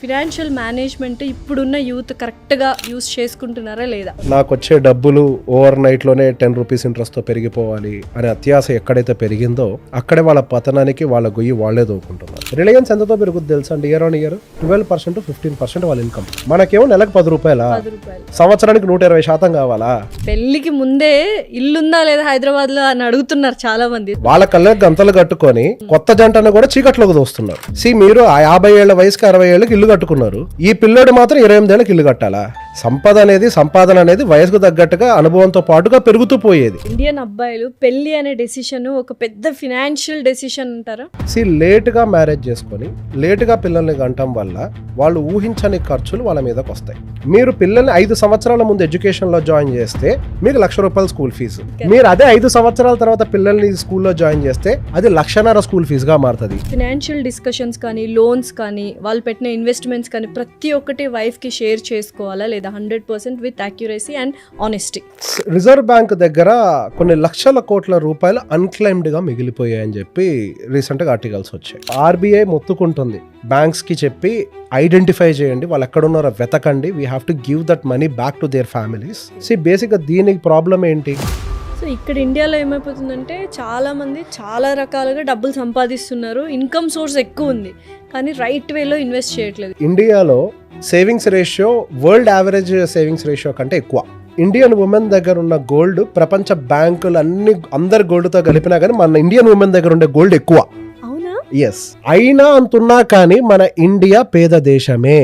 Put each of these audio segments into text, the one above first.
Financial management ఇప్పుడున్న youth కరెక్ట్గా use చేసుకుంటున్నారా లేదా? నాకు వచ్చే డబ్బులు ఓవర్ నైట్లోనే 10 రూపీస్ ఇంట్రెస్ట్తో పెరిగిపోవాలి అనే అత్యాశ ఎక్కడైతే పెరిగిందో అక్కడే వాళ్ళ పతనానికి వాళ్ళ గొయ్యి వాళ్లే దోకుంటున్నారు. రిలయన్స్ ఎంతతో పెరుగుద్ది తెలుసా అండి? ఇయర్ ఆన్ ఇయర్ 12% to 15% వాళ్ళ ఇన్కమ్. మనకేమో నెలకు 10 రూపాయల, సంవత్సరానికి 120% కావాలా? పెళ్లికి ముందే ఇల్లుందా లేదా హైదరాబాద్ లో అని అడుగుతున్నారు చాలా మంది. వాళ్ళ కళ్ళకి గంతలు కట్టుకొని కొత్త జంటను కూడా చీకట్లోకి దోస్తున్నారు. మీరు 50 ఏళ్ల వయసుకి 60 ఏళ్ళకి ఇల్లు కట్టుకున్నారు, ఈ పిల్లోడు మాత్రం 28 ఏళ్ళకి ఇల్లు కట్టాలా? సంపాదన అనేది వయసుకు తగ్గట్టుగా అనుభవంతో పాటుగా పెరుగుతూ పోయేది. ఇండియన్ అబ్బాయిలు పెళ్లి అనే డెసిషన్ ఒక పెద్ద ఫినాన్షియల్ డెసిషన్ అంటారా? లేట్ గా మ్యారేజ్ చేసుకొని లేట్ గా పిల్లల్ని గంటం వల్ల వాళ్ళు ఊహించని ఖర్చులు వాళ్ళ మీదకి వస్తాయి. మీరు పిల్లల్ని 5 సంవత్సరాల ముందు ఎడ్యుకేషన్ లో జాయిన్ చేస్తే మీకు ₹1,00,000 స్కూల్ ఫీజు. మీరు అదే 5 సంవత్సరాల తర్వాత పిల్లల్ని స్కూల్లో జాయిన్ చేస్తే అది ₹1,50,000 స్కూల్ ఫీజు గా మారుతుంది. ఫినాన్షియల్ డిస్కషన్స్ కానీ, లోన్స్ కానీ, వాళ్ళు పెట్టిన ఇన్వెస్ట్మెంట్స్ కానీ ప్రతి ఒక్కటి వైఫ్ కి షేర్ చేసుకోవాలా లేదా 100% with accuracy and honesty? Reserve bank దగ్గర కొన్ని లక్షల కోట్ల రూపాయలు అన్క్లైమ్డ్ గా మిగిలిపోయాయని చెప్పి రీసెంట్ గా ఆర్టికల్స్ వచ్చాయి. ఆర్బీఐ మొత్తుకుంటుంది బ్యాంక్స్ కి చెప్పి ఐడెంటిఫై చేయండి, వాళ్ళు ఎక్కడున్నారో వెతకండి, we have to give that money back to their families. Basic గా దీనికి ప్రాబ్లం ఏంటి? సో ఇక్కడ ఇండియాలో ఏమైపోతుందంటే చాలా మంది చాలా రకాలుగా డబ్బులు సంపాదిస్తున్నారు, ఇన్కమ్ సోర్స్ ఎక్కువ ఉంది, కానీ రైట్ వేలో ఇన్వెస్ట్ చేయట్లేదు. ఇండియాలో savings ratio world average savings ratio కంటే ఎక్కువ. ఇండియన్ ఉమెన్ దగ్గర ఉన్న గోల్డ్ ప్రపంచ బ్యాంకులు అందరి గోల్డ్తో కలిపినా కానీ మన ఇండియన్ ఉమెన్ దగ్గర ఉండే గోల్డ్ ఎక్కువ. అవునా? ఎస్. అయినా అంటున్నా కానీ మన ఇండియా పేద దేశమే.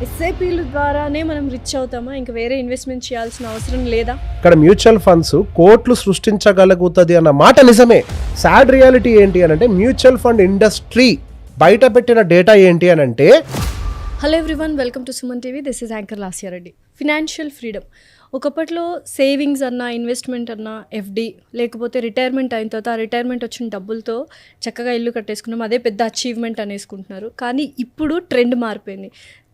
ఎస్ఐపీల ద్వారానే మనం రిచ్ అవుతామా? ఇంకా వేరే ఇన్వెస్ట్మెంట్ చేయాల్సిన అవసరం లేదా? ఇక్కడ మ్యూచువల్ ఫండ్స్ కోట్లు సృష్టించగలుగుతుంది అన్న మాట నిజమే. సాడ్ రియాలిటీ ఏంటి అని అంటే మ్యూచువల్ ఫండ్ ఇండస్ట్రీ బయట పెట్టిన డేటా ఏంటి అని అంటే. Hello everyone, welcome to Suman TV. This is anchor Lasya Reddy. Financial freedom ఒకప్పట్లో సేవింగ్స్ అన్నా, ఇన్వెస్ట్మెంట్ అన్నా, ఎఫ్డి, లేకపోతే రిటైర్మెంట్ అయిన తర్వాత ఆ రిటైర్మెంట్ వచ్చిన డబ్బులతో చక్కగా ఇల్లు కట్టేసుకున్నాం, అదే పెద్ద అచీవ్మెంట్ అనేసుకుంటున్నారు. కానీ ఇప్పుడు ట్రెండ్ మారిపోయింది.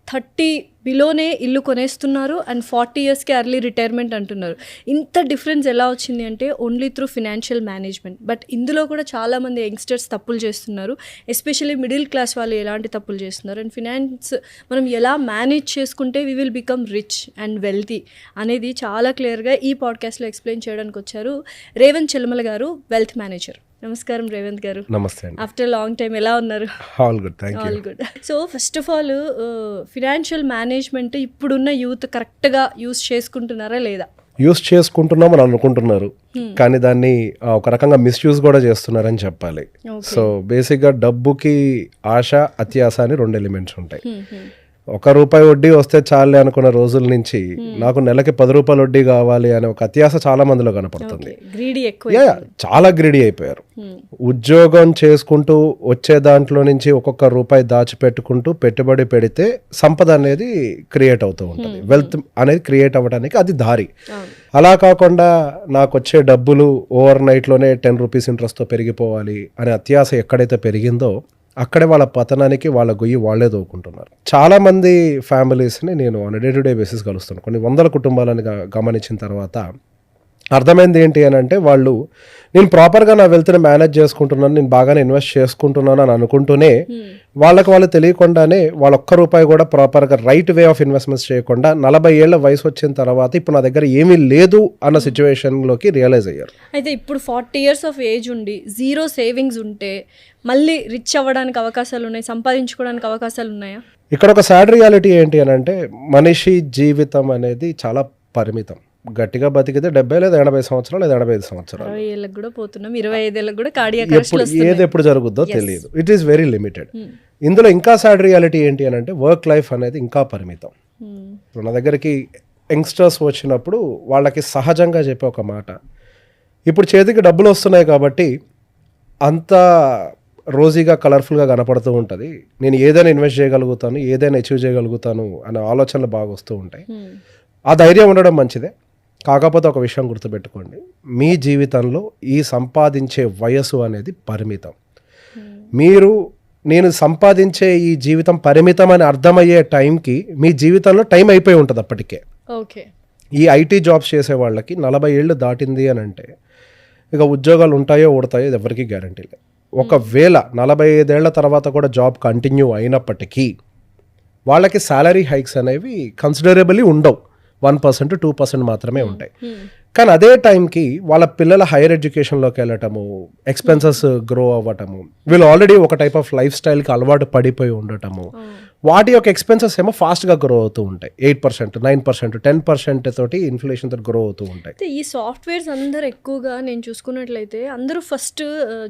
30 బిలోనే ఇల్లు కొనేస్తున్నారు అండ్ 40 ఇయర్స్కి ఎర్లీ రిటైర్మెంట్ అంటున్నారు. ఇంత డిఫరెన్స్ ఎలా వచ్చింది అంటే only through financial management. But ఇందులో కూడా చాలామంది యంగ్స్టర్స్ తప్పులు చేస్తున్నారు, ఎస్పెషల్లీ మిడిల్ క్లాస్ వాళ్ళు ఎలాంటి తప్పులు చేస్తున్నారు, అండ్ ఫినాన్స్ మనం ఎలా మేనేజ్ చేసుకుంటే we will become rich and wealthy అనేది చాలా క్లియర్గా ఈ పాడ్కాస్ట్లో ఎక్స్ప్లెయిన్ చేయడానికి వచ్చారు రేవంత్ చెల్లమల గారు, వెల్త్ మేనేజర్. నమస్కారం రేవంత్ గారు. నమస్తే. ఆఫ్టర్ లాంగ్ టైం ఎలా ఉన్నారు? All good, thank you. All good. So first of all financial management ఇప్పుడున్న యూత్ కరెక్ట్గా యూస్ చేసుకుంటున్నారా లేదా? యూస్ చేసుకుంటున్నామని అనుకుంటున్నారు, కానీ దాన్ని ఒక రకంగా మిస్యూజ్ కూడా చేస్తున్నారని చెప్పాలి. సో బేసిక్గా డబ్బుకి ఆశ, అత్యాశ అని 2 ఎలిమెంట్స్ ఉంటాయి. ₹1 వడ్డీ వస్తే చాలే అనుకున్న రోజుల నుంచి నాకు నెలకి ₹10 వడ్డీ కావాలి అనే ఒక అత్యాశ చాలా మందిలో కనపడుతుంది. చాలా గ్రీడీ అయిపోయారు. ఉద్యోగం చేసుకుంటూ వచ్చే దాంట్లో నుంచి ఒక్కొక్క రూపాయి దాచిపెట్టుకుంటూ పెట్టుబడి పెడితే సంపద అనేది క్రియేట్ అవుతూ ఉంటుంది, వెల్త్ అనేది క్రియేట్ అవ్వడానికి అది దారి. అలా కాకుండా నాకు వచ్చే డబ్బులు ఓవర్ నైట్లోనే 10 రూపీస్ ఇంట్రెస్ట్తో పెరిగిపోవాలి అనే అత్యాశ ఎక్కడైతే పెరిగిందో అక్కడే వాళ్ళ పతనానికి వాళ్ళ గొయ్యి వాళ్లే దోకుంటున్నారు. చాలా మంది ఫ్యామిలీస్ని నేను on day to day basis కలుస్తాను. కొన్ని వందల కుటుంబాలను గమనించిన తర్వాత అర్థమైంది ఏంటి అని అంటే, వాళ్ళు నేను ప్రాపర్గా నా వెల్త్ని మేనేజ్ చేసుకుంటున్నాను, నేను బాగానే ఇన్వెస్ట్ చేసుకుంటున్నాను అని అనుకుంటూనే వాళ్ళు తెలియకుండానే వాళ్ళ ₹1 కూడా ప్రాపర్గా రైట్ వే ఆఫ్ ఇన్వెస్ట్మెంట్స్ చేయకుండా 40 ఏళ్ల వయసు వచ్చిన తర్వాత ఇప్పుడు నా దగ్గర ఏమీ లేదు అన్న సిచ్యువేషన్లోకి రియలైజ్ అయ్యారు. అయితే ఇప్పుడు 40 ఇయర్స్ ఆఫ్ ఏజ్ ఉండి 0 సేవింగ్స్ ఉంటే మళ్ళీ రిచ్ అవ్వడానికి అవకాశాలు ఉన్నాయి, సంపాదించుకోవడానికి అవకాశాలు ఉన్నాయా? ఇక్కడ ఒక సాడ్ రియాలిటీ ఏంటి అని అంటే, మనిషి జీవితం అనేది చాలా పరిమితం. గట్టిగా బతికితే 70 లేదా 80 సంవత్సరాలు లేదా 85 సంవత్సరాలు, 20 ఏళ్ళకి కూడా పోతున్నాం, 25 ఏళ్ళకి కూడా కార్డియాక్ ఏది ఎప్పుడు జరుగుద్దో తెలియదు. It is very limited. ఇందులో ఇంకా సాడ్ రియాలిటీ ఏంటి అని అంటే, వర్క్ లైఫ్ అనేది ఇంకా పరిమితం. నా దగ్గరికి యంగ్స్టర్స్ వచ్చినప్పుడు వాళ్ళకి సహజంగా చెప్పే ఒక మాట, ఇప్పుడు చేతికి డబ్బులు వస్తున్నాయి కాబట్టి అంత రోజీగా కలర్ఫుల్గా కనపడుతూ ఉంటుంది, నేను ఏదైనా ఇన్వెస్ట్ చేయగలుగుతాను, ఏదైనా అచీవ్ చేయగలుగుతాను అనే ఆలోచనలు బాగా వస్తూ ఉంటాయి. ఆ ధైర్యం ఉండడం మంచిదే. కాకపోతే ఒక విషయం గుర్తుపెట్టుకోండి, మీ జీవితంలో ఈ సంపాదించే వయసు అనేది పరిమితం. నేను సంపాదించే ఈ జీవితం పరిమితం అని అర్థమయ్యే టైంకి మీ జీవితంలో టైం అయిపోయి ఉంటుంది అప్పటికే. ఓకే. ఈ ఐటీ జాబ్స్ చేసే వాళ్ళకి 40 ఏళ్ళు దాటింది అని అంటే ఇక ఉద్యోగాలు ఉంటాయో ఊడతాయో ఇది ఎవరికి గ్యారంటీ లేదు. ఒకవేళ 45 ఏళ్ల తర్వాత కూడా జాబ్ కంటిన్యూ అయినప్పటికీ వాళ్ళకి సాలరీ హైక్స్ అనేవి కన్సిడరబుల్లీ ఉండవు, 1% 2% మాత్రమే ఉంటాయి. కానీ అదే టైంకి వాళ్ళ పిల్లల హైయర్ ఎడ్యుకేషన్లోకి వెళ్ళటము, ఎక్స్పెన్సెస్ గ్రో అవ్వటము, వీళ్ళు ఆల్రెడీ ఒక టైప్ ఆఫ్ లైఫ్ స్టైల్కి అలవాటు పడిపోయి ఉండటము, వాటి యొక్క ఎక్స్పెన్సెస్ ఏమో ఫాస్ట్గా గ్రో అవుతూ ఉంటాయి. 8%, 9%, 10% తోటి ఇన్ఫ్లేషన్ తోటి గ్రో అవుతూ ఉంటాయి. ఈ సాఫ్ట్వేర్స్ అందరూ ఎక్కువగా నేను చూసుకున్నట్లయితే అందరూ ఫస్ట్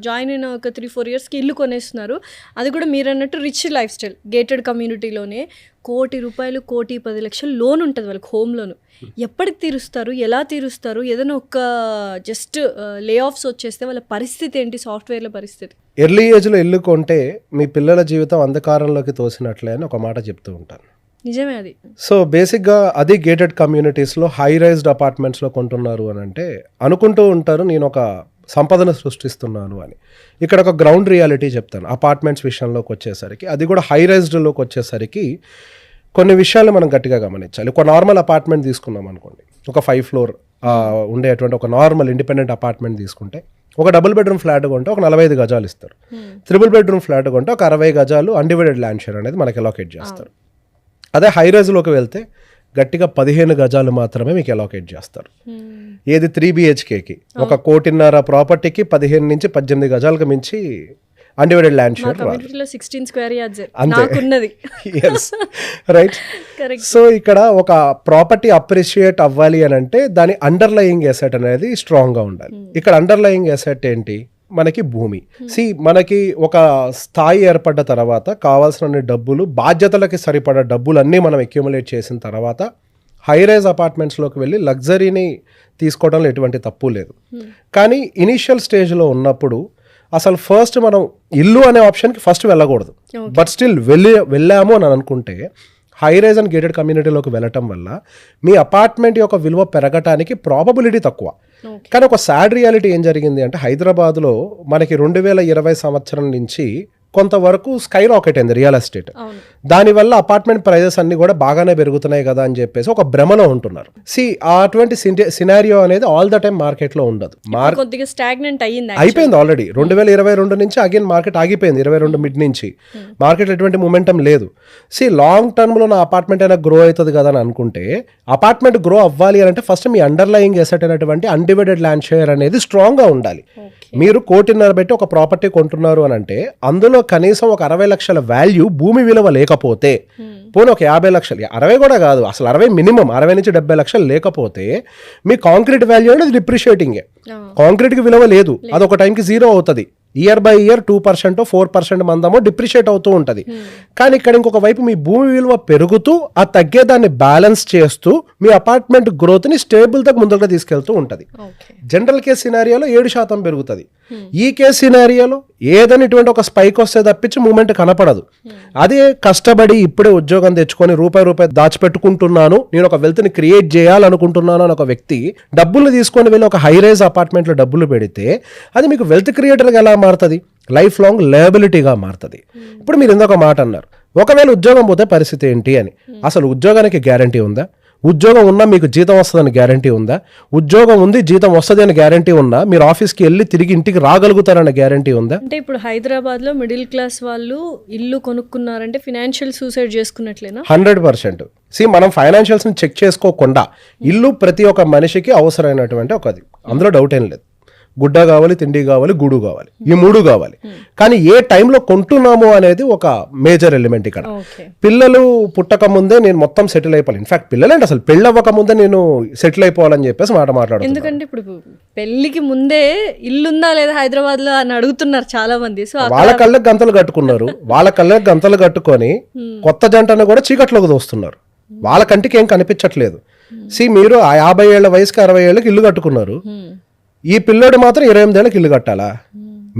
జాయిన్ అయిన ఒక 3-4 ఇయర్స్కి ఇల్లు కొనేస్తున్నారు. అది కూడా మీరు అన్నట్టు రిచ్ లైఫ్ స్టైల్, గేటెడ్ కమ్యూనిటీలోనే ₹1,00,00,000, ₹1,10,00,000 లోన్ ఉంటుంది వాళ్ళకి, హోమ్ లోన్. ఎప్పటికి తీరుస్తారు, ఎలా తీరుస్తారు? ఏదైనా ఒక జస్ట్ లే ఆఫ్స్ వచ్చేస్తే వాళ్ళ పరిస్థితి ఏంటి, సాఫ్ట్వేర్ల పరిస్థితి? ఎర్లీ ఏజ్లో ఇల్లు కొంటే మీ పిల్లల జీవితం అంధకారంలోకి తోసినట్లే అని ఒక మాట చెప్తూ ఉంటాను. నిజమే అది. సో బేసిక్గా అది గేటెడ్ కమ్యూనిటీస్లో హై రైజ్డ్ అపార్ట్మెంట్స్లో కొంటున్నారు అని అంటే అనుకుంటూ ఉంటారు నేను ఒక సంపదను సృష్టిస్తున్నాను అని. ఇక్కడ ఒక గ్రౌండ్ రియాలిటీ చెప్తాను. అపార్ట్మెంట్స్ విషయంలోకి వచ్చేసరికి, అది కూడా హై రైజ్డ్లోకి వచ్చేసరికి కొన్ని విషయాలు మనం గట్టిగా గమనించాలి. ఒక నార్మల్ అపార్ట్మెంట్ తీసుకున్నాం అనుకోండి, ఒక 5 floor ఉండేటువంటి ఒక నార్మల్ ఇండిపెండెంట్ అపార్ట్మెంట్ తీసుకుంటే, ఒక డబుల్ బెడ్రూమ్ ఫ్లాట్ కొంటే ఒక 45 గజాలు ఇస్తారు. త్రిబుల్ బెడ్రూమ్ ఫ్లాట్ కొంటే ఒక 60 గజాలు అన్డివైడెడ్ ల్యాండ్ షేర్ అనేది మనకి అలోకేట్ చేస్తారు. అదే హై రైజ్లోకి వెళ్తే గట్టిగా 15 గజాలు మాత్రమే మీకు అలోకేట్ చేస్తారు. ఏది 3 BHKకి, 1.5 కోటి ప్రాపర్టీకి 15 నుంచి 18 గజాలకు మించి undivided land share 16 square yards నాకున్నది. రైట్. సో ఇక్కడ ఒక ప్రాపర్టీ అప్రిషియేట్ అవ్వాలి అని అంటే దాని అండర్లయింగ్ ఎసెట్ అనేది స్ట్రాంగ్గా ఉండాలి. ఇక్కడ అండర్లయింగ్ ఎసెట్ ఏంటి? మనకి భూమి. మనకి ఒక స్థాయి ఏర్పడ్డ తర్వాత కావాల్సిన డబ్బులు, బాధ్యతలకి సరిపడా డబ్బులు అన్నీ మనం అక్యుములేట్ చేసిన తర్వాత హై రైజ్ అపార్ట్మెంట్స్లోకి వెళ్ళి లగ్జరీని తీసుకోవడంలో ఎటువంటి తప్పు లేదు. కానీ ఇనీషియల్ స్టేజ్లో ఉన్నప్పుడు అసలు ఫస్ట్ మనం ఇల్లు అనే ఆప్షన్కి ఫస్ట్ వెళ్ళకూడదు. బట్ స్టిల్ వెళ్ళాము అని అనుకుంటే హై రైజ్ అండ్ గేటెడ్ కమ్యూనిటీలోకి వెళ్ళటం వల్ల మీ అపార్ట్మెంట్ యొక్క విలువ పెరగటానికి ప్రాబబిలిటీ తక్కువ. కానీ ఒక సాడ్ రియాలిటీ ఏం జరిగింది అంటే, హైదరాబాద్లో మనకి 2020 సంవత్సరం నుంచి కొంతవరకు స్కై రాకెట్ అయింది రియల్ ఎస్టేట్. దానివల్ల అపార్ట్మెంట్ ప్రైజెస్ అన్ని కూడా బాగానే పెరుగుతున్నాయి కదా అని చెప్పేసి ఒక భ్రమలో ఉంటున్నారు. అటువంటి సినారియో అనేది ఆల్ ద టైమ్ మార్కెట్లో ఉండదు. అయిపోయింది ఆల్రెడీ. 2022 నుంచి అగైన్ మార్కెట్ ఆగిపోయింది. 22 మిడ్ నుంచి మార్కెట్ ఎటువంటి మూమెంటం లేదు. లాంగ్ టర్మ్లో నా అపార్ట్మెంట్ అయినా గ్రో అవుతుంది కదా అని అనుకుంటే, అపార్ట్మెంట్ గ్రో అవ్వాలి అని అంటే ఫస్ట్ మీ అండర్లయింగ్ ఎసెట్ అయినటువంటి అన్డివైడెడ్ ల్యాండ్ షేర్ అనేది స్ట్రాంగ్గా ఉండాలి. మీరు 1.5 కోటి పెట్టి ఒక ప్రాపర్టీ కొంటున్నారు అని అంటే అందులో కనీసం ఒక 60 లక్షల వాల్యూ భూమి విలువ లేకపోతే, పోనీ ఒక 50 లక్షలు, 60 కూడా కాదు అసలు 60 మినిమం 60 నుంచి 70 లక్షలు లేకపోతే మీ కాంక్రీట్ వాల్యూ అనేది డిప్రిషియేటింగే. కాంక్రీట్కి విలువ లేదు, అది ఒక టైంకి 0 అవుతుంది. ఇయర్ బై ఇయర్ 2% 4% మందమో డిప్రిషియేట్ అవుతూ ఉంటుంది. కానీ ఇక్కడ ఇంకొక వైపు మీ భూమి విలువ పెరుగుతూ ఆ తగ్గేదాన్ని బ్యాలెన్స్ చేస్తూ మీ అపార్ట్మెంట్ గ్రోత్ని స్టేబుల్తో ముందుగా తీసుకెళ్తూ ఉంటుంది. జనరల్ కేస్ సినారియోలో 7% పెరుగుతుంది. ఈ కేస్ సినారియోలో ఏదైనా ఇటువంటి ఒక స్పైక్ వస్తే తప్పించి మూమెంట్ కనపడదు. అదే కష్టపడి ఇప్పుడే ఉద్యోగం తెచ్చుకొని రూపాయి దాచిపెట్టుకుంటున్నాను, నేను ఒక వెల్త్ని క్రియేట్ చేయాలనుకుంటున్నాను అని ఒక వ్యక్తి డబ్బులు తీసుకొని వెళ్ళి ఒక హై రైజ్ అపార్ట్మెంట్లో డబ్బులు పెడితే అది మీకు వెల్త్ క్రియేటర్గా ఎలా మారుతుంది? లైఫ్ లాంగ్ లయబిలిటీగా మారుతుంది. ఇప్పుడు మీరు ఇంకొక మాట అన్నారు, ఒకవేళ ఉద్యోగం పోతే పరిస్థితి ఏంటి అని. అసలు ఉద్యోగానికి గ్యారంటీ ఉందా? ఉద్యోగం ఉన్నా మీకు జీతం వస్తుందని గ్యారంటీ ఉందా? ఉద్యోగం ఉంది, జీతం వస్తుంది అని గ్యారంటీ ఉన్నా మీరు ఆఫీస్కి వెళ్ళి తిరిగి ఇంటికి రాగలుగుతారన్న గ్యారంటీ ఉందా? అంటే ఇప్పుడు హైదరాబాద్లో మిడిల్ క్లాస్ వాళ్ళు ఇల్లు కొనుక్కున్నారంటే ఫినాన్షియల్ సూసైడ్ చేసుకున్నట్లేనా? 100%. మనం ఫైనాన్షియల్స్ని చెక్ చేసుకోకుండా ఇల్లు ప్రతి ఒక్క మనిషికి అవసరమైనటువంటి ఒకది, అందులో డౌట్ ఏం లేదు. గుడ్డ కావాలి, తిండి కావాలి, గూడు కావాలి, ఈ 3 కావాలి. కానీ ఏ టైంలో కొంటున్నాము అనేది ఒక మేజర్ ఎలిమెంట్ ఇక్కడ. పిల్లలు పుట్టక ముందే నేను మొత్తం సెటిల్ అయిపోవాలి. ఇన్ఫాక్ట్ పిల్లలేంటి అసలు పెళ్ళవ్వక ముందే నేను సెటిల్ అయిపోవాలని చెప్పేసి మాట్లాడుతున్నాను. ఎందుకంటే ఇప్పుడు పెళ్లికి ముందే ఇల్లుందా లేదా హైదరాబాద్ లో అని అడుగుతున్నారు చాలా మంది. సో వాళ్ళ కళ్ళకి గంతలు కట్టుకున్నారు, వాళ్ళ కళ్ళకి గంతలు కట్టుకొని కొత్త జంటను కూడా చీకట్లోకి దోస్తున్నారు. వాళ్ళ కంటికి ఏం కనిపించట్లేదు. మీరు ఆ 50 ఏళ్ల వయసుకి 60 ఏళ్ళకి ఇల్లు కట్టుకున్నారు. ఈ పిల్లోడు మాత్రం 28 ఏళ్ళకి ఇల్లు కట్టాలా?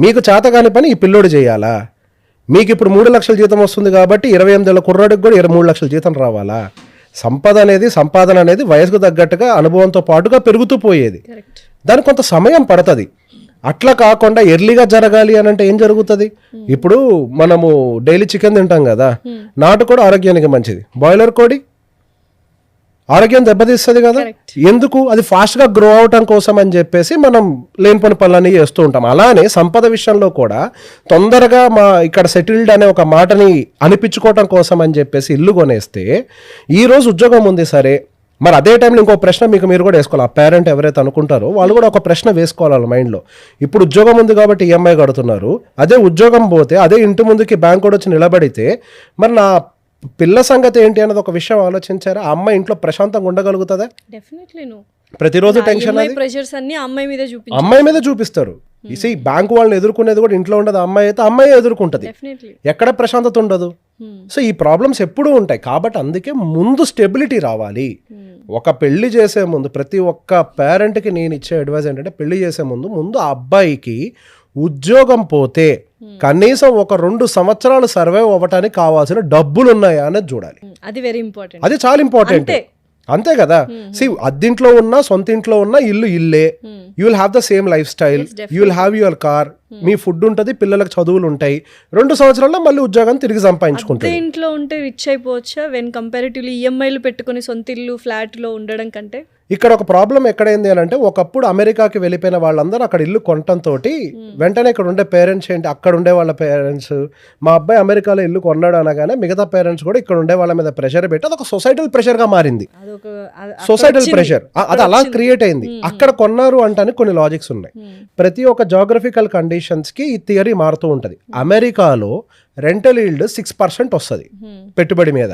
మీకు చేత కాని పని ఈ పిల్లోడు చేయాలా? మీకు ఇప్పుడు 3 లక్షల జీతం వస్తుంది కాబట్టి 28 ఏళ్ళ కుర్రాడికి కూడా 23 లక్షల జీతం రావాలా? సంపాదన అనేది వయసుకు తగ్గట్టుగా అనుభవంతో పాటుగా పెరుగుతూ పోయేది. దానికి కొంత సమయం పడుతుంది. అట్లా కాకుండా ఎర్లీగా జరగాలి అని అంటే ఏం జరుగుతుంది? ఇప్పుడు మనము డైలీ చికెన్ తింటాం కదా, నాటుకోడి ఆరోగ్యానికి మంచిది, బాయిలర్ కోడి ఆరోగ్యం దెబ్బతీస్తుంది కదా. Correct. ఎందుకు? అది ఫాస్ట్గా గ్రో అవటం కోసం అని చెప్పేసి మనం లేనిపోని పనులన్నీ చేస్తూ ఉంటాం. అలానే సంపద విషయంలో కూడా తొందరగా ఇక్కడ సెటిల్డ్ అనే ఒక మాటని అనిపించుకోవటం కోసం అని చెప్పేసి ఇల్లు కొనేస్తే ఈ రోజు ఉద్యోగం ఉంది సరే, మరి అదే టైంలో ఇంకో ప్రశ్న మీరు కూడా వేసుకోవాలి. ఆ పేరెంట్ ఎవరైతే అనుకుంటారో వాళ్ళు కూడా ఒక ప్రశ్న వేసుకోవాలి మైండ్లో. ఇప్పుడు ఉద్యోగం ఉంది కాబట్టి ఈఎంఐ కడుతున్నారు, అదే ఉద్యోగం పోతే అదే ఇంటి ముందుకి బ్యాంక్ కూడా వచ్చి నిలబడితే మరి నా పిల్ల సంగతి ఏంటి అన్నది ఒక విషయం ఆలోచించారా? ఆ అమ్మాయి ఇంట్లో ప్రశాంతంగా ఉండగలుగుతుందా? Definitely no. ప్రతిరోజు టెన్షన్, ప్రెషర్స్ అన్ని అమ్మాయి మీద చూపిస్తారు. ఈ బ్యాంకు వాళ్ళని ఎదుర్కొనేది కూడా ఇంట్లో ఉండదు, అమ్మాయి అయితే అమ్మాయి ఎదుర్కొంటది, ఎక్కడ ప్రశాంతత ఉండదు. సో ఈ ప్రాబ్లమ్స్ ఎప్పుడూ ఉంటాయి. కాబట్టి అందుకే ముందు స్టెబిలిటీ రావాలి. ఒక పెళ్లి చేసే ముందు ప్రతి ఒక్క పేరెంట్కి నేను ఇచ్చే అడ్వైజ్ ఏంటంటే, పెళ్లి చేసే ముందు ఆ అబ్బాయికి ఉద్యోగం పోతే కనీసం ఒక 2 సంవత్సరాలు సర్వైవ్ అవ్వటానికి కావాల్సిన డబ్బులు ఉన్నాయా అనేది చూడాలి. అది వెరీ ఇంపార్టెంట్, అది చాలా ఇంపార్టెంట్. అంతే కదా. అద్దింట్లో ఉన్నా సొంత ఇంట్లో ఉన్నా ఇల్లే. You will have the same life style, you will have your car, me food ఉంటుంది, పిల్లలకు చదువులు ఉంటాయి. 2 సంవత్సరాల్లో మళ్ళీ ఉద్యోగాన్ని తిరిగి సంపాదించుకుంటారు. ఇంట్లో ఉంటే రిచ్ అయిపోవచ్చా వెన్ కంపారిటివ్లీ ఈఎంఐలు పెట్టుకుని సొంత ఇల్లు ఫ్లాట్ లో ఉండడం కంటే? ఇక్కడ ఒక ప్రాబ్లం ఎక్కడైంది అని అంటే, ఒకప్పుడు అమెరికాకి వెళ్ళిపోయిన వాళ్ళందరూ అక్కడ ఇల్లు కొనటంతో వెంటనే ఇక్కడ ఉండే పేరెంట్స్ ఏంటి, అక్కడ ఉండే వాళ్ళ పేరెంట్స్ మా అబ్బాయి అమెరికాలో ఇల్లు కొన్నాడు అనగానే మిగతా పేరెంట్స్ కూడా ఇక్కడ ఉండే వాళ్ళ మీద ప్రెషర్ పెట్టి అదొక సొసైటల్ ప్రెషర్ గా మారింది. సొసైటల్ ప్రెషర్ అది అలా క్రియేట్ అయింది. అక్కడ కొన్నారు అంటానికి కొన్ని లాజిక్స్ ఉన్నాయి. ప్రతి ఒక్క జాగ్రఫికల్ కండిషన్స్ కి ఈ థియరీ మారుతూ ఉంటది. అమెరికాలో రెంటల్ ఈల్డ్ 6% వస్తుంది పెట్టుబడి మీద.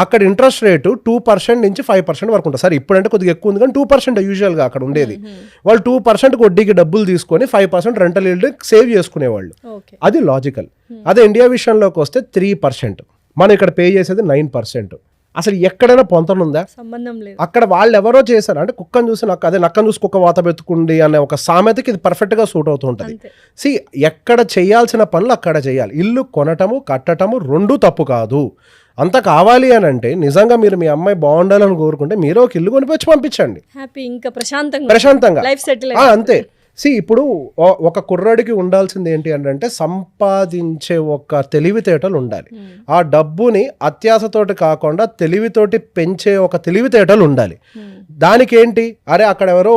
అక్కడ ఇంట్రెస్ట్ రేటు 2% నుంచి 5% వరకు ఉంటుంది. సరే ఇప్పుడంటే కొద్దిగా ఎక్కువ ఉంది కానీ 2% యూజువల్గా అక్కడ ఉండేది. వాళ్ళు 2% వడ్డీకి డబ్బులు తీసుకొని 5% రెంటల్ ఈల్డ్ సేవ్ చేసుకునేవాళ్ళు. అది లాజికల్. అదే ఇండియా విషయంలోకి వస్తే 3%, మనం ఇక్కడ పే చేసేది 9%. అసలు ఎక్కడైనా పొంతనుందా? సంబంధం లేదు. అక్కడ వాళ్ళు ఎవరో చేశారు అంటే, కుక్కను చూసి నక్కను చూసి కుక్క వాత పెట్టుకుండి అనే ఒక సామెతకి ఇది పర్ఫెక్ట్గా సూట్ అవుతూ ఉంటుంది. ఎక్కడ చేయాల్సిన పనులు అక్కడ చేయాలి. ఇల్లు కొనటము కట్టటము 2 తప్పు కాదు. అంత కావాలి అని అంటే నిజంగా మీరు మీ అమ్మాయి బాగుండాలని కోరుకుంటే మీరు ఒక ఇల్లు కొనిపించి పంపించండి, ఇంకా ప్రశాంతంగా లైఫ్ సెటిల్. అంతే. ఇప్పుడు ఒక కుర్రాడికి ఉండాల్సింది ఏంటి అంటే, సంపాదించే ఒక తెలివితేటలు ఉండాలి. ఆ డబ్బుని అత్యాశతోటి కాకుండా తెలివితోటి పెంచే ఒక తెలివితేటలు ఉండాలి. దానికి ఏంటి, అరే అక్కడ ఎవరో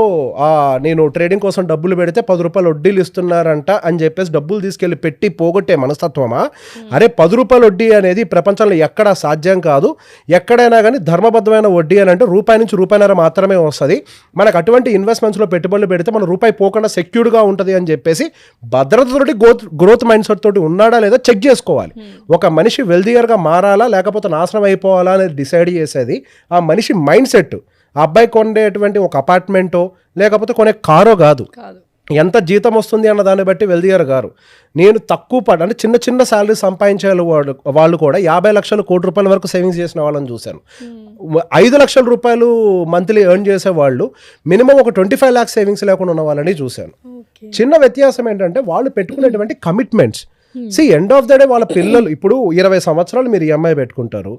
నేను ట్రేడింగ్ కోసం డబ్బులు పెడితే 10 రూపాయలు వడ్డీలు ఇస్తున్నారంట అని చెప్పేసి డబ్బులు తీసుకెళ్లి పెట్టి పోగొట్టే మనస్తత్వమా? అరే 10 రూపాయల వడ్డీ అనేది ప్రపంచంలో ఎక్కడా సాధ్యం కాదు. ఎక్కడైనా కానీ ధర్మబద్ధమైన వడ్డీ అని అంటే రూపాయి నుంచి రూపాయిన్నర మాత్రమే వస్తుంది. మనకు అటువంటి ఇన్వెస్ట్మెంట్స్లో పెట్టుబడులు పెడితే మన రూపాయి పోకుండా సెక్యూర్డ్గా ఉంటుంది అని చెప్పేసి భద్రతతోటి గ్రోత్ మైండ్ సెట్ తోటి ఉన్నాడా లేదా చెక్ చేసుకోవాలి. ఒక మనిషి వెల్దియర్గా మారాలా లేకపోతే నాశనం అయిపోవాలా అనేది డిసైడ్ చేసేది ఆ మనిషి మైండ్ సెట్. ఆ అబ్బాయి కొనేటువంటి ఒక అపార్ట్మెంటో లేకపోతే కొనే కారో కాదు, ఎంత జీతం వస్తుంది అన్న దాన్ని బట్టి వెల్దియర్ గారు. నేను తక్కువ అంటే చిన్న శాలరీ సంపాదించే వాళ్ళు కూడా 50 లక్షలు కోటి రూపాయల వరకు సేవింగ్స్ చేసిన వాళ్ళని చూశాను. 5 లక్షల రూపాయలు మంత్లీ ఎర్న్ చేసే వాళ్ళు మినిమం ఒక 25 lakhs సేవింగ్స్ లేకుండా ఉన్న వాళ్ళని చూశాను. చిన్న వ్యత్యాసం ఏంటంటే వాళ్ళు పెట్టుకునేటువంటి commitments. End of the day వాళ్ళ పిల్లలు ఇప్పుడు 20 సంవత్సరాలు మీరు ఈఎంఐ పెట్టుకుంటారు.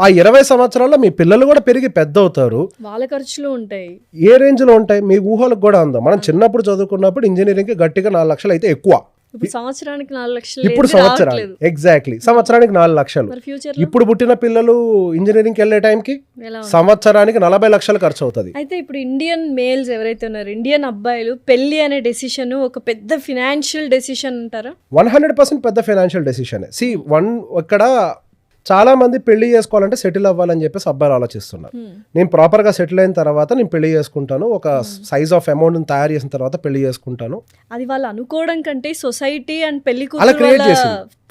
ఆ 20 సంవత్సరాల్లో మీ పిల్లలు కూడా పెరిగి పెద్ద అవుతారు. వాళ్ళ ఖర్చులు ఉంటాయి, ఏ రేంజ్ లో ఉంటాయి మీ ఊహలకు కూడా అందం. మనం చిన్నప్పుడు చదువుకున్నప్పుడు ఇంజనీరింగ్ కి గట్టిగా 4 లక్షలు అయితే ఎక్కువ. సంవత్సరానికి 4 లక్షలు, ఇప్పుడు సంవత్సరానికి ఎగ్జాక్ట్లీ సంవత్సరానికి 4 లక్షలు. ఇప్పుడు పుట్టిన పిల్లలు ఇంజనీరింగ్ వెళ్ళే టైంకి సంవత్సరానికి 40 లక్షలు ఖర్చు అవుతుంది. అయితే ఇప్పుడు ఇండియన్ మేల్స్ ఎవరైతే ఉన్నారో, ఇండియన్ అబ్బాయిలు పెళ్లి అనే డెసిషన్ ఒక పెద్ద ఫినాన్షియల్ డెసిషన్ అంటారా? 100% పెద్ద ఫైనాన్షియల్ డెసిషన్. ఇక్కడ చాలా మంది పెళ్లి చేసుకోవాలంటే సెటిల్ అవ్వాలని చెప్పేసి అబ్బాయిలు ఆలోచిస్తున్నారు. నేను ప్రాపర్గా సెటిల్ అయిన తర్వాత నేను పెళ్లి చేసుకుంటాను, ఒక సైజ్ ఆఫ్ అమౌంట్ తయారు చేసిన తర్వాత పెళ్లి చేసుకుంటాను. అది వాళ్ళు అనుకోవడం కంటే సొసైటీ అండ్ పెళ్లి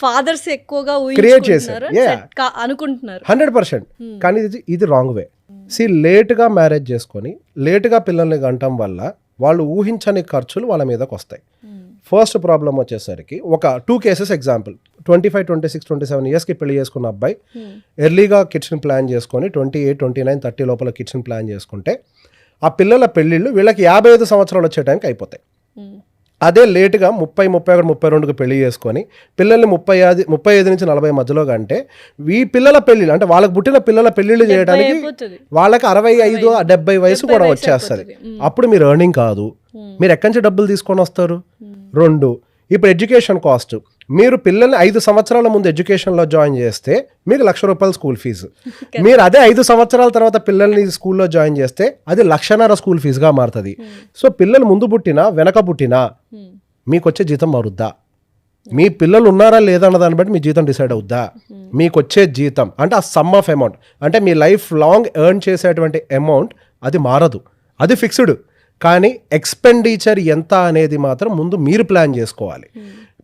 ఫాదర్స్ ఎక్కువగా క్రియేట్ చేశారు అనుకుంటున్నారు 100%. కానీ ఇది రాంగ్ వే. లేట్గా మ్యారేజ్ చేసుకొని లేట్గా పిల్లల్ని గంటం వల్ల వాళ్ళు ఊహించని ఖర్చులు వాళ్ళ మీదకి వస్తాయి. ఫస్ట్ ప్రాబ్లం వచ్చేసరికి ఒక 2 కేసెస్ ఎగ్జాంపుల్. 25, 26, 27 ఇయర్స్కి పెళ్లి చేసుకున్న అబ్బాయి ఎర్లీగా కిడ్స్ని ప్లాన్ చేసుకొని 28, 29, 30 లోపల కిడ్స్ని ప్లాన్ చేసుకుంటే ఆ పిల్లల పెళ్ళిళ్ళు వీళ్ళకి 55 సంవత్సరాలు వచ్చే టైంకి అయిపోతాయి. అదే లేటుగా 30, 31, 32కి పెళ్లి చేసుకొని పిల్లల్ని 35 నుంచి 40 మధ్యలో కంటే ఈ పిల్లల పెళ్ళిళ్ళు అంటే వాళ్ళకి పుట్టిన పిల్లల పెళ్ళిళ్ళు చేయడానికి వాళ్ళకి 65, 70 వయసు కూడా వచ్చేస్తుంది. అప్పుడు మీరు ఎర్నింగ్ కాదు, మీరు ఎక్కడి నుంచి డబ్బులు తీసుకొని వస్తారు? 2, ఇప్పుడు ఎడ్యుకేషన్ కాస్ట్ మీరు పిల్లల్ని 5 సంవత్సరాల ముందు ఎడ్యుకేషన్లో జాయిన్ చేస్తే మీకు ₹1,00,000 స్కూల్ ఫీజు. మీరు అదే 5 సంవత్సరాల తర్వాత పిల్లల్ని స్కూల్లో జాయిన్ చేస్తే అది ₹1,50,000 స్కూల్ ఫీజుగా మారుతుంది. సో పిల్లలు ముందు పుట్టినా వెనక పుట్టినా మీకు వచ్చే జీతం మారుద్దా? మీ పిల్లలు ఉన్నారా లేదా అన్న దాన్ని బట్టి మీ జీతం డిసైడ్ అవుద్దా? మీకు వచ్చే జీతం అంటే ఆ సమ్ ఆఫ్ అమౌంట్ అంటే మీ లైఫ్ లాంగ్ ఎర్న్ చేసేటువంటి అమౌంట్ అది మారదు, అది ఫిక్స్డ్. కానీ ఎక్స్పెండిచర్ ఎంత అనేది మాత్రం ముందు మీరు ప్లాన్ చేసుకోవాలి.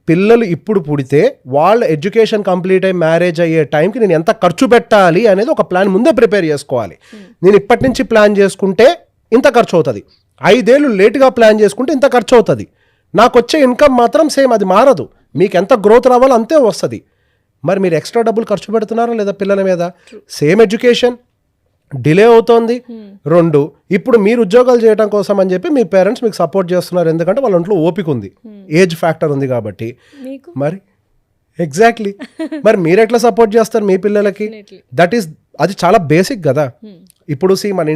పిల్లలు ఇప్పుడు పుడితే వాళ్ళ ఎడ్యుకేషన్ కంప్లీట్ అయ్యి మ్యారేజ్ అయ్యే టైంకి నేను ఎంత ఖర్చు పెట్టాలి అనేది ఒక ప్లాన్ ముందే ప్రిపేర్ చేసుకోవాలి. నేను ఇప్పటి నుంచి ప్లాన్ చేసుకుంటే ఇంత ఖర్చు అవుతుంది, 5 ఏళ్ళు లేట్గా ప్లాన్ చేసుకుంటే ఇంత ఖర్చు అవుతుంది. నాకు వచ్చే ఇన్కమ్ మాత్రం సేమ్, అది మారదు. మీకు ఎంత గ్రోత్ రావాలో అంతే వస్తుంది. మరి మీరు ఎక్స్ట్రా డబ్బులు ఖర్చు పెడుతున్నారా లేదా పిల్లల మీద? సేమ్ ఎడ్యుకేషన్ డిలే అవుతోంది. 2 ఇప్పుడు మీరు ఉద్యోగాలు చేయడం కోసం అని చెప్పి మీ పేరెంట్స్ మీకు సపోర్ట్ చేస్తున్నారు, ఎందుకంటే వాళ్ళ ఒంట్లో ఓపిక ఉంది, ఏజ్ ఫ్యాక్టర్ ఉంది కాబట్టి. మరి ఎగ్జాక్ట్లీ మరి మీరు ఎట్లా సపోర్ట్ చేస్తారు మీ పిల్లలకి? అది చాలా బేసిక్ కదా. ఇప్పుడు మన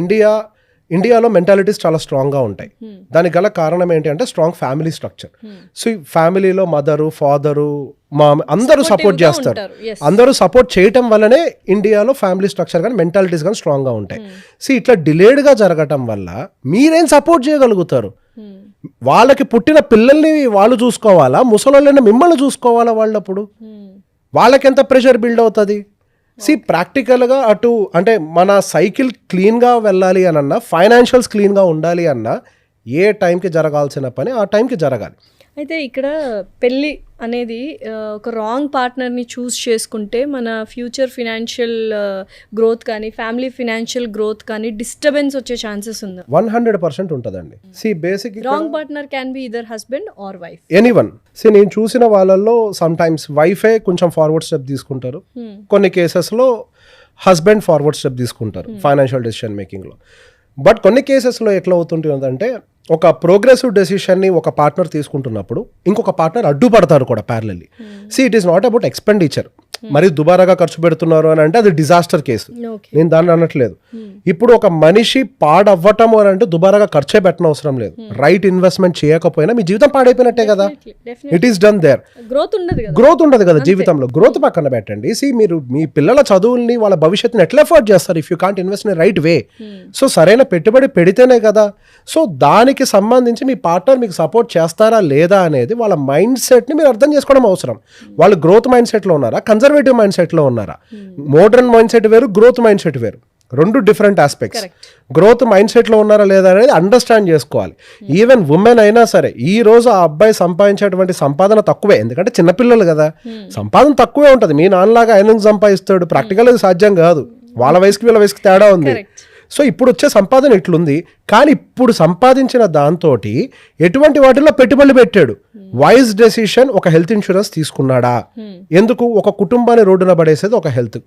ఇండియాలో మెంటాలిటీస్ చాలా స్ట్రాంగ్గా ఉంటాయి. దానికి గల కారణం ఏంటి అంటే స్ట్రాంగ్ ఫ్యామిలీ స్ట్రక్చర్. సో ఫ్యామిలీలో మదరు, ఫాదరు, మామ్ అందరూ సపోర్ట్ చేస్తారు. అందరూ సపోర్ట్ చేయటం వల్లనే ఇండియాలో ఫ్యామిలీ స్ట్రక్చర్ కానీ మెంటాలిటీస్ కానీ స్ట్రాంగ్గా ఉంటాయి. సో ఇట్లా డిలేడ్గా జరగటం వల్ల మీరేం సపోర్ట్ చేయగలుగుతారు? వాళ్ళకి పుట్టిన పిల్లల్ని వాళ్ళు చూసుకోవాలా, ముసలోళ్ళని మిమ్మల్ని చూసుకోవాలా? వాళ్ళప్పుడు వాళ్ళకి ఎంత ప్రెషర్ బిల్డ్ అవుతుంది? ప్రాక్టికల్గా అటు అంటే మన సైకిల్ క్లీన్గా వెళ్ళాలి అనన్నా, ఫైనాన్షియల్స్ క్లీన్గా ఉండాలి అన్నా ఏ టైంకి జరగాల్సిన పని ఆ టైంకి జరగాలి. అయితే ఇక్కడ పెళ్ళి అనేది ఒక రాంగ్ పార్ట్నర్ని చూస్ చేసుకుంటే మన ఫ్యూచర్ ఫినాన్షియల్ గ్రోత్ కానీ ఫ్యామిలీ ఫినాన్షియల్ గ్రోత్ కానీ డిస్టర్బెన్స్ వచ్చే ఛాన్సెస్ ఉంది. 100% ఉంటుందండి. Basic wrong partner can be either husband or wife, anyone. నేను చూసిన వాళ్ళల్లో సమ్ టైమ్స్ వైఫే కొంచెం ఫార్వర్డ్ స్టెప్ తీసుకుంటారు, కొన్ని కేసెస్లో హస్బెండ్ ఫార్వర్డ్ స్టెప్ తీసుకుంటారు ఫైనాన్షియల్ డెసిషన్ మేకింగ్లో. బట్ కొన్ని కేసెస్లో ఎట్లా అవుతుంటుందంటే ఒక ప్రోగ్రెసివ్ డెసిషన్ని ఒక పార్ట్నర్ తీసుకుంటున్నప్పుడు ఇంకొక పార్ట్నర్ అడ్డుపడతారు కూడా parallelly. It is not about expenditure, మరి దుబారాగా ఖర్చు పెడుతున్నారు అని అంటే అది డిజాస్టర్ కేసు, నేను దాన్ని అనట్లేదు. ఇప్పుడు ఒక మనిషి పాడవ్వటం అని అంటే దుబారాగా ఖర్చే పెట్టిన అవసరం లేదు. రైట్ ఇన్వెస్ట్మెంట్ చేయకపోయినా మీ జీవితం పాడైపోయినట్టే కదా. It is done there. Growth ఉండదు కదా జీవితంలో. గ్రోత్ పక్కన పెట్టండి. మీరు మీ పిల్లల చదువుల్ని వాళ్ళ భవిష్యత్తుని ఎట్లా ఎఫర్ట్ చేస్తారు if you can't invest in right way? So సరైన పెట్టుబడి పెడితేనే కదా. సో దానికి సంబంధించి మీ పార్ట్నర్ మీకు సపోర్ట్ చేస్తారా లేదా అనేది వాళ్ళ మైండ్ సెట్ని మీరు అర్థం చేసుకోవడం అవసరం. వాళ్ళు గ్రోత్ మైండ్ సెట్లో ఉన్నారా, కన్జర్వేటివ్ మైండ్ సెట్లో ఉన్నారా? మోడర్న్ మైండ్ సెట్ వేరు, గ్రోత్ మైండ్ సెట్ వేరు, 2 డిఫరెంట్ ఆస్పెక్ట్స్. గ్రోత్ మైండ్ సెట్లో ఉన్నారా లేదా అనేది అండర్స్టాండ్ చేసుకోవాలి. ఈవెన్ ఉమెన్ అయినా సరే ఈ రోజు ఆ అబ్బాయి సంపాదించేటువంటి సంపాదన తక్కువే, ఎందుకంటే చిన్నపిల్లలు కదా, సంపాదన తక్కువే ఉంటుంది. మీ నాన్నలాగా ఆయన సంపాదిస్తాడు? ప్రాక్టికల్ అది సాధ్యం కాదు. వాళ్ళ వయసుకి వీళ్ళ వయసుకి తేడా ఉంది. సో ఇప్పుడు వచ్చే సంపాదన ఇట్లుంది, కానీ ఇప్పుడు సంపాదించిన దాంతో ఎటువంటి వాటిల్లో పెట్టుబడులు పెట్టాడు? Wise decision. ఒక హెల్త్ ఇన్సూరెన్స్ తీసుకున్నాడా? ఎందుకు? ఒక కుటుంబాన్ని రోడ్డున పడేసేది ఒక హెల్త్.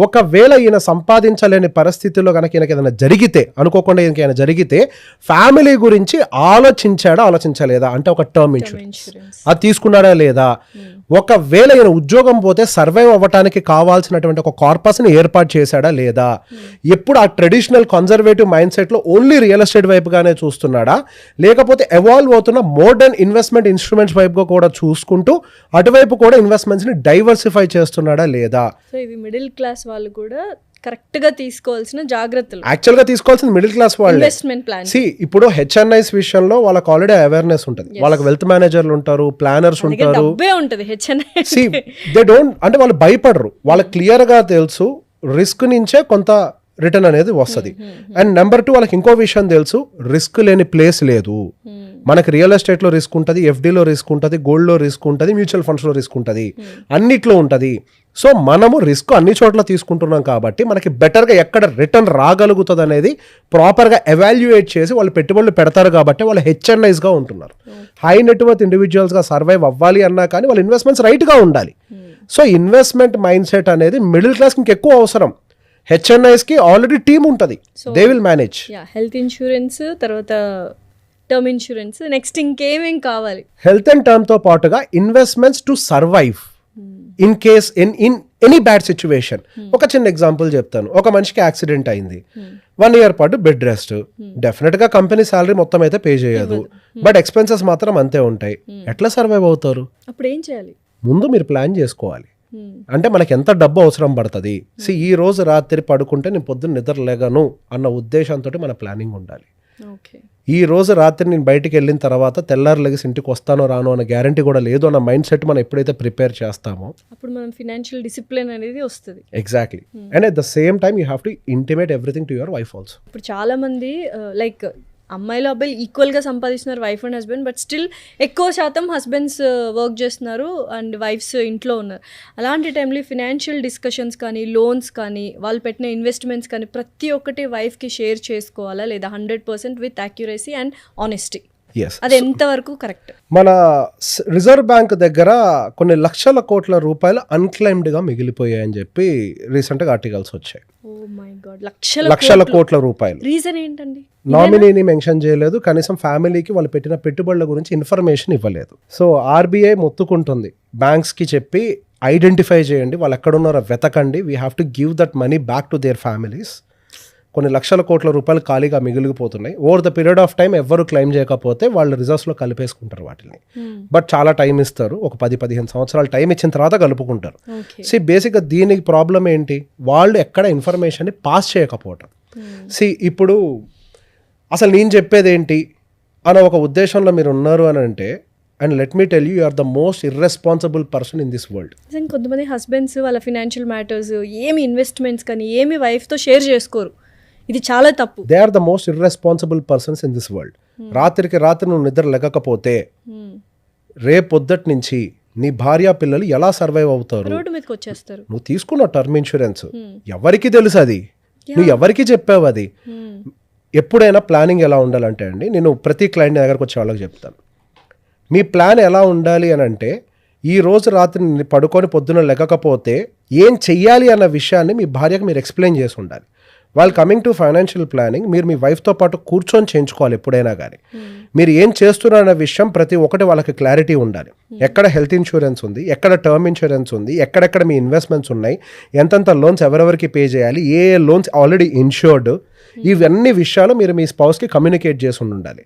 ఒకవేళ ఈయన సంపాదించలేని పరిస్థితుల్లో కనుక ఈయనకి ఏదైనా జరిగితే, అనుకోకుండా ఈయనకి జరిగితే ఫ్యామిలీ గురించి ఆలోచించలేదా అంటే ఒక టర్మ్ ఇన్సూరెన్స్ అది తీసుకున్నాడా లేదా? ఒకవేళ ఈయన ఉద్యోగం పోతే సర్వైవ్ అవ్వటానికి కావాల్సినటువంటి ఒక కార్పస్ని ఏర్పాటు చేశాడా లేదా? ఎప్పుడు ఆ ట్రెడిషనల్ కన్జర్వేటివ్ మైండ్ సెట్లో ఓన్లీ రియల్ ఎస్టేట్ వైపుగానే చూస్తున్నాడా, లేకపోతే ఎవాల్వ్ అవుతున్న మోడర్న్ ఇన్వెస్ట్మెంట్ ఇన్స్ట్రుమెంట్స్ వైపుగా కూడా చూసుకుంటూ అటువైపు కూడా ఇన్వెస్ట్మెంట్స్ ని డైవర్సిఫై చేస్తున్నాడా లేదా? సో ఇవి మిడిల్ క్లాస్ వాళ్ళు కూడా కరెక్ట్ గా తీసుకోవాల్సిన జాగ్రత్తలు. యాక్చువల్ గా తీసుకోవాల్సింది మిడిల్ క్లాస్ వాళ్ళు. Investment plan. ఇప్పుడు హెచ్ఎన్ఐస్ విషయంలో వాళ్ళకి ఆల్రెడీ అవేర్నెస్ ఉంటుంది. వాళ్ళకి వెల్త్ మేనేజర్లు ఉంటారు, ప్లానర్స్ ఉంటారు. దే డోంట్ అంటే వాళ్ళు భయపడరు. వాళ్ళకి క్లియర్ గా తెలుసు రిస్క్ నుంచే కొంత రిటర్న్ అనేది వస్తుంది. అండ్ నెంబర్ 2 వాళ్ళకి ఇంకో విషయం తెలుసు, రిస్క్ లేని ప్లేస్ లేదు. మనకి రియల్ ఎస్టేట్లో రిస్క్ ఉంటుంది, ఎఫ్డీలో రిస్క్ ఉంటుంది, గోల్డ్లో రిస్క్ ఉంటుంది, మ్యూచువల్ ఫండ్స్లో రిస్క్ ఉంటుంది, అన్నిట్లో ఉంటుంది. సో మనము రిస్క్ అన్ని చోట్ల తీసుకుంటున్నాం కాబట్టి మనకి బెటర్గా ఎక్కడ రిటర్న్ రాగలుగుతుంది అనేది ప్రాపర్గా ఎవాల్యుయేట్ చేసి వాళ్ళు పెట్టుబడులు పెడతారు కాబట్టి వాళ్ళు హెచ్ఎన్ఐస్గా ఉంటున్నారు. హై నెట్వర్త్ ఇండివిజువల్స్గా సర్వైవ్ అవ్వాలి అన్నా కానీ వాళ్ళ ఇన్వెస్ట్మెంట్స్ రైట్గా ఉండాలి. సో ఇన్వెస్ట్మెంట్ మైండ్ సెట్ అనేది మిడిల్ క్లాస్కి ఇంకెక్కువ అవసరం. హెచ్ఎన్ఐస్కి ఆల్రెడీ టీమ్ ఉంటుంది, they will manage. Health insurance, తర్వాత టర్మ్ ఇన్సూరెన్స్, నెక్స్ట్ ఇంకేమేం కావాలి? హెల్త్ అండ్ టర్మ్ తో పాటుగా investments to survive. In case in any bad situation. ఒక చిన్న ఎగ్జాంపుల్ చెప్తాను. ఒక మనిషికి యాక్సిడెంట్ అయింది, 1 year పాటు బెడ్ రెస్ట్. డెఫినెట్ గా కంపెనీ శాలరీ మొత్తం అయితే పే చేయదు, బట్ ఎక్స్పెన్సెస్ మాత్రం అంతే ఉంటాయి. ఎట్లా సర్వైవ్ అవుతారు? అప్పుడు ఏం చేయాలి? ముందు మీరు ప్లాన్ చేసుకోవాలి. అంటే మనకి ఎంత డబ్బు అవసరం పడుతుంది. ఈ రోజు రాత్రి పడుకుంటే నేను పొద్దున్న నిద్ర లేగను అన్న ఉద్దేశంతో మన ప్లానింగ్ ఉండాలి. ఈ రోజు రాత్రి నేను బయటికి వెళ్ళిన తర్వాత తెల్లారు లెగిసి ఇంటికి వస్తానో రాను అన్న గ్యారంటీ కూడా లేదు అన్న మైండ్ సెట్ మనం ఎప్పుడైతే ప్రిపేర్ చేస్తామో అప్పుడు మనం ఫినాన్షియల్ డిసిప్లిన్ అనేది వస్తుంది. Exactly. And at the same time you have to intimate everything to your wife also. ఇప్పుడు చాలా మంది లైక్ అమ్మాయిలు అబ్బాయిలు ఈక్వల్గా సంపాదిస్తున్నారు, wife and husband, but still ఎక్కువ శాతం హస్బెండ్స్ వర్క్ చేస్తున్నారు అండ్ వైఫ్స్ ఇంట్లో ఉన్నారు. అలాంటి టైంలో ఫినాన్షియల్ డిస్కషన్స్ కానీ లోన్స్ కానీ వాళ్ళు పెట్టిన ఇన్వెస్ట్మెంట్స్ కానీ ప్రతి ఒక్కటి వైఫ్కి షేర్ చేసుకోవాలా లేదా 100% విత్ యాక్యురసీ అండ్ ఆనెస్టీ? అది ఎంతవరకు కరెక్ట్? మన రిజర్వ్ బ్యాంక్ దగ్గర కొన్ని లక్షల కోట్ల రూపాయలు అన్క్లైమ్డ్ గా మిగిలిపోయాయని చెప్పి రీసెంట్ గా ఆర్టికల్స్ వచ్చాయి. లక్షల కోట్ల రూపాయలు. రీజన్ ఏంటండి? నామినీని మెన్షన్ చేయలేదు, కనీసం ఫ్యామిలీకి వాళ్ళు పెట్టిన పెట్టుబడుల గురించి ఇన్ఫర్మేషన్ ఇవ్వలేదు. సో ఆర్బీఐ మొత్తుకుంటుంది బ్యాంక్స్ కి చెప్పి ఐడెంటిఫై చేయండి, వాళ్ళు ఎక్కడున్నారో వెతకండి, we have to give that money back to their families. కొన్ని లక్షల కోట్ల రూపాయలు ఖాళీగా మిగిలిపోతున్నాయి. Over the period of time ఎవరు క్లెయిమ్ చేయకపోతే వాళ్ళు రిజర్వ్స్లో కలిపేసుకుంటారు వాటిని. బట్ చాలా టైం ఇస్తారు, ఒక 10-15 సంవత్సరాలు టైం ఇచ్చిన తర్వాత కలుపుకుంటారు. బేసిక్గా దీనికి ప్రాబ్లం ఏంటి? వాళ్ళు ఎక్కడ ఇన్ఫర్మేషన్ని పాస్ చేయకపోవటం. ఇప్పుడు అసలు నేను చెప్పేది ఏంటి అన్న ఒక ఉద్దేశంలో మీరు ఉన్నారు అని అంటే, and let me tell you are the most irresponsible person in this world. కొంతమంది హస్బెండ్స్ వాళ్ళ ఫినాన్షియల్ మ్యాటర్స్ ఏమి ఇన్వెస్ట్మెంట్స్ కానీ ఏమి వైఫ్తో షేర్ చేసుకోరు. ఇది చాలా తప్పు. They are the most irresponsible persons in this world. రాత్రికి రాత్రి నువ్వు నిద్ర లేకపోతే రేపొద్దటి నుంచి నీ భార్య పిల్లలు ఎలా సర్వైవ్ అవుతారు? రోడ్డు మీదకి వచ్చేస్తారు. నువ్వు తీసుకున్న టర్మ్ ఇన్సూరెన్స్ ఎవరికి తెలుసు? అది నువ్వు ఎవరికి చెప్పావు? అది ఎప్పుడైనా ప్లానింగ్ ఎలా ఉండాలంటే అండి, నేను ప్రతి క్లయింట్ దగ్గరకు వచ్చే వాళ్ళకి చెప్తాను, మీ ప్లాన్ ఎలా ఉండాలి అని అంటే, ఈ రోజు రాత్రి పడుకొని పొద్దున లేకపోతే ఏం చెయ్యాలి అన్న విషయాన్ని మీ భార్యకు మీరు ఎక్స్ప్లెయిన్ చేసి ఉండాలి. వాళ్ళు కమింగ్ టు ఫైనాన్షియల్ ప్లానింగ్ మీరు మీ వైఫ్తో పాటు కూర్చొని చేయించుకోవాలి. ఎప్పుడైనా కానీ మీరు ఏం చేస్తున్నారన్న విషయం ప్రతి ఒక్కటి వాళ్ళకి క్లారిటీ ఉండాలి. ఎక్కడ హెల్త్ ఇన్సూరెన్స్ ఉంది, ఎక్కడ టర్మ్ ఇన్సూరెన్స్ ఉంది, ఎక్కడెక్కడ మీ ఇన్వెస్ట్మెంట్స్ ఉన్నాయి, ఎంతెంత లోన్స్ ఎవరెవరికి పే చేయాలి, ఏ లోన్స్ ఆల్రెడీ ఇన్షూర్డ్, ఇవన్నీ విషయాలు మీరు మీ స్పౌస్కి కమ్యూనికేట్ చేసి ఉండాలి.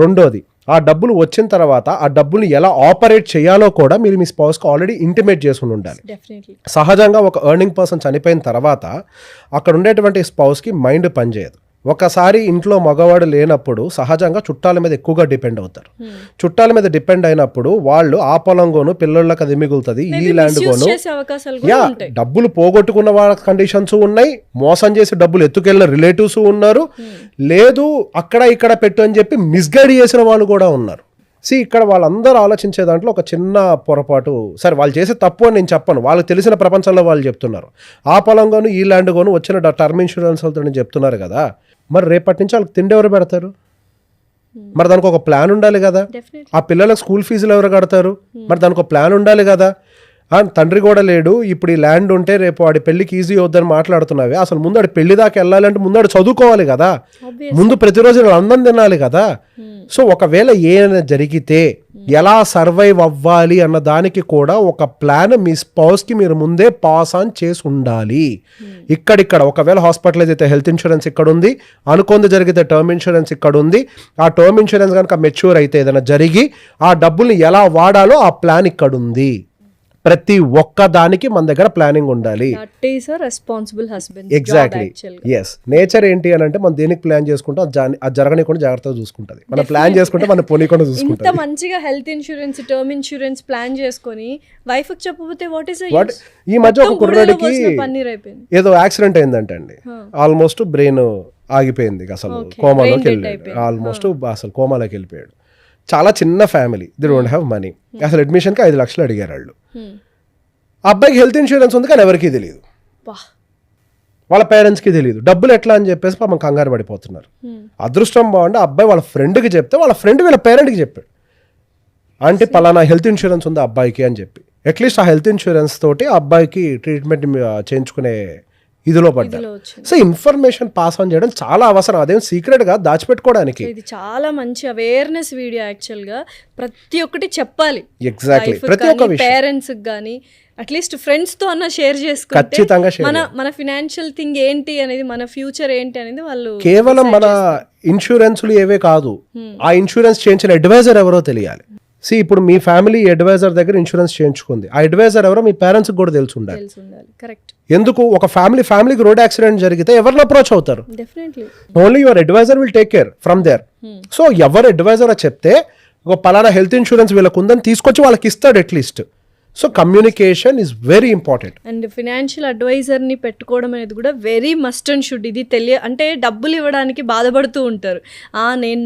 రెండోది, ఆ డబ్బులు వచ్చిన తర్వాత ఆ డబ్బులు ఎలా ఆపరేట్ చేయాలో కూడా మీరు మీ స్పౌస్కి ఆల్రెడీ ఇంటిమేట్ చేసి ఉండాలి. సహజంగా ఒక ఎర్నింగ్ పర్సన్ చనిపోయిన తర్వాత అక్కడ ఉండేటువంటి స్పౌస్కి మైండ్ పనిచేయదు. ఒకసారి ఇంట్లో మగవాడు లేనప్పుడు సహజంగా చుట్టాల మీద ఎక్కువగా డిపెండ్ అవుతారు. చుట్టాల మీద డిపెండ్ అయినప్పుడు వాళ్ళు ఆ పొలంగోను పిల్లలకు అది మిగులుతుంది, ఈ ల్యాండ్ గోను, డబ్బులు పోగొట్టుకున్న వాళ్ళ కండిషన్స్ ఉన్నాయి, మోసం చేసి డబ్బులు ఎత్తుకెళ్ళిన రిలేటివ్స్ ఉన్నారు, లేదు అక్కడ ఇక్కడ పెట్టు అని చెప్పి మిస్గైడ్ చేసిన వాళ్ళు కూడా ఉన్నారు. ఇక్కడ వాళ్ళందరూ ఆలోచించే దాంట్లో ఒక చిన్న పొరపాటు, సరే వాళ్ళు చేసే తప్పు అని నేను చెప్పను, వాళ్ళకి తెలిసిన ప్రపంచంలో వాళ్ళు చెప్తున్నారు. ఆ పొలంగోను ఈ ల్యాండ్ గోను వచ్చిన టర్మ్ ఇన్సూరెన్స్ నేను చెప్తున్నారు కదా, మరి రేపటి నుంచి వాళ్ళకి తిండి ఎవరు పెడతారు? మరి దానికి ఒక ప్లాన్ ఉండాలి కదా. ఆ పిల్లలకు స్కూల్ ఫీజులు ఎవరు కడతారు? మరి దానికి ఒక ప్లాన్ ఉండాలి కదా. తండ్రి కూడా లేడు, ఇప్పుడు ఈ ల్యాండ్ ఉంటే రేపు వాడి పెళ్లికి ఈజీ అవుద్దని మాట్లాడుతున్నావే, అసలు ముందు వాడి పెళ్లి దాకా వెళ్ళాలంటే ముందు వాడు చదువుకోవాలి కదా, ముందు ప్రతిరోజు అన్నం తినాలి కదా. సో ఒకవేళ ఏమైనా జరిగితే ఎలా సర్వైవ్ అవ్వాలి అన్న దానికి కూడా ఒక ప్లాన్ మీ స్పౌస్కి మీరు ముందే పాస్ ఆన్ చేసి ఉండాలి. ఇక్కడిక్కడ ఒకవేళ హాస్పిటలైజ్ అయితే హెల్త్ ఇన్సూరెన్స్ ఇక్కడ ఉంది, అనుకోంది జరిగితే టర్మ్ ఇన్సూరెన్స్ ఇక్కడ ఉంది. ఆ టర్మ్ ఇన్సూరెన్స్ కనుక మెచ్యూర్ అయితే ఏదైనా జరిగి ఆ డబ్బుల్ని ఎలా వాడాలో ఆ ప్లాన్ ఇక్కడ ఉంది. ప్రతి ఒక్క దానికి మన దగ్గర ప్లానింగ్ ఉండాలి. ఎగ్జాక్ట్లీ. ఎస్. నేచర్ ఏంటి అని అంటే మనం దేనికి ప్లాన్ చేసుకుంటాం అది జరగనీయకుండా జాగ్రత్తగా చూసుకుంటది. మనం ప్లాన్ చేసుకుంటే మనం పోనీకుండా చూసుకుంటాం. ఇంత మంచిగా health insurance term insurance plan చేసుకొని వైఫ్ కి చెప్పకపోతే వాట్ ఈ మధ్య ఒక కుర్రాడికి ఏదో యాక్సిడెంట్ అయిందంట అండి, ఆల్మోస్ట్ బ్రెయిన్ ఆగిపోయింది, అసలు కోమాలోకి వెళ్ళాడు, ఆల్మోస్ట్ అసలు కోమాలోకి వెళ్ళిపోయాడు. చాలా చిన్న family, they don't have money. అసలు అడ్మిషన్కి 5 లక్షలు అడిగారు వాళ్ళు. అబ్బాయికి హెల్త్ ఇన్సూరెన్స్ ఉంది కానీ ఎవరికీ తెలియదు, వాళ్ళ పేరెంట్స్కి తెలియదు. డబ్బులు ఎట్లా అని చెప్పేసి పాపం కంగారు పడిపోతున్నారు. అదృష్టం బాగుండి అబ్బాయి వాళ్ళ ఫ్రెండ్కి చెప్తే వాళ్ళ ఫ్రెండ్ వీళ్ళ పేరెంట్కి చెప్పాడు, అంటే పలానా హెల్త్ ఇన్సూరెన్స్ ఉంది అబ్బాయికి అని చెప్పి. అట్లీస్ట్ ఆ హెల్త్ ఇన్సూరెన్స్ తోటి ఆ అబ్బాయికి ట్రీట్మెంట్ చేయించుకునే ఇదిలో పడ్డా. సో ఇన్ఫర్మేషన్ పాస్ ఆన్ చేయడం చాలా అవసరం, అదేం సీక్రెట్ గా దాచిపెట్టుకోవడానికి. ఇది చాలా మంచి అవేర్నెస్ వీడియో యాక్చువల్గా, ప్రతి ఒక్కటి చెప్పాలి. ఎగ్జాక్ట్లీ, ప్రతి ఒక్క విషయం పేరెంట్స్ కానీ అట్లీస్ట్ ఫ్రెండ్స్ తో అన్న షేర్ చేసుకుంటే ఖచ్చితంగా మన ఫినాన్షియల్ థింగ్ ఏంటి అనేది, మన ఫ్యూచర్ ఏంటి అనేది వాళ్ళు కేవలం మన ఇన్సూరెన్స్లు ఏవే కాదు, ఆ ఇన్సూరెన్స్ చేయించిన అడ్వైజర్ ఎవరో తెలియాలి. ఇప్పుడు మీ ఫ్యామిలీ అడ్వైజర్ దగ్గర ఇన్సూరెన్స్ చేయించుకుంది, ఆ అడ్వైజర్ ఎవరో మీ పేరెంట్స్ కూడా తెలిసి ఉండాలి. కరెక్ట్. ఎందుకు ఒక ఫ్యామిలీకి రోడ్ యాక్సిడెంట్ జరిగితే ఎవరిని అప్రోచ్ అవుతారు? Definitely only your advisor will take care from there. So ఎవరు అడ్వైజర్ చెప్తే ఒక పలానా హెల్త్ ఇన్సూరెన్స్ వీళ్ళకు ఉందని తీసుకొచ్చి వాళ్ళకి ఇస్తాడు at least. So communication is very important. And financial అడ్వైజర్ని పెట్టుకోవడం అనేది కూడా వెరీ మస్ట్ అండ్ షుడ్. ఇది అంటే డబ్బులు ఇవ్వడానికి బాధపడుతూ ఉంటారు,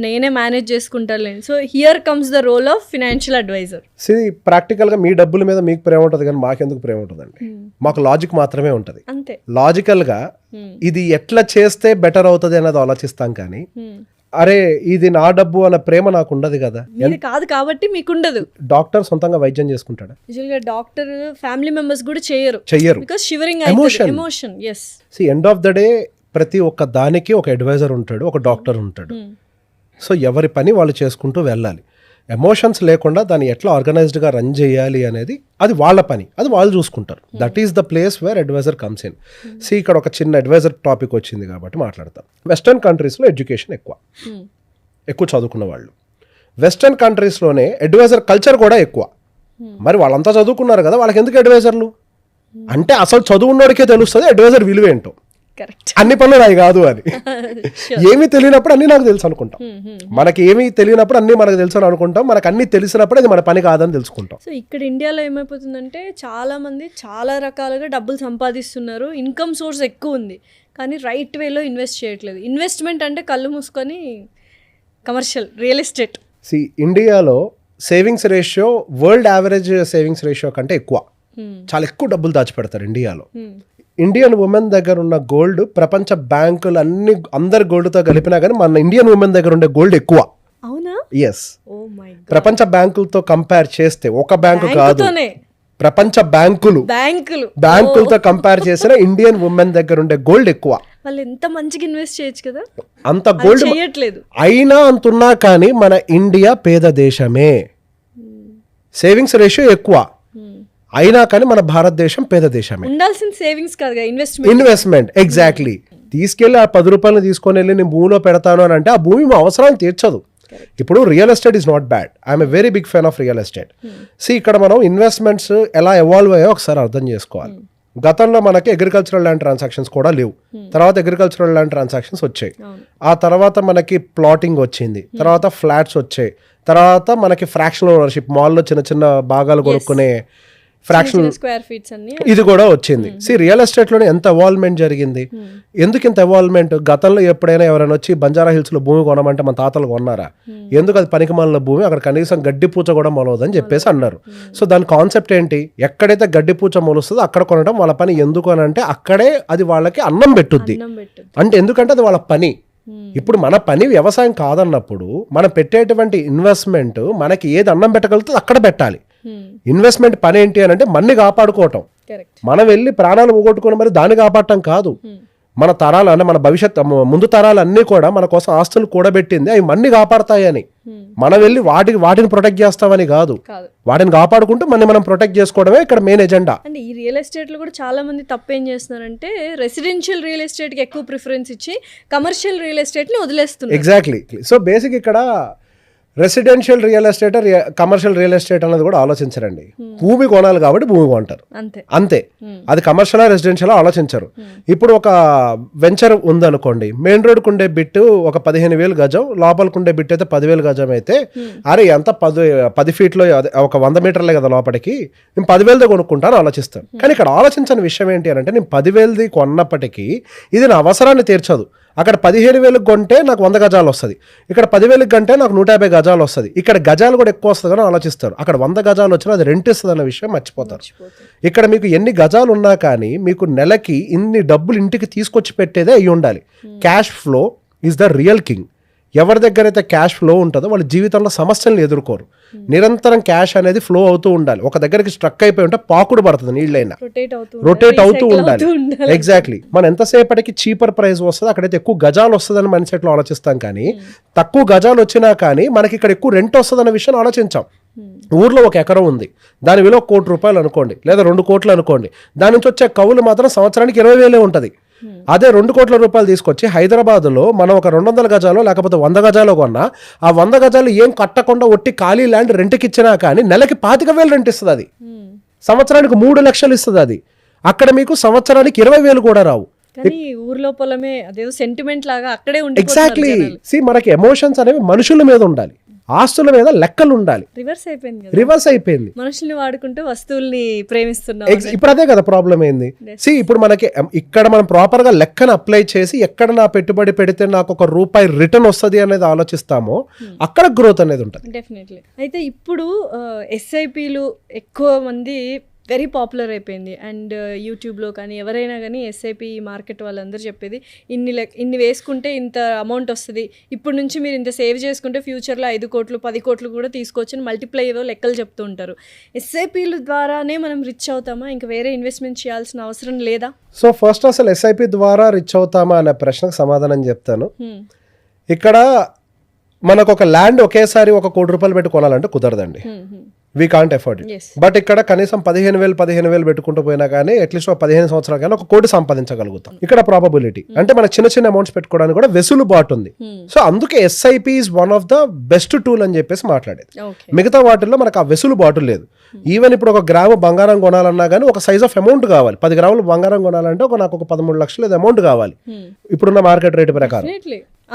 నేనే మేనేజ్ చేసుకుంటాను. So here comes the role of financial advisor. ప్రాక్టికల్గా మీ డబ్బుల మీద మీకు ప్రేమ ఉంటుంది కానీ మాకెందుకు ప్రేమ ఉంటుందండి? మాకు లాజిక్ మాత్రమే ఉంటుంది. అంతే, లాజికల్గా ఇది ఎట్లా చేస్తే బెటర్ అవుతుంది అనేది ఆలోచిస్తాం కానీ అరే ఇది నా డబ్బు అన్న ప్రేమ నాకు ఉండదు కదా. కాదు కాబట్టి మీకు ఉండదు. డాక్టర్ సొంతంగా వైద్యం చేసుకుంటాడా? యూజువల్గా డాక్టర్ ఫ్యామిలీ మెంబర్స్ కూడా చెయ్యరు because shivering emotion. yes, end of the day ప్రతి ఒక్క దానికి ఒక అడ్వైజర్ ఉంటాడు, ఒక డాక్టర్ ఉంటాడు. సో ఎవరి పని వాళ్ళు చేసుకుంటూ వెళ్ళాలి. ఎమోషన్స్ లేకుండా దాన్ని ఎట్లా ఆర్గనైజ్డ్గా రన్ చేయాలి అనేది అది వాళ్ళ పని, అది వాళ్ళు చూసుకుంటారు. That is the place where advisor comes in. ఇక్కడ ఒక చిన్న అడ్వైజర్ టాపిక్ వచ్చింది కాబట్టి మాట్లాడతాం. వెస్టర్న్ కంట్రీస్లో ఎడ్యుకేషన్ ఎక్కువ చదువుకున్న వాళ్ళు, వెస్టర్న్ కంట్రీస్లోనే అడ్వైజర్ కల్చర్ కూడా ఎక్కువ. మరి వాళ్ళంతా చదువుకున్నారు కదా, వాళ్ళకి ఎందుకు అడ్వైజర్లు అంటే అసలు చదువున్నోడికే తెలుస్తుంది అడ్వైజర్ విలువ ఏంటో. అన్ని పనులు నాయి కాదు అని. ఏమీ తెలియనప్పుడు అన్ని నాకు తెలుసు అనుకుంటాం, మనకి ఏమీ తెలియనప్పుడు అన్ని మనకు తెలుసు అని అనుకుంటాం, మనకు అన్ని తెలిసినప్పుడు అది మన పని కాదని తెలుసుకుంటాం. సో ఇక్కడ ఇండియాలో ఏమైపోతుందంటే చాలా మంది చాలా రకాలుగా డబ్బులు సంపాదిస్తున్నారు, ఇన్కమ్ సోర్స్ ఎక్కువ ఉంది, కానీ రైట్ వేలో ఇన్వెస్ట్ చేయట్లేదు. ఇన్వెస్ట్మెంట్ అంటే కళ్ళు మూసుకొని కమర్షియల్ రియల్ ఎస్టేట్. ఇండియాలో savings ratio world average savings ratio కంటే ఎక్కువ, చాలా ఎక్కువ డబ్బులు దాచిపెడతారు ఇండియాలో. ఇండియన్ ఉమెన్ దగ్గర ఉన్న గోల్డ్ ప్రపంచ బ్యాంకులు అందరు గోల్డ్తో కలిపినా కానీ మన ఇండియన్ ఉమెన్ దగ్గర ఉండే గోల్డ్ ఎక్కువ. అవునా? ఎస్. ప్రపంచ బ్యాంకులతో కంపేర్ చేస్తే, ఒక బ్యాంకు కాదు, ప్రపంచ బ్యాంకులతో కంపేర్ చేసిన ఇండియన్ ఉమెన్ దగ్గర ఉండే గోల్డ్ ఎక్కువ. వాళ్ళు ఎంత మంచిగా ఇన్వెస్ట్ చేయొచ్చు కదా, అంత గోల్డ్ చేయట్లేదు. అయినా అంతున్నా కానీ మన ఇండియా పేద దేశమే, సేవింగ్స్ రేషియో ఎక్కువ అయినా కానీ మన భారతదేశం పేద దేశమే. ఉండాల్సిన సేవింగ్స్ కాదు, ఇన్వెస్ట్మెంట్. ఎగ్జాక్ట్లీ. తీసుకెళ్లి ఆ 10 రూపాయలు తీసుకొని వెళ్ళి నేను భూమిలో పెడతాను అని అంటే ఆ భూమి మా అవసరాన్ని తీర్చదు. ఇప్పుడు real estate is not bad, I'm a very big fan of real estate. ఇక్కడ మనం ఇన్వెస్ట్మెంట్స్ ఎలా ఎవాల్వ్ అయ్యో ఒకసారి అర్థం చేసుకోవాలి. గతంలో మనకి అగ్రికల్చరల్ ల్యాండ్ ట్రాన్సాక్షన్స్ కూడా లేవు, తర్వాత అగ్రికల్చరల్ ల్యాండ్ ట్రాన్సాక్షన్స్ వచ్చాయి, ఆ తర్వాత మనకి ప్లాటింగ్ వచ్చింది, తర్వాత ఫ్లాట్స్ వచ్చాయి, తర్వాత మనకి ఫ్రాక్షనల్ ఓనర్షిప్, మాల్లో చిన్న చిన్న భాగాలు కొనుక్కునే ఫ్రాక్షనల్ స్క్వేర్ ఫీట్స్ అన్ని ఇది కూడా వచ్చింది. రియల్ ఎస్టేట్ లోనే ఎంత ఎవాల్వ్మెంట్ జరిగింది. ఎందుకు ఇంత ఎవాల్వ్మెంట్? గతంలో ఎప్పుడైనా ఎవరైనా వచ్చి బంజారా హిల్స్ లో భూమి కొనమంటే మన తాతలు కొన్నారా? ఎందుకు? అది పనికిమాలిన భూమి, అక్కడ కనీసం గడ్డి పూచ కూడా మొలవదని చెప్పేసి అన్నారు. సో దాని కాన్సెప్ట్ ఏంటి? ఎక్కడైతే గడ్డి పూచ మొలుస్తుందో అక్కడ కొనడం వాళ్ళ పని. ఎందుకు అని అంటే అక్కడే అది వాళ్ళకి అన్నం పెట్టుద్ది అంటే, ఎందుకంటే అది వాళ్ళ పని. ఇప్పుడు మన పని వ్యవసాయం కాదన్నప్పుడు మనం పెట్టేటువంటి ఇన్వెస్ట్మెంట్ మనకి ఏది అన్నం పెట్టగలుగుతుంది అక్కడ పెట్టాలి. ఇన్వెస్ట్మెంట్ పని ఏంటి అని అంటే మన్ని కాపాడుకోవటం. మనం వెళ్ళి ప్రాణాలు పోగొట్టుకుని మరి దాన్ని కాపాడటం కాదు. మన తరాలు అంటే మన భవిష్యత్ ముందు తరాలు అన్నీ కూడా మన కోసం ఆస్తులు కూడబెట్టింది అవి మన్ని కాపాడతాయని. మనం వెళ్ళి వాటిని ప్రొటెక్ట్ చేస్తామని కాదు, వాటిని కాపాడుకుంటూ మనం ప్రొటెక్ట్ చేసుకోవడమే ఇక్కడ మెయిన్ ఎజెండా. అంటే ఈ రియల్ ఎస్టేట్ లో కూడా చాలా మంది తప్పేం చేస్తున్నారంటే రెసిడెన్షియల్ రియల్ ఎస్టేట్ కి ఎక్కువ ప్రిఫరెన్స్ ఇచ్చి కమర్షియల్ రియల్ ఎస్టేట్ ని వదిలేస్తున్నారు. ఎగ్జాక్ట్లీ. సో బేసిక్ ఇక్కడ residential real estate, commercial real estate అనేది కూడా ఆలోచించరండి. భూమి కొనాలి కాబట్టి భూమి కొంటారు అంతే. అది కమర్షియల్ రెసిడెన్షియల్ ఆలోచించరు. ఇప్పుడు ఒక వెంచర్ ఉందనుకోండి, మెయిన్ రోడ్కు ఉండే బిట్ ఒక 15,000 గజం, లోపలికి ఉండే బిట్ అయితే 10,000 గజం అయితే, అరే ఎంత 10 ఫీట్లో ఒక 100 మీటర్లే కదా లోపలికి, నేను 10,000ది కొనుక్కుంటాను ఆలోచిస్తాను. కానీ ఇక్కడ ఆలోచించని విషయం ఏంటి అని అంటే, నేను 10,000ది కొన్నప్పటికీ ఇది నా అవసరాన్ని తీర్చదు. అక్కడ 15,000 కొంటే నాకు 100 గజాలు వస్తుంది, ఇక్కడ 10,000 కంటే నాకు 150 గజాలు వస్తుంది. ఇక్కడ గజాలు కూడా ఎక్కువ వస్తుంది అని ఆలోచిస్తారు. అక్కడ 100 గజాలు వచ్చినా అది రెంట్ ఇస్తుంది అన్న విషయం మర్చిపోతారు. ఇక్కడ మీకు ఎన్ని గజాలు ఉన్నా కానీ మీకు నెలకి ఇన్ని డబ్బులు ఇంటికి తీసుకొచ్చి పెట్టేదే అయ్యి ఉండాలి. Cash flow is the real king. ఎవరి దగ్గర అయితే క్యాష్ ఫ్లో ఉంటుందో వాళ్ళ జీవితంలో సమస్యలను ఎదుర్కోరు. నిరంతరం క్యాష్ అనేది ఫ్లో అవుతూ ఉండాలి. ఒక దగ్గరికి స్ట్రక్ అయిపోయి ఉంటే పాకుడు పడుతుంది, నీళ్ళైనా రొటేట్ అవుతూ ఉండాలి. ఎగ్జాక్ట్లీ. మనం ఎంతసేపటికి చీపర్ ప్రైస్ వస్తుంది, అక్కడైతే ఎక్కువ గజాలు వస్తుందని మైండ్ సెట్లో ఆలోచిస్తాం, కానీ తక్కువ గజాలు వచ్చినా కానీ మనకి ఇక్కడ ఎక్కువ రెంట్ వస్తుందన్న విషయాన్ని ఆలోచించాం. ఊర్లో ఒక ఎకరం ఉంది, దాని విలువ 1 కోటి రూపాయలు అనుకోండి, లేదా 2 కోట్లు అనుకోండి. దాని నుంచి వచ్చే కవులు మాత్రం సంవత్సరానికి 20,000 ఉంటుంది. అదే 2 కోట్ల రూపాయలు తీసుకొచ్చి హైదరాబాద్లో మనం ఒక 200 గజాలు లేకపోతే 100 గజాలు కొన్నా, ఆ 100 గజాలు ఏం కట్టకుండా ఒట్టి ఖాళీ ల్యాండ్ రెంట్కి ఇచ్చినా కానీ నెలకి 25,000 రెంట్ ఇస్తుంది. అది సంవత్సరానికి 3 లక్షలు ఇస్తుంది. అది అక్కడ మీకు సంవత్సరానికి 20,000 కూడా రావు. ఊర్లో పొలమే అదేదో సెంటిమెంట్ లాగా అక్కడే ఉంటుంది. ఎగ్జాక్ట్లీ. మనకి ఎమోషన్స్ అనేవి మనుషుల మీద ఉండాలి, ఆస్తుల మీద లెక్కలు ఉండాలి. రివర్స్ అయిపోయింది. మనుషుల్ని వాడుకుంటూ వస్తువుల్ని ప్రేమిస్తున్నాం. ఇప్పుడు అదే కదా ప్రాబ్లం ఏంది. ఇప్పుడు మనకి ఇక్కడ మనం ప్రాపర్ గా లెక్కను అప్లై చేసి ఎక్కడ నా పెట్టుబడి పెడితే నాకు ₹1 రిటర్న్ వస్తుంది అనేది ఆలోచిస్తామో అక్కడ గ్రోత్ అనేది ఉంటుంది. డెఫినెట్లీ. అయితే ఇప్పుడు ఎస్ఐపిలు ఎక్కువ మంది వెరీ పాపులర్ అయిపోయింది. అండ్ యూట్యూబ్లో కానీ ఎవరైనా కానీ ఎస్ఐపి మార్కెట్ వాళ్ళందరూ చెప్పేది ఇన్ని వేసుకుంటే ఇంత అమౌంట్ వస్తుంది, ఇప్పుడు నుంచి మీరు ఇంత సేవ్ చేసుకుంటే ఫ్యూచర్లో 5 కోట్లు 10 కోట్లు కూడా తీసుకోవచ్చు అని మల్టిప్లై ఏదో లెక్కలు చెప్తూ ఉంటారు. ఎస్ఐపిల ద్వారానే మనం రిచ్ అవుతామా, ఇంకా వేరే ఇన్వెస్ట్మెంట్ చేయాల్సిన అవసరం లేదా? సో ఫస్ట్ అసలు ఎస్ఐపి ద్వారా రిచ్ అవుతామా అనే ప్రశ్నకు సమాధానం చెప్తాను. ఇక్కడ మనకు ఒక ల్యాండ్ ఒకేసారి ₹1 కోటి పెట్టి కొనాలంటే కుదరదండి. We can't afford it. But ఇక్కడ కనీసం 15,000 పెట్టుకుంటూ పోయినా కానీ అట్లీస్ట్ 15 సంవత్సరాలు కానీ ₹1 కోటి సంపాదించగలుగుతాం. ఇక్కడ ప్రాబబిలిటీ అంటే మన చిన్న అమౌంట్స్ పెట్టుకోవడానికి కూడా వెసులుబాటు ఉంది. సో అందుకే SIP is one of the best tool అని చెప్పేసి మాట్లాడేది. మిగతా వాటిల్లో మనకు ఆ వెసులుబాటు లేదు. ఈవెన్ ఇప్పుడు 1 గ్రాము బంగారం కొనాలన్నా కానీ ఒక సైజ్ ఆఫ్ అమౌంట్ కావాలి. 10 గ్రాములు బంగారం కొనాలంటే నాకు ఒక 13 లక్షలు అమౌంట్ కావాలి ఇప్పుడున్న మార్కెట్ రేట్ ప్రకారం.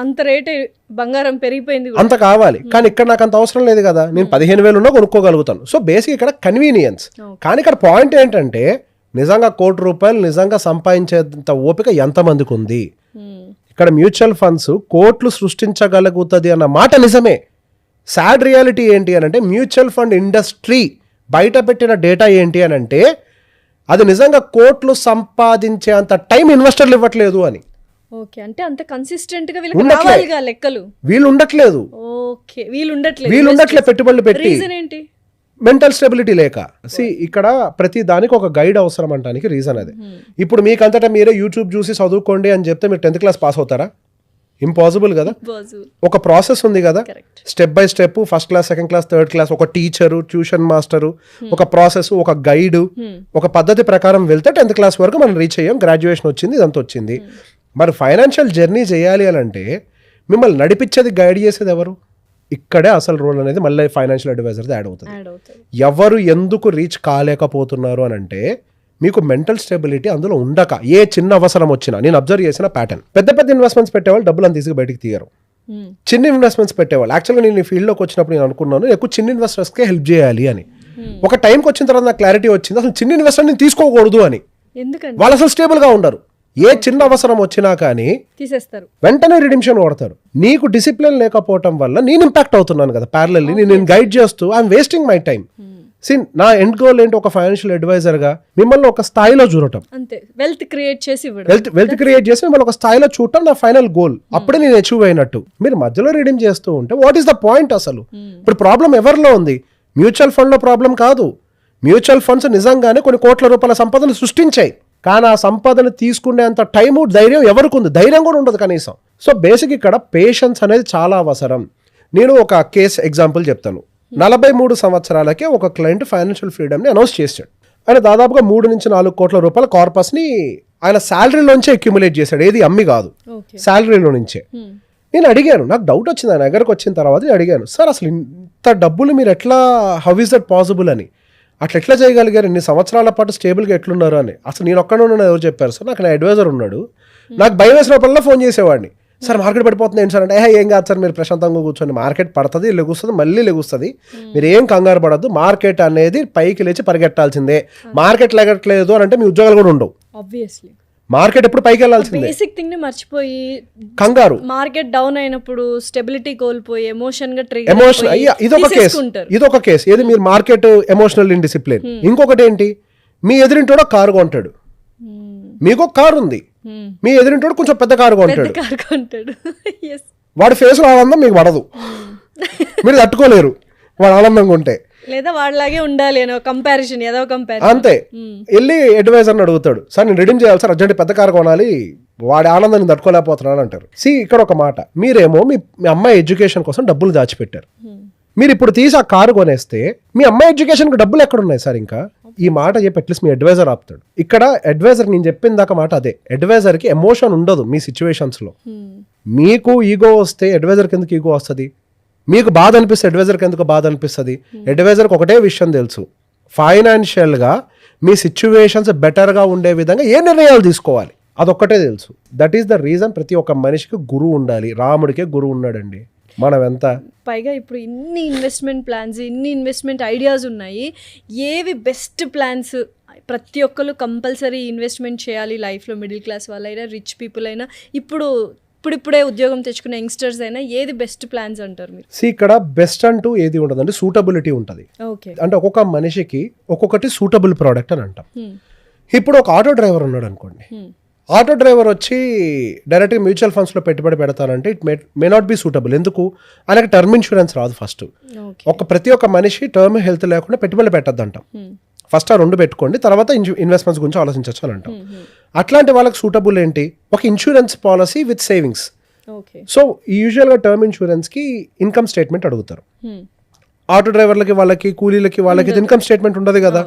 అంత రేట్ బంగారం పెరిగిపోయింది, అంత కావాలి. కానీ ఇక్కడ నాకు అంత అవసరం లేదు కదా, నేను 15,000 ఉన్నా కొనుక్కోగలుగుతాను. సో బేసిక్ ఇక్కడ కన్వీనియన్స్. కానీ ఇక్కడ పాయింట్ ఏంటంటే నిజంగా ₹1 కోటి నిజంగా సంపాదించేంత ఓపిక ఎంతమందికి ఉంది? ఇక్కడ మ్యూచువల్ ఫండ్స్ కోట్లు సృష్టించగలుగుతుంది అన్న మాట నిజమే. సాడ్ రియాలిటీ ఏంటి అని అంటే మ్యూచువల్ ఫండ్ ఇండస్ట్రీ బయట పెట్టిన డేటా ఏంటి అని అంటే అది నిజంగా కోట్లు సంపాదించే అంత టైం ఇన్వెస్టర్లు ఇవ్వట్లేదు అని. ఓకే, అంటే అంత కన్సిస్టెంట్ గా వీళ్ళకి లెక్కలు వీళ్ళు ఉండట్లేదు. ఓకే, వీళ్ళు ఉండట్లేదు పెట్టుబడులు పెట్టి. రీజన్ ఏంటి? మెంటల్ స్టెబిలిటీ లేక. ఇక్కడ ప్రతి దానికి ఒక గైడ్ అవసరం అంటానికి రీజన్ అదే. ఇప్పుడు మీకంతటా మీరే యూట్యూబ్ చూసి చదువుకోండి అని చెప్తే మీరు 10th క్లాస్ పాస్ అవుతారా? ఇంపాసిబుల్ కదా. ఒక ప్రాసెస్ ఉంది కదా, step by step, first class, second class, third class, ఒక టీచరు, ట్యూషన్ మాస్టరు, ఒక ప్రాసెస్, ఒక గైడ్, ఒక పద్ధతి ప్రకారం వెళ్తే 10th క్లాస్ వరకు మనం రీచ్ అయ్యాం. గ్రాడ్యుయేషన్ వచ్చింది, ఇదంతా వచ్చింది. మరి ఫైనాన్షియల్ జర్నీ చేయాలి అని అంటే మిమ్మల్ని నడిపించేది, గైడ్ చేసేది ఎవరు? ఇక్కడే అసలు రోల్ అనేది మళ్ళీ ఫైనాన్షియల్ అడ్వైజర్ది యాడ్ అవుతుంది. ఎవరు ఎందుకు రీచ్ కాలేకపోతున్నారు అని అంటే మీకు మెంటల్ స్టెబిలిటీ అందులో ఉండక, ఏ చిన్న అవసరం వచ్చినా, నేను అబ్జర్వ్ చేసిన ప్యాటర్న్, పెద్ద ఇన్వెస్ట్మెంట్స్ పెట్టేవాళ్ళు డబ్బులు అని తీసుకు బయటికి తీయరు. చిన్న ఇన్వెస్ట్మెంట్స్ పెట్టేవాళ్ళు, యాక్చువల్గా నేను ఈ ఫీల్డ్లోకి వచ్చినప్పుడు నేను అనుకున్నాను ఎక్కువ చిన్న ఇన్వెస్టర్స్కే హెల్ప్ చేయాలి అని. ఒక టైంకి వచ్చిన తర్వాత నాకు క్లారిటీ వచ్చింది అసలు చిన్న ఇన్వెస్టర్ నేను తీసుకోకూడదు అని. వాళ్ళు అసలు స్టేబుల్గా ఉండరు. ఏ చిన్న అవసరం వచ్చినా కానీ తీసేస్తారు, వెంటనే రిడిమ్షన్ వాడతారు. నీకు డిసిప్లిన్ లేకపోవటం వల్ల నేను ఇంపాక్ట్ అవుతున్నాను కదా, ప్యారలల్లీ నేను గైడ్ చేస్తూ ఐఎమ్ వేస్టింగ్ మై టైం. నా ఎండ్ గోల్ ఏంటి? ఒక ఫైనాన్షియల్ అడ్వైజర్ గా మిమ్మల్ని ఒక స్థాయిలో చూడటం, వెల్త్ క్రియేట్ చేసి మిమ్మల్ని ఒక స్థాయిలో చూడటం నా ఫైనల్ గోల్. అప్పుడే నేను అచీవ్ అయినట్టు. మీరు మధ్యలో రీడింగ్ చేస్తూ ఉంటే వాట్ ఈస్ ద పాయింట్ అసలు? ఇప్పుడు ప్రాబ్లం ఎవరిలో ఉంది? మ్యూచువల్ ఫండ్ లో ప్రాబ్లం కాదు. మ్యూచువల్ ఫండ్స్ నిజంగానే కొన్ని కోట్ల రూపాయల సంపదను సృష్టించాయి, కానీ ఆ సంపదను తీసుకునేంత టైము, ధైర్యం ఎవరికి ఉంది? ధైర్యం కూడా ఉండదు కనీసం. సో బేసిక్ ఇక్కడ పేషెన్స్ అనేది చాలా అవసరం. నేను ఒక కేస్ ఎగ్జాంపుల్ చెప్తాను. 43 సంవత్సరాలకే ఒక క్లయింట్ ఫైనాన్షియల్ ఫ్రీడమ్ని అనౌన్స్ చేశాడు. ఆయన దాదాపుగా 3 నుంచి 4 కోట్ల రూపాయల కార్పస్ని ఆయన శాలరీలోంచే అక్యుములేట్ చేశాడు, ఏది అమ్మి కాదు, శాలరీలో నుంచే. నేను అడిగాను, నాకు డౌట్ వచ్చింది. ఆయన దగ్గరకు వచ్చిన తర్వాత నేను అడిగాను, సార్ అసలు ఇంత డబ్బులు మీరు ఎట్లా, హౌ ఈస్ దట్ పాసిబుల్ అని, అట్లా ఎట్లా చేయగలిగారు, ఇన్ని సంవత్సరాల పాటు స్టేబుల్గా ఎట్లున్నారు అని. అసలు నేను ఒక్కడే ఉన్నాను, ఎవరు చెప్పారు సార్? నాకు నా అడ్వైజర్ ఉన్నాడు. నాకు భయం వేసినప్పుడల్లా ఫోన్ చేసేవాడిని, సార్ మార్కెట్ పడిపోతుంది ఏంటి సార్ అంటే, ఏం కాదు సార్, మీరు ప్రశాంతంగా కూర్చొని, మార్కెట్ పడుతుంది, లెగుస్తుంది, మళ్ళీ లెగుస్తుంది, మీరు ఏం కంగారు పడద్దు, మార్కెట్ అనేది పైకి లేచి పరిగెట్టాల్సిందే. మార్కెట్ లెగట్లేదు అని అంటే మీ ఉద్యోగాలు కూడా ఉండవు. ఆబ్వియస్లీ మార్కెట్ ఎప్పుడు పైకి వెళ్ళాల్సిందే. బేసిక్ థింగ్ ని మర్చిపోయి కంగారు, మార్కెట్ డౌన్ అయినప్పుడు స్టెబిలిటీ కోల్పోయి ఎమోషన్ గా ట్రిగర్, ఎమోషన్. ఇదొక కేసు ఏది, మీరు మార్కెట్ ఎమోషనల్ ఇండిసిప్లిన్. ఇంకొకటి ఏంటి, మీ ఎదురింటోడు కారు కొంటాడు, మీకు ఒక కారు ఉంది, మీ ఎదురింటోడు కొంచెం పెద్ద కారు కొంటాడు, వాడి ఫేస్లో ఆనందం మీకు పడదు, మీరు తట్టుకోలేరు వాడు ఆనందంగా ఉంటే. లేదా వాళ్ళలాగే ఉండాలి అని కంపారిజన్, ఏదో కంపారిజన్ అంతే. వెళ్ళి అడ్వైజర్ని అడుగుతాడు, సార్ నేను రిడీమ్ చేయాలి సార్, అర్జెంట్ పెద్ద కారు కొనాలి, వాడి ఆనందాన్ని తట్టుకోలేకపోతున్నాను అంటారు. ఇక్కడ ఒక మాట, మీరేమో మీ అమ్మాయి ఎడ్యుకేషన్ కోసం డబ్బులు దాచిపెట్టారు, మీరు ఇప్పుడు తీసి ఆ కారు కొనేస్తే మీ అమ్మాయి ఎడ్యుకేషన్కి డబ్బులు ఎక్కడ ఉన్నాయి సార్? ఇంకా ఈ మాట చెప్పి అట్లీస్ట్ మీ అడ్వైజర్ ఆపుతాడు. ఇక్కడ అడ్వైజర్ నేను చెప్పిన దాకా మాట అదే, అడ్వైజర్కి ఎమోషన్ ఉండదు మీ సిచ్యువేషన్స్లో. మీకు ఈగో వస్తే అడ్వైజర్కి ఎందుకు ఈగో వస్తుంది? మీకు బాధ అనిపిస్తే అడ్వైజర్కి ఎందుకు బాధ అనిపిస్తుంది? అడ్వైజర్కి ఒకటే విషయం తెలుసు, ఫైనాన్షియల్గా మీ సిచ్యువేషన్స్ బెటర్గా ఉండే విధంగా ఏ నిర్ణయాలు తీసుకోవాలి అదొక్కటే తెలుసు. దట్ ఈస్ ద రీజన్ ప్రతి ఒక్క మనిషికి గురువు ఉండాలి. రాముడికే గురువు ఉన్నాడండి. మనం ఎంత పైగా ఇప్పుడు ఇన్ని ఇన్వెస్ట్మెంట్ ప్లాన్స్, ఇన్ని ఇన్వెస్ట్మెంట్ ఐడియాస్ ఉన్నాయి, ఏవి బెస్ట్ ప్లాన్స్? ప్రతి ఒక్కరు కంపల్సరీ ఇన్వెస్ట్మెంట్ చేయాలి లైఫ్లో, మిడిల్ క్లాస్ వాళ్ళైనా రిచ్ పీపుల్ అయినా, ఇప్పుడిప్పుడే ఉద్యోగం తెచ్చుకున్న యంగ్స్టర్స్ అయినా, ఏది బెస్ట్ ప్లాన్స్ అంటారు మీరు? ఇక్కడ బెస్ట్ అంటూ ఏది ఉండదు అంటే సూటబిలిటీ ఉంటుంది. ఓకే, అంటే ఒక్కొక్క మనిషికి ఒక్కొక్కటి సూటబుల్ ప్రోడక్ట్ అని అంటాం. ఇప్పుడు ఒక ఆటో డ్రైవర్ ఉన్నాడు అనుకోండి, ఆటో డ్రైవర్ వచ్చి డైరెక్ట్గా మ్యూచువల్ ఫండ్స్లో పెట్టుబడి పెడతానంటే it may not be suitable. ఎందుకు? ఆయనకి టర్మ్ ఇన్సూరెన్స్ రాదు. ఫస్ట్ ప్రతి ఒక్క మనిషి టర్మ్ హెల్త్ లేకుండా పెట్టుబడి పెట్టద్దు అంటాం. ఫస్ట్ ఆ రెండు పెట్టుకోండి, తర్వాత ఇన్వెస్ట్మెంట్స్ గురించి ఆలోచించవచ్చు అని అంటాం. అట్లాంటి వాళ్ళకి సూటబుల్ ఏంటి? ఒక insurance policy with savings. So యూజువల్గా టర్మ్ ఇన్సూరెన్స్కి ఇన్కమ్ స్టేట్మెంట్ అడుగుతారు. ఆటో డ్రైవర్లకి, వాళ్ళకి, కూలీలకి, వాళ్ళకి ఇన్కమ్ స్టేట్మెంట్ ఉండదు కదా.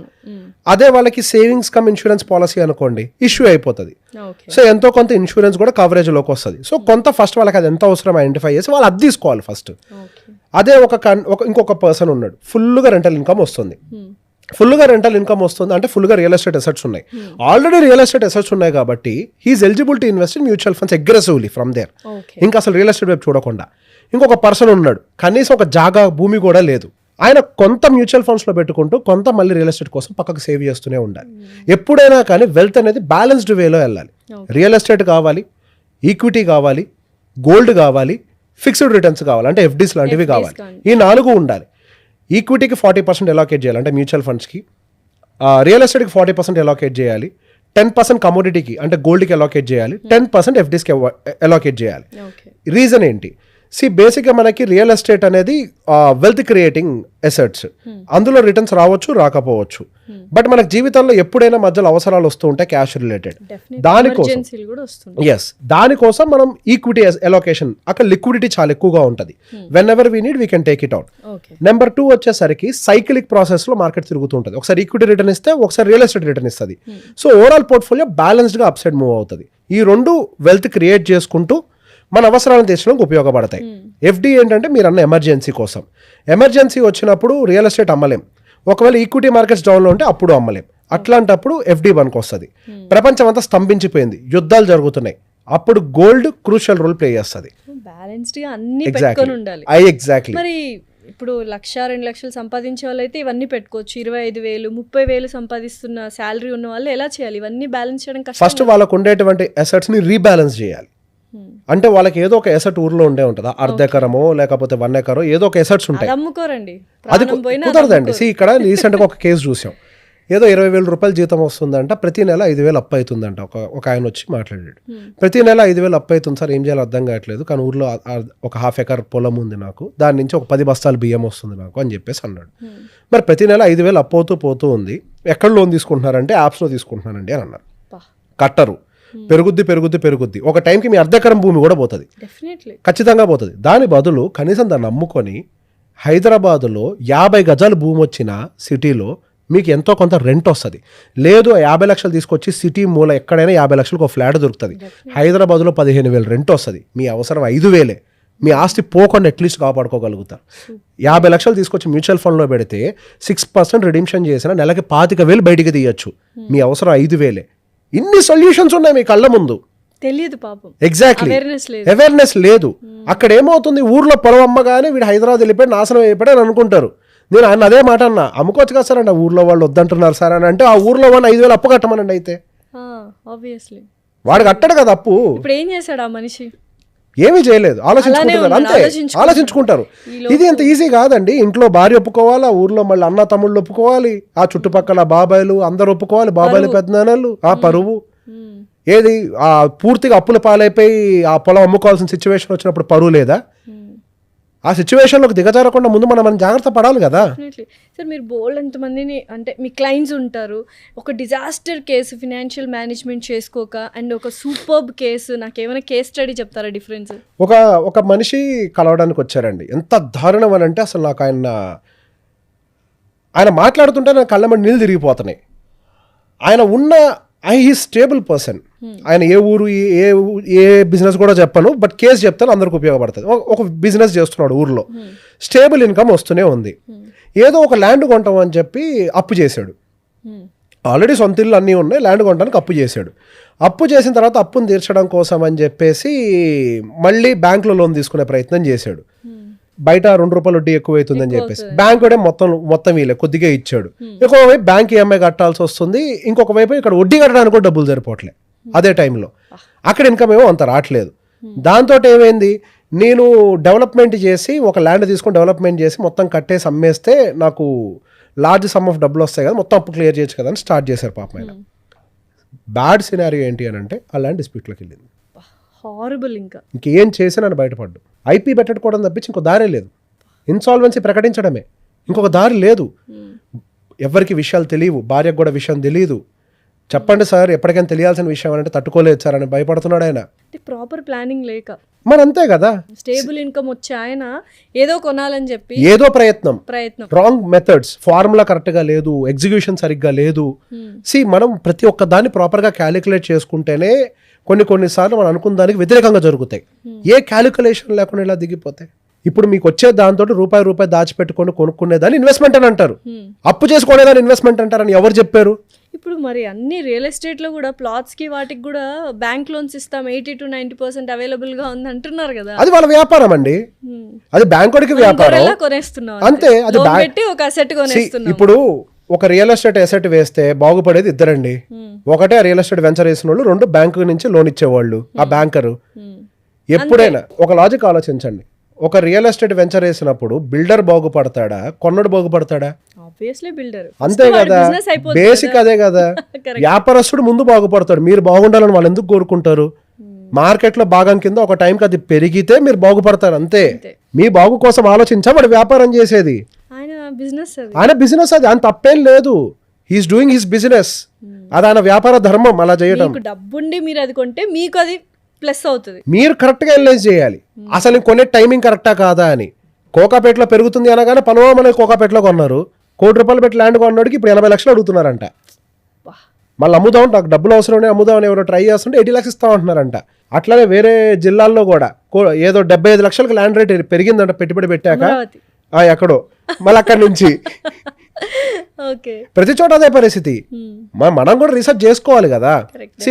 అదే వాళ్ళకి సేవింగ్స్ కమ్ ఇన్సూరెన్స్ పాలసీ అనుకోండి, ఇష్యూ అయిపోతుంది. సో ఎంతో కొంత ఇన్సూరెన్స్ కూడా కవరేజ్లోకి వస్తుంది. సో కొంత ఫస్ట్ వాళ్ళకి అది ఎంత అవసరం ఐడెంటిఫై చేసి వాళ్ళు అది తీసుకోవాలి ఫస్ట్. అదే ఇంకొక పర్సన్ ఉన్నాడు, ఫుల్గా రెంటల్ ఇన్కమ్ వస్తుంది. ఫుల్గా రెంటల్ ఇన్కమ్ వస్తుంది అంటే ఫుల్గా రియల్ ఎస్టేట్ అసెట్స్ ఉన్నాయి. ఆల్రెడీ రియల్ ఎస్టేట్ అసెట్స్ ఉన్నాయి కాబట్టి he is eligible to invest in mutual funds aggressively from there. ఇంకా అసలు రియల్ ఎస్టేట్ వైపు చూడకుండా. ఇంకొక పర్సన్ ఉన్నాడు, కనీసం ఒక జాగా భూమి కూడా లేదు, ఆయన కొంత మ్యూచువల్ ఫండ్స్లో పెట్టుకుంటూ కొంత మళ్ళీ రియల్ ఎస్టేట్ కోసం పక్కకు సేవ్ చేస్తూనే ఉండాలి. ఎప్పుడైనా కానీ వెల్త్ అనేది బ్యాలెన్స్డ్ వేలో వెళ్ళాలి. రియల్ ఎస్టేట్ కావాలి, ఈక్విటీ కావాలి, గోల్డ్ కావాలి, ఫిక్స్డ్ రిటర్న్స్ కావాలి అంటే ఎఫ్డీస్ లాంటివి కావాలి. ఈ 4 ఉండాలి. ఈక్విటీకి 40% ఎలాకేట్ చేయాలి అంటే మ్యూచువల్ ఫండ్స్కి, రియల్ ఎస్టేట్కి 40% ఎలాకేట్ చేయాలి, 10% కమోడిటీకి అంటే గోల్డ్కి ఎలాకేట్ చేయాలి, 10% ఎఫ్డీస్కి ఎలాకేట్ చేయాలి. రీజన్ ఏంటి? బేసిక్గా మనకి రియల్ ఎస్టేట్ అనేది వెల్త్ క్రియేటింగ్ అసెట్స్. అందులో రిటర్న్స్ రావచ్చు, రాకపోవచ్చు. బట్ మనకి జీవితంలో ఎప్పుడైనా మధ్యలో అవసరాలు వస్తూ ఉంటాయి క్యాష్ రిలేటెడ్. దానికోసం మనం ఈక్విటీ ఎలోకేషన్, అక్కడ లిక్విడిటీ చాలా ఎక్కువగా ఉంటుంది. When ever we need we can take it out. Number 2 వచ్చేసరికి సైక్లిక్ ప్రాసెస్ లో మార్కెట్ తిరుగుతూ ఉంటుంది. ఒకసారి ఈక్విటీ రిటర్న్ ఇస్తే, ఒకసారి రియల్ ఎస్టేట్ రిటర్న్ ఇస్తుంది. సో ఓవరాల్ పోర్ట్ఫోలియో బ్యాలెన్స్డ్ గా అప్ సైడ్ మూవ్ అవుతుంది. ఈ 2 వెల్త్ క్రియేట్ చేసుకుంటూ మన అవసరాలను తీర్చడానికి ఉపయోగపడతాయి. ఎఫ్డి ఏంటంటే మీరు అన్న ఎమర్జెన్సీ కోసం. ఎమర్జెన్సీ వచ్చినప్పుడు రియల్ ఎస్టేట్ అమ్మలేం, ఒకవేళ ఈక్విటీ మార్కెట్స్ డౌన్లో ఉంటే అప్పుడు అమ్మలేం. అట్లాంటప్పుడు ఎఫ్డి పనికి వస్తుంది. ప్రపంచం అంతా స్తంభించిపోయింది, యుద్ధాలు జరుగుతున్నాయి, అప్పుడు గోల్డ్ క్రూషియల్ రోల్ ప్లే చేస్తుంది. ఎగ్జాక్ట్లీ. మరి ఇప్పుడు 1,00,000-2 లక్షలు సంపాదించే వాళ్ళు అయితే ఇవన్నీ పెట్టుకోవచ్చు. 25,000 30,000 సంపాదిస్తున్న శాలరీ ఉన్న వాళ్ళు ఎలా చేయాలి? ఇవన్నీ బ్యాలెన్స్ చేయడం కష్టం. ఫస్ట్ వాళ్ళకు ఉండేటువంటి అసెట్స్ ని రీబ్యాలెన్స్ చేయాలి. అంటే వాళ్ళకి ఏదో ఒక ఎసెట్ ఊర్లో ఉండే ఉంటుందా, 1/2 ఎకరమో లేకపోతే 1 ఎకరో ఏదో ఒక ఎసెట్స్ ఉంటాయి. అది కుదరదండి. ఇక్కడ రీసెంట్గా ఒక కేసు చూసాం. ఏదో 20,000 రూపాయలు జీతం వస్తుందంట, ప్రతి నెల 5,000 అప్పు అవుతుందంట. ఒక ఆయన వచ్చి మాట్లాడాడు, ప్రతి నెల 5,000 అప్పు అవుతుంది సార్, ఏం చేయాలో అర్థం కావట్లేదు, కానీ ఊర్లో ఒక 1/2 ఎకర్ పొలం ఉంది నాకు, దాని నుంచి ఒక 10 బస్తాలు బియ్యం వస్తుంది నాకు అని చెప్పేసి అన్నాడు. మరి ప్రతి నెల 5,000 అప్పు అవుతూ పోతూ ఉంది, ఎక్కడ లోన్ తీసుకుంటున్నారంటే యాప్స్లో తీసుకుంటున్నానండి అని అన్నారు. కట్టరు, పెరుగుద్ది. ఒక టైంకి మీ 1/2 ఎకరం భూమి కూడా పోతుంది, ఖచ్చితంగా పోతుంది. దాని బదులు కనీసం దాన్ని అమ్ముకొని హైదరాబాదులో 50 గజాలు భూమి వచ్చిన సిటీలో మీకు ఎంతో కొంత రెంట్ వస్తుంది. లేదు 50 లక్షలు తీసుకొచ్చి సిటీ మూల ఎక్కడైనా 50 లక్షలకు ఒక ఫ్లాట్ దొరుకుతుంది. హైదరాబాద్లో 15,000 రెంట్ వస్తుంది. మీ అవసరం 5,000, మీ ఆస్తి పోకుండా అట్లీస్ట్ కాపాడుకోగలుగుతారు. 50 లక్షలు తీసుకొచ్చి మ్యూచువల్ ఫండ్లో పెడితే 6% రిడీమ్షన్ చేసిన నెలకి 25,000 బయటికి తీయచ్చు. మీ అవసరం 5,000. ఇన్ని సొల్యూషన్స్ ఉన్నాయి మీ కళ్ళ ముందు, తెలియదు పాపం. ఎగ్జాక్ట్లీ, అవేర్నెస్ లేదు. అక్కడ ఏమవుతుంది, ఊర్లో పొలం అమ్మగానే వీడు హైదరాబాద్ వెళ్ళిపోయి నాశనం అయిపోయాడు అని అనుకుంటారు. నేను ఆయన అదే మాట అన్నా, అమ్ముకోవచ్చు కదా సార్ అంటే ఊర్లో వాళ్ళు వద్దంటున్నారు సార్ అని అంటే, ఆ ఊర్లో వాళ్ళు 5,000 అప్పు కట్టమనండి. అయితే వాడు కట్టడు కదా అప్పు. ఇప్పుడు ఏం చేశాడు ఆ మనిషి? ఏమీ చేయలేదు, ఆలోచించుకుంటున్నారు అంతే, ఆలోచించుకుంటారు. ఇది ఎంత ఈజీ కాదండి. ఇంట్లో భార్య ఒప్పుకోవాలి, ఆ ఊర్లో మళ్ళీ అన్న తమ్ముళ్ళు ఒప్పుకోవాలి, ఆ చుట్టుపక్కల బాబాయిలు అందరు ఒప్పుకోవాలి, బాబాయిలు పెద్దనాన్నలు, ఆ పరువు. ఏది పూర్తిగా అప్పుల పాలైపోయి ఆ పొలం అమ్ముకోవాల్సిన సిచ్యువేషన్ వచ్చినప్పుడు పరువు లేదా? ఆ సిచ్యువేషన్లోకి దిగజారకుండా ముందు మనం జాగ్రత్త పడాలి కదా. Definitely sir. మీరు బోల్డ్ ఎంతమందిని అంటే మీ క్లయింట్స్ ఉంటారు, ఒక డిజాస్టర్ కేసు ఫినాన్షియల్ మేనేజ్మెంట్ చేసుకోక అండ్ ఒక సూపర్బ్ కేసు, నాకు ఏమైనా కేస్ స్టడీ చెప్తారా డిఫరెన్స్? ఒక మనిషి కలవడానికి వచ్చారండి, ఎంత దారుణం అని అంటే అసలు నాకు ఆయన మాట్లాడుతుంటే నా కళ్ళ మీద నీళ్ళు తిరిగిపోతున్నాయి. ఆయన హీ స్టేబుల్ పర్సన్. ఆయన ఏ ఊరు ఏ బిజినెస్ కూడా చెప్పను, బట్ కేసు చెప్తాను, అందరికి ఉపయోగపడుతుంది. ఒక బిజినెస్ చేస్తున్నాడు ఊర్లో, స్టేబుల్ ఇన్కమ్ వస్తూనే ఉంది. ఏదో ఒక ల్యాండ్ కొంటాం అని చెప్పి అప్పు చేశాడు. ఆల్రెడీ సొంత ఇల్లు అన్నీ ఉన్నాయి, ల్యాండ్ కొనడానికి అప్పు చేశాడు. అప్పు చేసిన తర్వాత అప్పును తీర్చడం కోసం అని చెప్పేసి మళ్ళీ బ్యాంకులో లోన్ తీసుకునే ప్రయత్నం చేశాడు. బయట ₹2 వడ్డీ ఎక్కువ అవుతుందని చెప్పేసి బ్యాంక్ కూడా మొత్తం వీలే కొద్దిగా ఇచ్చాడు. ఇంకొక వైపు బ్యాంక్ ఈఎంఐ కట్టాల్సి వస్తుంది, ఇంకొక వైపు ఇక్కడ వడ్డీ కట్టడానికి కూడా డబ్బులు సరిపోవట్లేదు. అదే టైంలో అక్కడ ఇన్కమ్ ఏమో అంత రావట్లేదు. దాంతో ఏమైంది, నేను డెవలప్మెంట్ చేసి ఒక ల్యాండ్ తీసుకొని డెవలప్మెంట్ చేసి మొత్తం కట్టేసి అమ్మేస్తే నాకు లార్జ్ సమ్ ఆఫ్ డబ్బులు వస్తాయి కదా, మొత్తం అప్పు క్లియర్ చేయొచ్చు కదా అని స్టార్ట్ చేశారు పాపం ఆయన. బ్యాడ్ సినారియో ఏంటి అని అంటే ఆ ల్యాండ్ డిస్ప్యూట్లోకి వెళ్ళింది. హారబుల్. ఇంకేం చేసి నన్ను బయటపడ్డు. ఐపీ పెట్టుకోవడం తప్పించి ఇంకో దారే లేదు. ఇన్సాల్వెన్సీ ప్రకటించడమే, ఇంకొక దారి లేదు. ఎవరికి విషయాలు తెలియవు, భార్యకు కూడా విషయం తెలియదు. చెప్పండి సార్, ఎప్పటికైనా తెలియాల్సిన విషయం అంటే తట్టుకోలేదు సార్ అని భయపడుతున్నాడు ఆయన. ప్రాపర్ ప్లానింగ్ లేక. మరి అంతే కదా, స్టేబుల్ ఇన్కమ్ వచ్చే ఆయన ఏదో కొనాలని చెప్పి ఏదో ప్రయత్నం, రాంగ్ మెథడ్స్, ఫార్ములా కరెక్ట్ గా లేదు, ఎగ్జిక్యూషన్ సరిగ్గా లేదు. మనం ప్రతి ఒక్క దాన్ని ప్రాపర్ గా క్యాలిక్యులేట్ చేసుకుంటేనే కొన్నిసార్లు మనం అనుకున్న దానికి వ్యతిరేకంగా జరుగుతాయి. ఏ క్యాలిక్యులేషన్ లేకుండా ఇలా దిగిపోతాయి. ఇప్పుడు మీకు వచ్చే దాంతో రూపాయి దాచిపెట్టుకొని కొనుక్కునేదాన్ని ఇన్వెస్ట్మెంట్ అని అంటారు, అప్పు చేసుకునేదాన్ని ఇన్వెస్ట్మెంట్ అంటారని ఎవరు చెప్పారు? ఇప్పుడు మరి అన్ని రియల్ ఎస్టేట్ లో కూడా ప్లాట్స్ కి వాటికి కూడా బ్యాంక్ లోన్స్ ఇస్తాం, 80 to 90% అవైలబుల్ గా ఉంది అంటున్నారు కదా. అది వాళ్ళ వ్యాపారం అండి, అది బ్యాంకుడికి వ్యాపారం అంతే. అది ఒక అసెట్ కొనేస్తున్నాం. ఇప్పుడు ఒక రియల్ ఎస్టేట్ అసెట్ వేస్తే బాగుపడేది ఇద్దరండి. ఒకటే రియల్ ఎస్టేట్ వెంచర్ వేసిన వాళ్ళు, 2 బ్యాంకు నుంచి లోన్ ఇచ్చేవాళ్ళు ఆ బ్యాంకరు. ఎప్పుడైనా ఒక లాజిక్ ఆలోచించండి, ఒక రియల్ ఎస్టేట్ వెంచర్ వేసినప్పుడు బిల్డర్ బాగుపడతాడా, కొన్నడు బాగుపడతాడా? అంతే కదా, బేసిక్ అదే కదా. వ్యాపారస్తుడు ముందు బాగుపడతాడు, మీరు బాగుండాలని వాళ్ళు ఎందుకు కోరుకుంటారు? మార్కెట్లో భాగం కింద ఒక టైంకి అది పెరిగితే మీరు బాగుపడతారు అంతే. మీ బాగు కోసం ఆలోచించా వాడు వ్యాపారం చేసేది, ఆయన బిజినెస్, అది ఆయన తప్పేం లేదు. హీఈస్ డూయింగ్ హిస్ బిజినెస్, అది ఆయన వ్యాపార ధర్మం అలా చేయడం. డబ్బుండి మీరు అది కొంటే మీకు అది ప్లస్ అవుతుంది. మీరు కరెక్ట్ గా అనలైజ్ చేయాలి, అసలు కొనే టైమింగ్ కరెక్టా కాదా అని. కోకాపేటలో పెరుగుతుంది అనగానే పనోమని కోకాపేటలో కొన్నారు, ₹1 పెట్టి ల్యాండ్ కొన్నాడికి ఇప్పుడు 80 లక్షలు అడుగుతున్నారంట. మళ్ళీ అమ్ముదాం, నాకు డబ్బులు అవసరం అమ్ముదామని ఎవరో ట్రై చేస్తుంటే 80 lakhs ఇస్తామంటున్నారంట. అట్లానే వేరే జిల్లాల్లో కూడా ఏదో 75 లక్షలకు ల్యాండ్ రేట్ పెరిగిందంట పెట్టుబడి పెట్టాక ఎక్కడో, మళ్ళీ అక్కడి నుంచి ప్రతి చోట అదే పరిస్థితి. మనం కూడా రీసెర్చ్ చేసుకోవాలి కదా.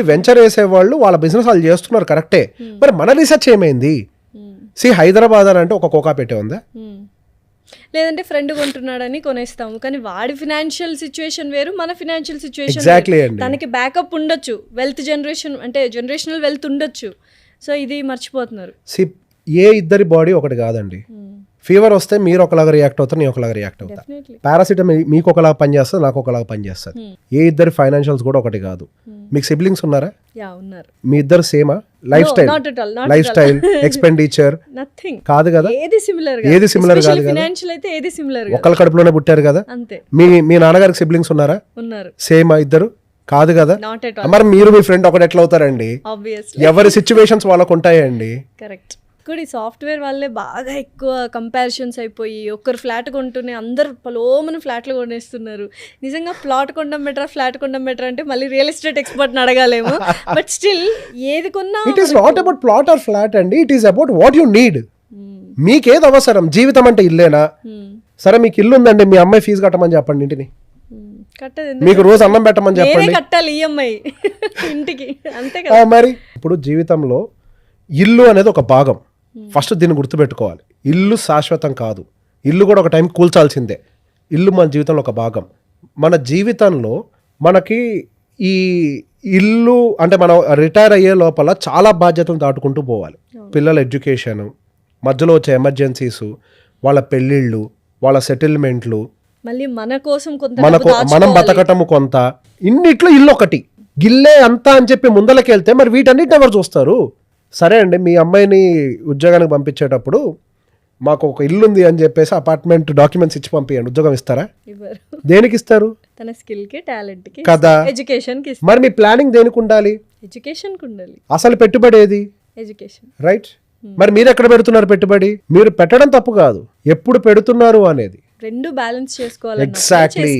వెంచర్ వేసేవాళ్ళు వాళ్ళ బిజినెస్ వాళ్ళు చేస్తున్నారు కరెక్టే, మరి మన రీసెర్చ్ ఏమైంది? హైదరాబాద్ అని అంటే ఒక కోకాపేట ఉందా? లేదంటే ఫ్రెండ్ కొంటున్నాడని కొనేస్తాము, కానీ వాడి ఫినాన్షియల్ సిచ్యువేషన్ వేరు, మన ఫినాన్షియల్ సిచ్యువేషన్. ఎగ్జాక్ట్లీ అండి, తనకి బ్యాకప్ ఉండొచ్చు, వెల్త్ జనరేషన్ అంటే జనరేషనల్ వెల్త్ ఉండొచ్చు. సో ఇది మర్చిపోతున్నారు. ఏ ఇద్దరి బాడీ ఒకటి కాదండి. ఫీవర్ వస్తే మీరు ఒకలాగా రియాక్ట్ అవుతారు, నేను ఒకలాగా రియాక్ట్ అవుతా. పారాసిటమాల్ మీకు ఒకలాగా పనిచేస్తుంది, నాకు ఒకలాగా పనిచేస్తుంది. ఏ ఇద్దరి ఫైనాన్షియల్స్ కూడా ఒకటి కాదు. మీకు సిబ్లింగ్స్ ఉన్నారా? మీ ఇద్దరు సేమా? లైఫ్ స్టైల్ ఎక్స్పెండిచర్ కాదు కదా, ఏది సిమిలర్ కాదు కదా. ఒకళ్ళ కడుపులోనే పుట్టారు కదా. మీ నాన్నగారికి సిబ్లింగ్స్ ఉన్నారా? సేమా ఇద్దరు కాదు కదా. మరి మీరు మీ ఫ్రెండ్ ఒకటి ఎట్లా అవుతారండి? ఎవరి సిచ్యువేషన్స్ వాళ్ళకు ఉంటాయండి. కరెక్ట్. కూడా ఈ సాఫ్ట్వేర్ వాళ్ళే బాగా ఎక్కువ కంపారిజన్స్ అయిపోయి ఒక్కరు ఫ్లాట్ కొంటూనే అందరు పలోమని ఫ్లాట్లు కొనేస్తున్నారు. నిజంగా ప్లాట్ కొనడం బెటర్, ఫ్లాట్ కొనడం బెటర్ అంటే మళ్ళీ రియల్ ఎస్టేట్ ఎక్స్పర్ట్ని అడగాలేము. బట్ స్టిల్ ఏది కొన్నా it is not about plot or flat అండి, it is about what you need. మీకేది అవసరం? జీవితం అంటే ఇల్లేనా? సరే మీకు ఇల్లు ఉందండి, మీ అమ్మాయి ఫీజు కట్టమని చెప్పండి, ఇంటిని మీకు రోజు అన్నం పెట్టమని చెప్పండి, కట్టాలి ఈఎంఐ ఇంటికి, అంతే కదా. మరి ఇప్పుడు జీవితంలో ఇల్లు అనేది ఒక భాగం. ఫస్ట్ దీన్ని గుర్తుపెట్టుకోవాలి, ఇల్లు శాశ్వతం కాదు, ఇల్లు కూడా ఒక టైం కూల్చాల్సిందే. ఇల్లు మన జీవితంలో ఒక భాగం. మన జీవితంలో మనకి ఈ ఇల్లు అంటే మనం రిటైర్ అయ్యే లోపల చాలా బాధ్యతలు దాటుకుంటూ పోవాలి. పిల్లల ఎడ్యుకేషన్, మధ్యలో వచ్చే ఎమర్జెన్సీస్, వాళ్ళ పెళ్ళిళ్ళు, వాళ్ళ సెటిల్మెంట్లు, మళ్ళీ మన కోసం మనం బతకటము కొంత, ఇన్నిట్లో ఇల్లు ఒకటి. గిల్లే అంతా అని చెప్పి ముందలకి వెళ్తే మరి వీటన్నిటిని ఎవరు చూస్తారు? సరే అండి, మీ అమ్మాయిని ఉద్యోగానికి పంపించేటప్పుడు మాకు ఒక ఇల్లు ఉంది అని చెప్పేసి అపార్ట్మెంట్ డాక్యుమెంట్స్ ఇచ్చి పంపించండి, ఉద్యోగం ఇస్తారా? ఇవ్వరు. దేనికి ఇస్తారు? తన స్కిల్ కి, టాలెంట్ కి, కదా, ఎడ్యుకేషన్ కి. మరి మీ ప్లానింగ్ దేనికి ఉండాలి? ఎడ్యుకేషన్ కి ఉండాలి. అసలు పెట్టుబడి ఏది? ఎడ్యుకేషన్. రైట్. మరి మీరు ఎక్కడ పెడుతున్నారు పెట్టుబడి? మీరు పెట్టడం తప్పు కాదు, ఎప్పుడు పెడుతున్నారు అనేది. రెండు బ్యాలెన్స్ చేసుకోవాలి. ఎగ్జాక్ట్లీ.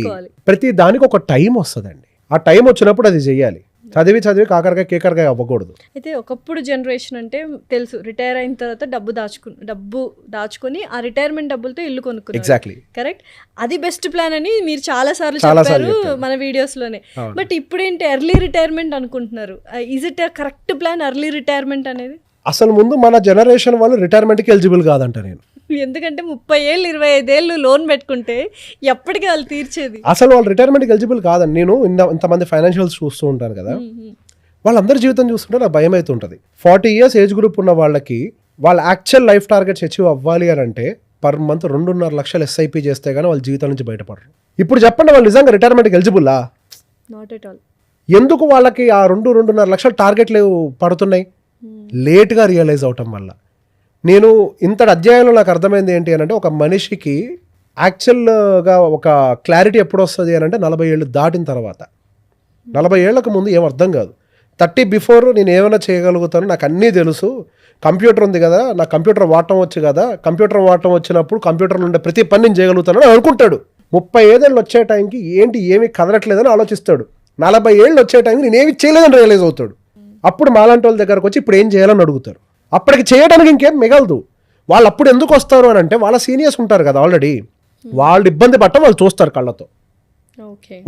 ప్రతి దానికి ఒక టైం వస్తుందండి, ఆ టైం వచ్చినప్పుడు అది చెయ్యాలి. చదివి కాకరకాయ కేకరకాయ అవ్వకూడదు. అయితే ఒకప్పుడు జనరేషన్ అంటే తెలుసు, రిటైర్ అయిన తర్వాత డబ్బు దాచుకొని ఆ రిటైర్మెంట్ డబ్బులతో ఇల్లు కొనుక్కున్నారు. Exactly correct. అది బెస్ట్ ప్లాన్ అని మీరు చాలా సార్లు చెప్పారు మన వీడియోస్ లోనే. బట్ ఇప్పుడు ఏంటి ఎర్లీ రిటైర్మెంట్ అనుకుంటున్నారు. Is it correct plan early retirement అనేది? అసలు ముందు మన జనరేషన్ వాళ్ళు రిటైర్మెంట్కి ఎలిజిబుల్ కాదంట నేను. ఎందుకంటే 30 ఏళ్ళు 25 ఏళ్ళు లోన్ పెట్టుకుంటే ఎప్పటికీ వాళ్ళు తీర్చేది. అసలు వాళ్ళు రిటైర్మెంట్కి ఎలిజిబుల్ కాదండి. నేను ఇంతమంది ఫైనాన్షియల్స్ చూస్తూ ఉంటాను కదా, వాళ్ళందరి జీవితం చూస్తుంటే నాకు భయం అవుతుంటుంది. 40 years ఏజ్ గ్రూప్ ఉన్న వాళ్ళకి వాళ్ళ యాక్చువల్ లైఫ్ టార్గెట్స్ అచీవ్ అవ్వాలి అని అంటే పర్ మంత్ 2.5 లక్షలు SIP చేస్తే కానీ వాళ్ళ జీవితం నుంచి బయటపడరు. ఇప్పుడు చెప్పండి, వాళ్ళు నిజంగా రిటైర్మెంట్కి ఎలిజిబుల్లా? Not at all. ఎందుకు వాళ్ళకి ఆ 2.5 లక్షల టార్గెట్లు పడుతున్నాయి? లేట్గా రియలైజ్ అవటం వల్ల. నేను ఇంతటి అధ్యాయంలో నాకు అర్థమైంది ఏంటి అని అంటే, ఒక మనిషికి యాక్చువల్గా ఒక క్లారిటీ ఎప్పుడు వస్తుంది అని అంటే 40 ఏళ్ళు దాటిన తర్వాత. 40 ఏళ్లకు ముందు ఏం అర్థం కాదు. 30 బిఫోర్ నేను ఏమైనా చేయగలుగుతాను, నాకు అన్నీ తెలుసు, కంప్యూటర్ ఉంది కదా, నాకు కంప్యూటర్ వాడటం వచ్చు కదా, కంప్యూటర్ వాడటం వచ్చినప్పుడు కంప్యూటర్లో ఉండే ప్రతి పని నేను చేయగలుగుతాను అని అనుకుంటాడు. 35 ఏళ్ళు వచ్చే టైంకి ఏంటి ఏమీ కదలట్లేదని ఆలోచిస్తాడు. 40 ఏళ్ళు వచ్చే టైంకి నేను ఏమి చేయలేదని రియలైజ్ అవుతాడు. అప్పుడు మాలాంటి వాళ్ళ దగ్గరకు వచ్చి ఇప్పుడు ఏం చేయాలని అడుగుతారు. అప్పటికి చేయడానికి ఇంకేం మిగలదు. వాళ్ళు అప్పుడు ఎందుకు వస్తారు అని అంటే, వాళ్ళ సీనియర్స్ ఉంటారు కదా ఆల్రెడీ, వాళ్ళు ఇబ్బంది పట్టడం వాళ్ళు చూస్తారు కళ్ళతో,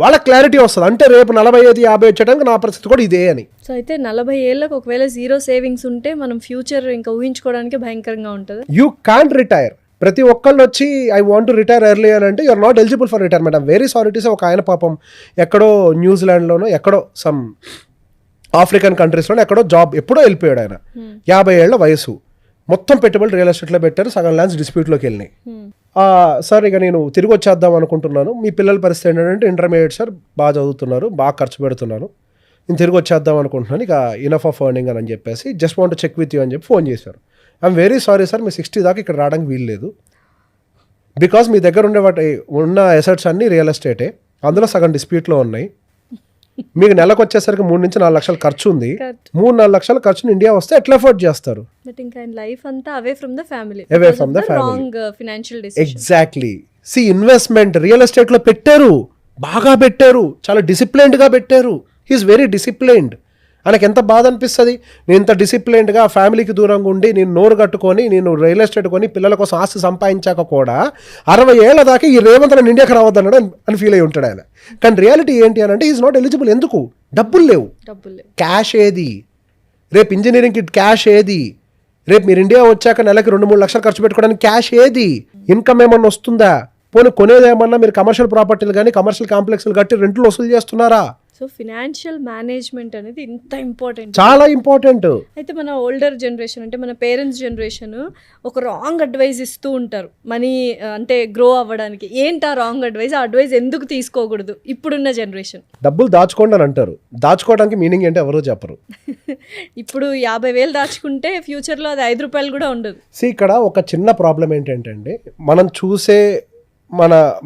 వాళ్ళ క్లారిటీ వస్తుంది. అంటే రేపు 45, 50 వచ్చేటానికి నా పరిస్థితి కూడా ఇదే అని. సో అయితే 40 ఏళ్ళకు ఒకవేళ జీరో సేవింగ్స్ ఉంటే మనం ఫ్యూచర్ ఇంకా ఊహించుకోవడానికి భయంకరంగా ఉంటుంది. You can retire. ప్రతి ఒక్కళ్ళు వచ్చి I want to retire early అని అంటే you're not eligible for retirement. I'm very sorry to say. ఒక ఆయన పాపం ఎక్కడో న్యూజిలాండ్లోనో ఎక్కడో సమ్ ఆఫ్రికన్ కంట్రీస్లో ఎక్కడో జాబ్ ఎప్పుడో వెళ్ళిపోయాడు ఆయన. 50 ఏళ్ల వయసు, మొత్తం పెట్టుబడి రియల్ ఎస్టేట్లో పెట్టారు, సగం ల్యాండ్స్ డిస్ప్యూట్లోకి వెళ్ళినాయి. సార్ ఇక నేను తిరిగి వచ్చేద్దాం అనుకుంటున్నాను, మీ పిల్లల పరిస్థితి ఏంటంటే ఇంటర్మీడియట్ సార్, బాగా చదువుతున్నారు, బాగా ఖర్చు పెడుతున్నాను, నేను తిరిగి వచ్చేద్దాం అనుకుంటున్నాను, ఇక ఇనఫ్ ఆఫ్ ఎర్నింగ్ అని చెప్పేసి just want check with you అని చెప్పి ఫోన్ చేశారు. ఐఎమ్ వెరీ సారీ సార్, మీ 60 దాకా ఇక్కడ రావడానికి వీల్లేదు, బికాస్ మీ దగ్గర ఉన్న అసెట్స్ అన్నీ రియల్ ఎస్టేటే, అందులో సగం డిస్ప్యూట్లో ఉన్నాయి, మీకు నెలకు వచ్చేసరికి 3 నుంచి 4 లక్షలు ఖర్చు ఉంది, 3-4 లక్షల ఖర్చుని ఇండియా వస్తే ఎట్లా అఫోర్డ్ చేస్తారు? Exactly. See investment real estate లో పెట్టారు, బాగా పెట్టారు, చాలా డిసిప్లైన్డ్ గా పెట్టారు. He is very disciplined. ఆయనకు ఎంత బాధ అనిపిస్తుంది, నేను ఇంత డిసిప్లైన్డ్గా ఫ్యామిలీకి దూరంగా ఉండి నేను నోరు కట్టుకొని నేను రియల్ ఎస్టేట్ కొని పిల్లల కోసం ఆస్తి సంపాదించాక కూడా 60 ఏళ్ల దాకా ఈ రేవంత్ నేను ఇండియాకి రావద్దన్నాడు అని ఫీల్ అయి ఉంటాడు ఆయన. కానీ రియాలిటీ ఏంటి అని అంటే ఈజ్ నాట్ ఎలిజిబుల్. ఎందుకు? డబ్బులు లేవు. క్యాష్ ఏది? రేపు ఇంజనీరింగ్కి క్యాష్ ఏది? రేపు మీరు ఇండియా వచ్చాక నెలకి 2-3 లక్షలు ఖర్చు పెట్టుకోవడానికి క్యాష్ ఏది? ఇన్కమ్ ఏమన్నా వస్తుందా? పోనీ కొనేది ఏమన్నా మీరు కమర్షియల్ ప్రాపర్టీలు కానీ కమర్షియల్ కాంప్లెక్స్లు కట్టి రెంట్లు వసూలు చేస్తున్నారా? సో ఫినాన్షియల్ మేనేజ్మెంట్ అనేది ఇంత ఇంపార్టెంట్, చాలా ఇంపార్టెంట్. అయితే మన ఓల్డర్ జనరేషన్ అంటే మన పేరెంట్స్ జనరేషన్ ఒక రాంగ్ అడ్వైజ్ ఇస్తూ ఉంటారు మనీ అంటే గ్రో అవ్వడానికి. ఏంటి ఆ రాంగ్ అడ్వైజ్? ఆ అడ్వైజ్ ఎందుకు తీసుకోకూడదు ఇప్పుడున్న జనరేషన్? డబ్బులు దాచుకోండి అని అంటారు. దాచుకోవడానికి మీనింగ్ ఏంటి ఎవరో చెప్పరు. ఇప్పుడు 50,000 దాచుకుంటే ఫ్యూచర్లో అది 5 రూపాయలు కూడా ఉండదు. ఇక్కడ ఒక చిన్న ప్రాబ్లం ఏంటంటే మనం చూసే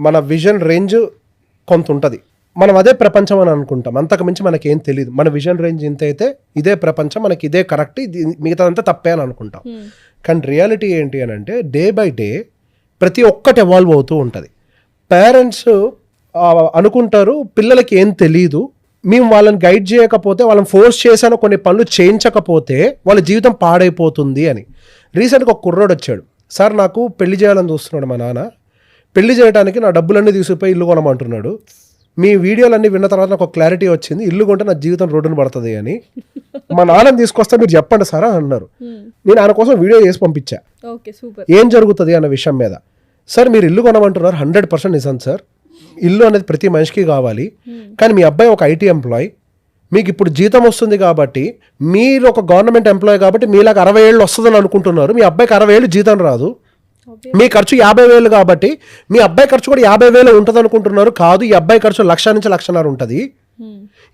మన విజన్ రేంజ్ కొంత ఉంటుంది. మనం అదే ప్రపంచం అని అనుకుంటాం, అంతకు మించి మనకేం తెలియదు. మన విజన్ రేంజ్ ఇంత అయితే ఇదే ప్రపంచం, మనకి ఇదే కరెక్ట్, మిగతాదంతా తప్పే అని అనుకుంటాం. కానీ రియాలిటీ ఏంటి అని అంటే డే బై డే ప్రతి ఒక్కటి ఎవాల్వ్ అవుతూ ఉంటుంది. పేరెంట్స్ అనుకుంటారు పిల్లలకి ఏం తెలీదు, మేము వాళ్ళని గైడ్ చేయకపోతే, వాళ్ళని ఫోర్స్ చేశాను కొన్ని పనులు చేయించకపోతే వాళ్ళ జీవితం పాడైపోతుంది అని. రీసెంట్గా ఒక కుర్రోడు వచ్చాడు, సార్ నాకు పెళ్లి చేయాలని చూస్తున్నాడు మా నాన్న, పెళ్లి చేయడానికి నా డబ్బులన్నీ తీసుకుపోయి ఇల్లు కొనమంటున్నాడు, మీ వీడియోలన్నీ విన్న తర్వాత నాకు ఒక క్లారిటీ వచ్చింది, ఇల్లు కొంటే నా జీవితం రోడ్డును పడుతుంది అని, మా నాన్నని తీసుకొస్తే మీరు చెప్పండి సార్ అని అన్నారు. నేను ఆయన కోసం వీడియో చేసి పంపించా ఏం జరుగుతుంది అన్న విషయం మీద. సార్ మీరు ఇల్లు కొనమంటున్నారు, 100% నిజం సార్, ఇల్లు అనేది ప్రతి మనిషికి కావాలి, కానీ మీ అబ్బాయి ఒక IT ఎంప్లాయ్, మీకు ఇప్పుడు జీతం వస్తుంది కాబట్టి, మీరు ఒక గవర్నమెంట్ ఎంప్లాయ్ కాబట్టి మీలాగా 60 ఏళ్ళు వస్తుందని అనుకుంటున్నారు, మీ అబ్బాయికి 60 ఏళ్ళు జీతం రాదు, మీ ఖర్చు 50,000 కాబట్టి మీ అబ్బాయి ఖర్చు కూడా 50,000 ఉంటుంది అనుకుంటున్నారు. కాదు, ఈ అబ్బాయి ఖర్చు 1,00,000 నుంచి 1,50,000 ఉంటుంది.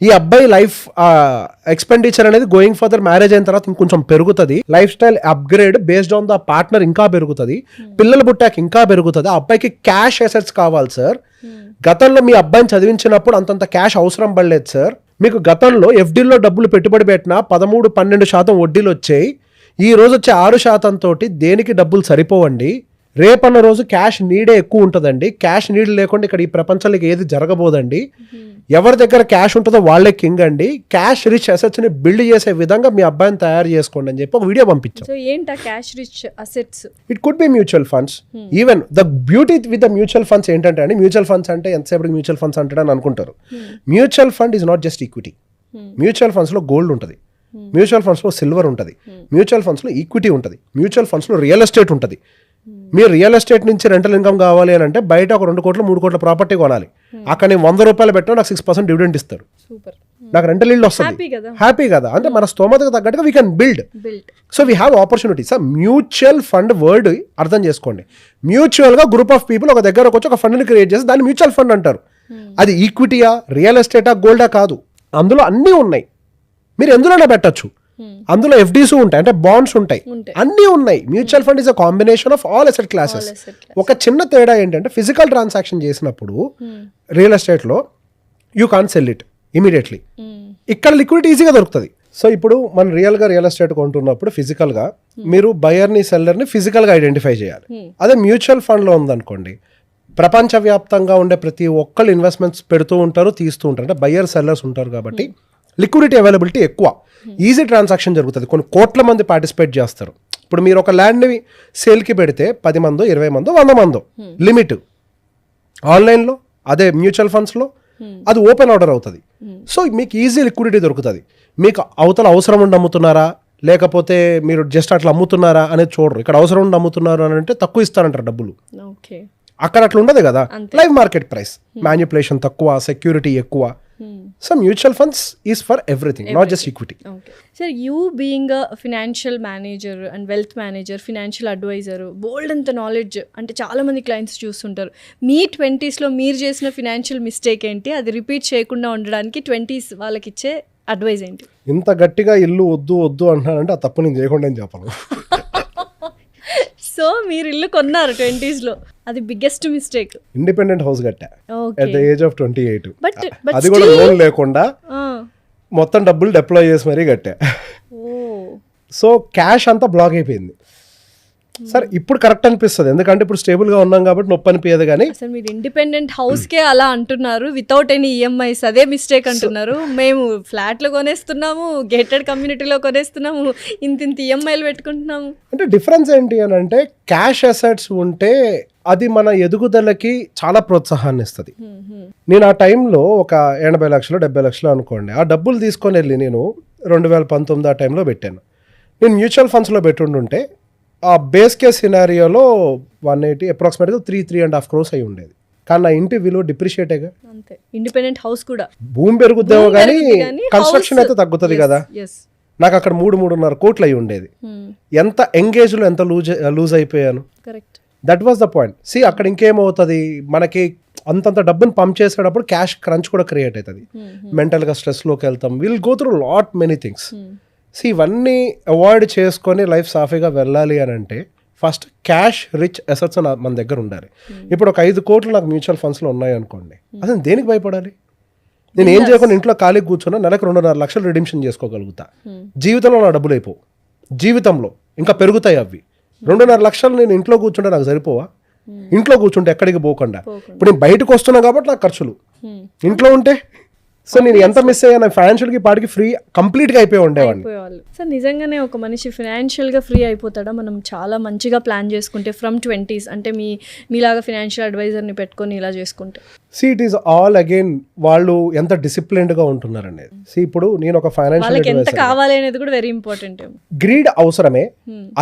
ఈ అబ్బాయి లైఫ్ ఎక్స్పెండిచర్ అనేది గోయింగ్ ఫర్దర్ మ్యారేజ్ అయిన తర్వాత ఇంకొంచెం పెరుగుతుంది, life style upgrade based on the partner ఇంకా పెరుగుతుంది, పిల్లలు పుట్టాక ఇంకా పెరుగుతుంది. ఆ అబ్బాయికి క్యాష్ అసెట్స్ కావాలి సార్. గతంలో మీ అబ్బాయిని చదివించినప్పుడు అంతంత క్యాష్ అవసరం పడలేదు సార్. మీకు గతంలో ఎఫ్డీలో డబ్బులు పెట్టుబడి పెట్టినా 13-12% వడ్డీలు వచ్చాయి. ఈ రోజు వచ్చే 6% తోటి దేనికి డబ్బులు సరిపోవండి. రేపన్న రోజు క్యాష్ నీడే ఎక్కువ ఉంటుందండి. క్యాష్ నీడ్ లేకుండా ఇక్కడ ఈ ప్రపంచంలో ఏది జరగబోదండి. ఎవరి దగ్గర క్యాష్ ఉంటుందో వాళ్ళే కింగ్ అండి. క్యాష్ రిచ్ అసెట్స్ ని బిల్డ్ చేసే విధంగా మీ అబ్బాయిని తయారు చేసుకోండి అని చెప్పి ఒక వీడియో పంపించాం. సో ఏంటా cash rich assets? It could be mutual funds. Even the beauty with the mutual funds ఏంటంటే అండి, మ్యూచువల్ ఫండ్స్ అంటే ఎంతసేపు మ్యూచువల్ ఫండ్స్ అంటాడని అనుకుంటారు. Mutual fund is not just equity. Mutual funds లో గోల్డ్ ఉంటుంది, మ్యూచువల్ ఫండ్స్ లో silver ఉంటుంది, mutual funds లో ఈక్విటీ ఉంటుంది, మ్యూచువల్ ఫండ్స్ లో రియల్ ఎస్టేట్ ఉంటుంది. మీరు రియల్ ఎస్టేట్ నుంచి రెంటల్ ఇన్కమ్ కావాలి అని అంటే బయట ఒక 2 కోట్లు 3 కోట్ల ప్రాపర్టీ కొనాలి. అక్కడ నేను 100 రూపాయలు పెట్టినా నాకు 6% డివిడెండ్ ఇస్తారు. నాకు రెంటల్ ఇల్లు వస్తుంది, హ్యాపీ కదా. అంటే మన స్తోమతకు తగ్గట్టుగా we can build. So we have opportunity. Sir mutual fund word అర్థం చేసుకోండి. మ్యూచువల్ గా గ్రూప్ ఆఫ్ పీపుల్ ఒక దగ్గరకు వచ్చి ఒక ఫండ్ని క్రియేట్ చేసి దాన్ని మ్యూచువల్ ఫండ్ అంటారు. అది ఈక్విటీయా, రియల్ ఎస్టేటా, గోల్డా కాదు. అందులో అన్నీ ఉన్నాయి. మీరు ఎందులోనే పెట్టచ్చు. అందులో ఎఫ్డీస్ ఉంటాయి, అంటే బాండ్స్ ఉంటాయి, అన్నీ ఉన్నాయి. Mutual fund is a combination of all asset classes. ఒక చిన్న తేడా ఏంటంటే ఫిజికల్ ట్రాన్సాక్షన్ చేసినప్పుడు రియల్ ఎస్టేట్ లో you can sell it immediately. ఇక్కడ లిక్విడిటీ ఈజీగా దొరుకుతుంది. సో ఇప్పుడు మనం రియల్ గా రియల్ ఎస్టేట్ కొంటున్నప్పుడు ఫిజికల్ గా మీరు బయర్ ని సెల్లర్ ని ఫిజికల్ గా ఐడెంటిఫై చేయాలి. అదే మ్యూచువల్ ఫండ్ లో ఉందనుకోండి, ప్రపంచవ్యాప్తంగా ఉండే ప్రతి ఒక్కళ్ళు ఇన్వెస్ట్మెంట్స్ పెడుతూ ఉంటారు, తీస్తూ ఉంటారు. అంటే బయర్ సెల్లర్స్ ఉంటారు కాబట్టి లిక్విడిటీ అవైలబిలిటీ ఎక్కువ, ఈజీ ట్రాన్సాక్షన్ జరుగుతుంది. కొన్ని కోట్ల మంది పార్టిసిపేట్ చేస్తారు. ఇప్పుడు మీరు ఒక ల్యాండ్ని సేల్కి పెడితే 10 మందో 20 మందో 100 మందో లిమిట్. ఆన్లైన్లో అదే మ్యూచువల్ ఫండ్స్లో అది ఓపెన్ ఆర్డర్ అవుతుంది. సో మీకు ఈజీ లిక్విడిటీ దొరుకుతుంది. మీకు అవతల అవసరం ఉండి అమ్ముతున్నారా లేకపోతే మీరు జస్ట్ అట్లా అమ్ముతున్నారా అనేది చూడరు. ఇక్కడ అవసరం ఉండి అమ్ముతున్నారు అని అంటే తక్కువ ఇస్తారంటారు డబ్బులు. అక్కడ అట్లా ఉండదు కదా. లైవ్ మార్కెట్ ప్రైస్, మ్యానిపులేషన్ తక్కువ, సెక్యూరిటీ ఎక్కువ. So mutual funds is for everything, not just equity. Sir, you being a financial manager and wealth manager, financial advisor, బోల్డ్ అంత నాలెడ్జ్, అంటే చాలామంది క్లయింట్స్ చూస్తుంటారు. మీ 20s మీరు చేసిన ఫినాన్షియల్ మిస్టేక్ ఏంటి? అది రిపీట్ చేయకుండా ఉండడానికి 20s వాళ్ళకి ఇచ్చే అడ్వైజ్ ఏంటి? ఇంత గట్టిగా ఇల్లు వద్దు వద్దు అంటున్నానంటే ఆ తప్పు నేను చేయకుండా అని చెప్పను. సో మీరు ఇల్లు కొన్నారు 20s, అది biggest mistake. Independent house Katta at the age of 28. But అది కూడా లోన్ లేకుండా మొత్తం డబ్బులు డిప్లాయ్ చేసి మరీ కట్టా. సో క్యాష్ అంతా బ్లాక్ అయిపోయింది. సరే ఇప్పుడు కరెక్ట్ అనిపిస్తుంది, ఎందుకంటే ఇప్పుడు స్టేబుల్ గా ఉన్నాం కాబట్టి నొప్పి అనిపించదు. కానీ అసలు మీరు ఇండిపెండెంట్ హౌస్ కే అలా అంటున్నారు, వితౌట్ ఎనీ ఈఎంఐస్, అదే మిస్టేక్ అంటున్నారు. మేము ఫ్లాట్లు కొనేస్తున్నాము, గేటెడ్ కమ్యూనిటీలో కొనేస్తున్నాము, ఇంత ఈఎంఐలు పెట్టుకుంటున్నాము. అంటే డిఫరెన్స్ ఏంటి అని అంటే క్యాష్ అసెట్స్ ఉంటే అది మన ఎదుగుదలకి చాలా ప్రోత్సాహాన్ని ఇస్తుంది. నేను ఆ టైంలో ఒక 80 లక్షలు 70 లక్షలు అనుకోండి, ఆ డబ్బులు తీసుకొని వెళ్ళి నేను 2019 ఆ టైంలో పెట్టాను. నేను మ్యూచువల్ ఫండ్స్లో పెట్టుండుంటే ఆ బేస్ కేస్ సినారియోలో 180 అప్రాక్సిమేట్గా 3.5 crores అయి ఉండేది. కానీ నా ఇంటి విలువ డిప్రిషియేటేగా. అంతే, ఇండిపెండెంట్ హౌస్ కూడా భూమి పెరుగుద్దేమో కానీ కన్స్ట్రక్షన్ అయితే తగ్గుతుంది కదా. నాకు అక్కడ 3.5 కోట్లు అయి ఉండేది. ఎంత ఎంగేజ్లో ఎంత లూజ్ అయిపోయాను. Correct, that was the point. See అక్కడ ఇంకేమవుతుంది, మనకి అంతంత డబ్బుని పంప్ చేసేటప్పుడు క్యాష్ క్రంచ్ కూడా క్రియేట్ అవుతుంది. మెంటల్గా స్ట్రెస్లోకి వెళ్తాం, will go through lot many things. So ఇవన్నీ అవాయిడ్ చేసుకొని లైఫ్ సాఫీగా వెళ్ళాలి అని అంటే ఫస్ట్ క్యాష్ రిచ్ అసెట్స్ మన దగ్గర ఉండాలి. ఇప్పుడు ఒక 5 కోట్లు నాకు మ్యూచువల్ ఫండ్స్లో ఉన్నాయి అనుకోండి, అసలు దేనికి భయపడాలి? నేను ఏం చేయకుండా ఇంట్లో ఖాళీకి కూర్చున్నా నెలకు 2.5 లక్షలు రిడీమ్షన్ చేసుకోగలుగుతా. జీవితంలో నా డబ్బులు అయిపోవు, జీవితంలో ఇంకా పెరుగుతాయి అవి. 2.5 లక్షలు నేను ఇంట్లో కూర్చుంటే నాకు సరిపోవా? ఇంట్లో కూర్చుంటే ఎక్కడికి పోకుండా. ఇప్పుడు నేను బయటకు వస్తున్నా కాబట్టి నాకు ఖర్చులు, ఇంట్లో ఉంటే సో నేను ఎంత మిస్ అయ్యాను ఫైనాన్షియల్కి పాటికి ఫ్రీ కంప్లీట్గా అయిపోయి ఉండేవాడిని. సార్ నిజంగానే ఒక మనిషి ఫినాన్షియల్గా ఫ్రీ అయిపోతాడా మనం చాలా మంచిగా ప్లాన్ చేసుకుంటే ఫ్రమ్ 20s? అంటే మీలాగా ఫినాన్షియల్ అడ్వైజర్ని పెట్టుకొని ఇలా చేసుకుంటే. See it is all again వాళ్ళు ఎంత డిసిప్లిన్డ్గా ఉంటున్నారు అనేది. సి ఇప్పుడు నేను ఒక ఫైనాన్షియల్ ఎంత కావాలి అనేది కూడా వెరీ ఇంపార్టెంట్. గ్రీడ్ అవసరమే,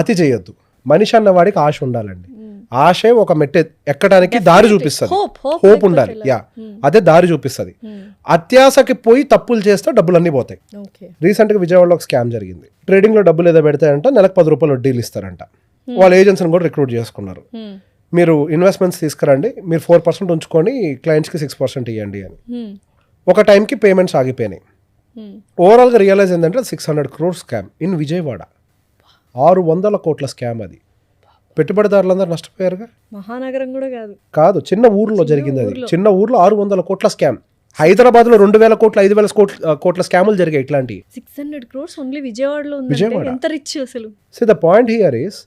అతి చేయొద్దు. మనిషి అన్న వాడికి ఆశ ఉండాలండి. ఆశే ఒక మెట్టు ఎక్కడానికి దారి చూపిస్తుంది, హోప్ ఉండాలి. యా, అదే దారి చూపిస్తుంది. అత్యాశకి పోయి తప్పులు చేస్తే డబ్బులు అన్నీ పోతాయి. రీసెంట్గా విజయవాడలో ఒక స్కామ్ జరిగింది. ట్రేడింగ్ లో డబ్బులు ఏదో పెడతాయంట, నెలకు 10 రూపాయలు వడ్డీలు ఇస్తారంట. వాళ్ళ ఏజెన్సీని కూడా రిక్రూట్ చేసుకున్నారు. మీరు ఇన్వెస్ట్మెంట్స్ తీసుకురండి, మీరు 4% ఉంచుకొని క్లయింట్స్కి 6% ఇవ్వండి అని. ఒక టైంకి పేమెంట్స్ ఆగిపోయినాయి. ఓవరాల్గా రియలైజ్ ఏంటంటే 600 crore స్కామ్ ఇన్ విజయవాడ. 600 కోట్ల స్కామ్ అది. పెట్టుబడిదారులందరూ నష్టపోయారుగా. మహానగరం కూడా కాదు, కాదు, చిన్న ఊర్లో జరిగింది అది. చిన్న ఊర్లో 600 కోట్ల స్కామ్. హైదరాబాద్లో 2000 కోట్ల 5000 కోట్ల స్కాములు జరిగాయి ఇట్లాంటి. 600 crores ఓన్లీ విజయవాడలో ఉంది. ఎంత రిచ్ అసలు. So the point here is,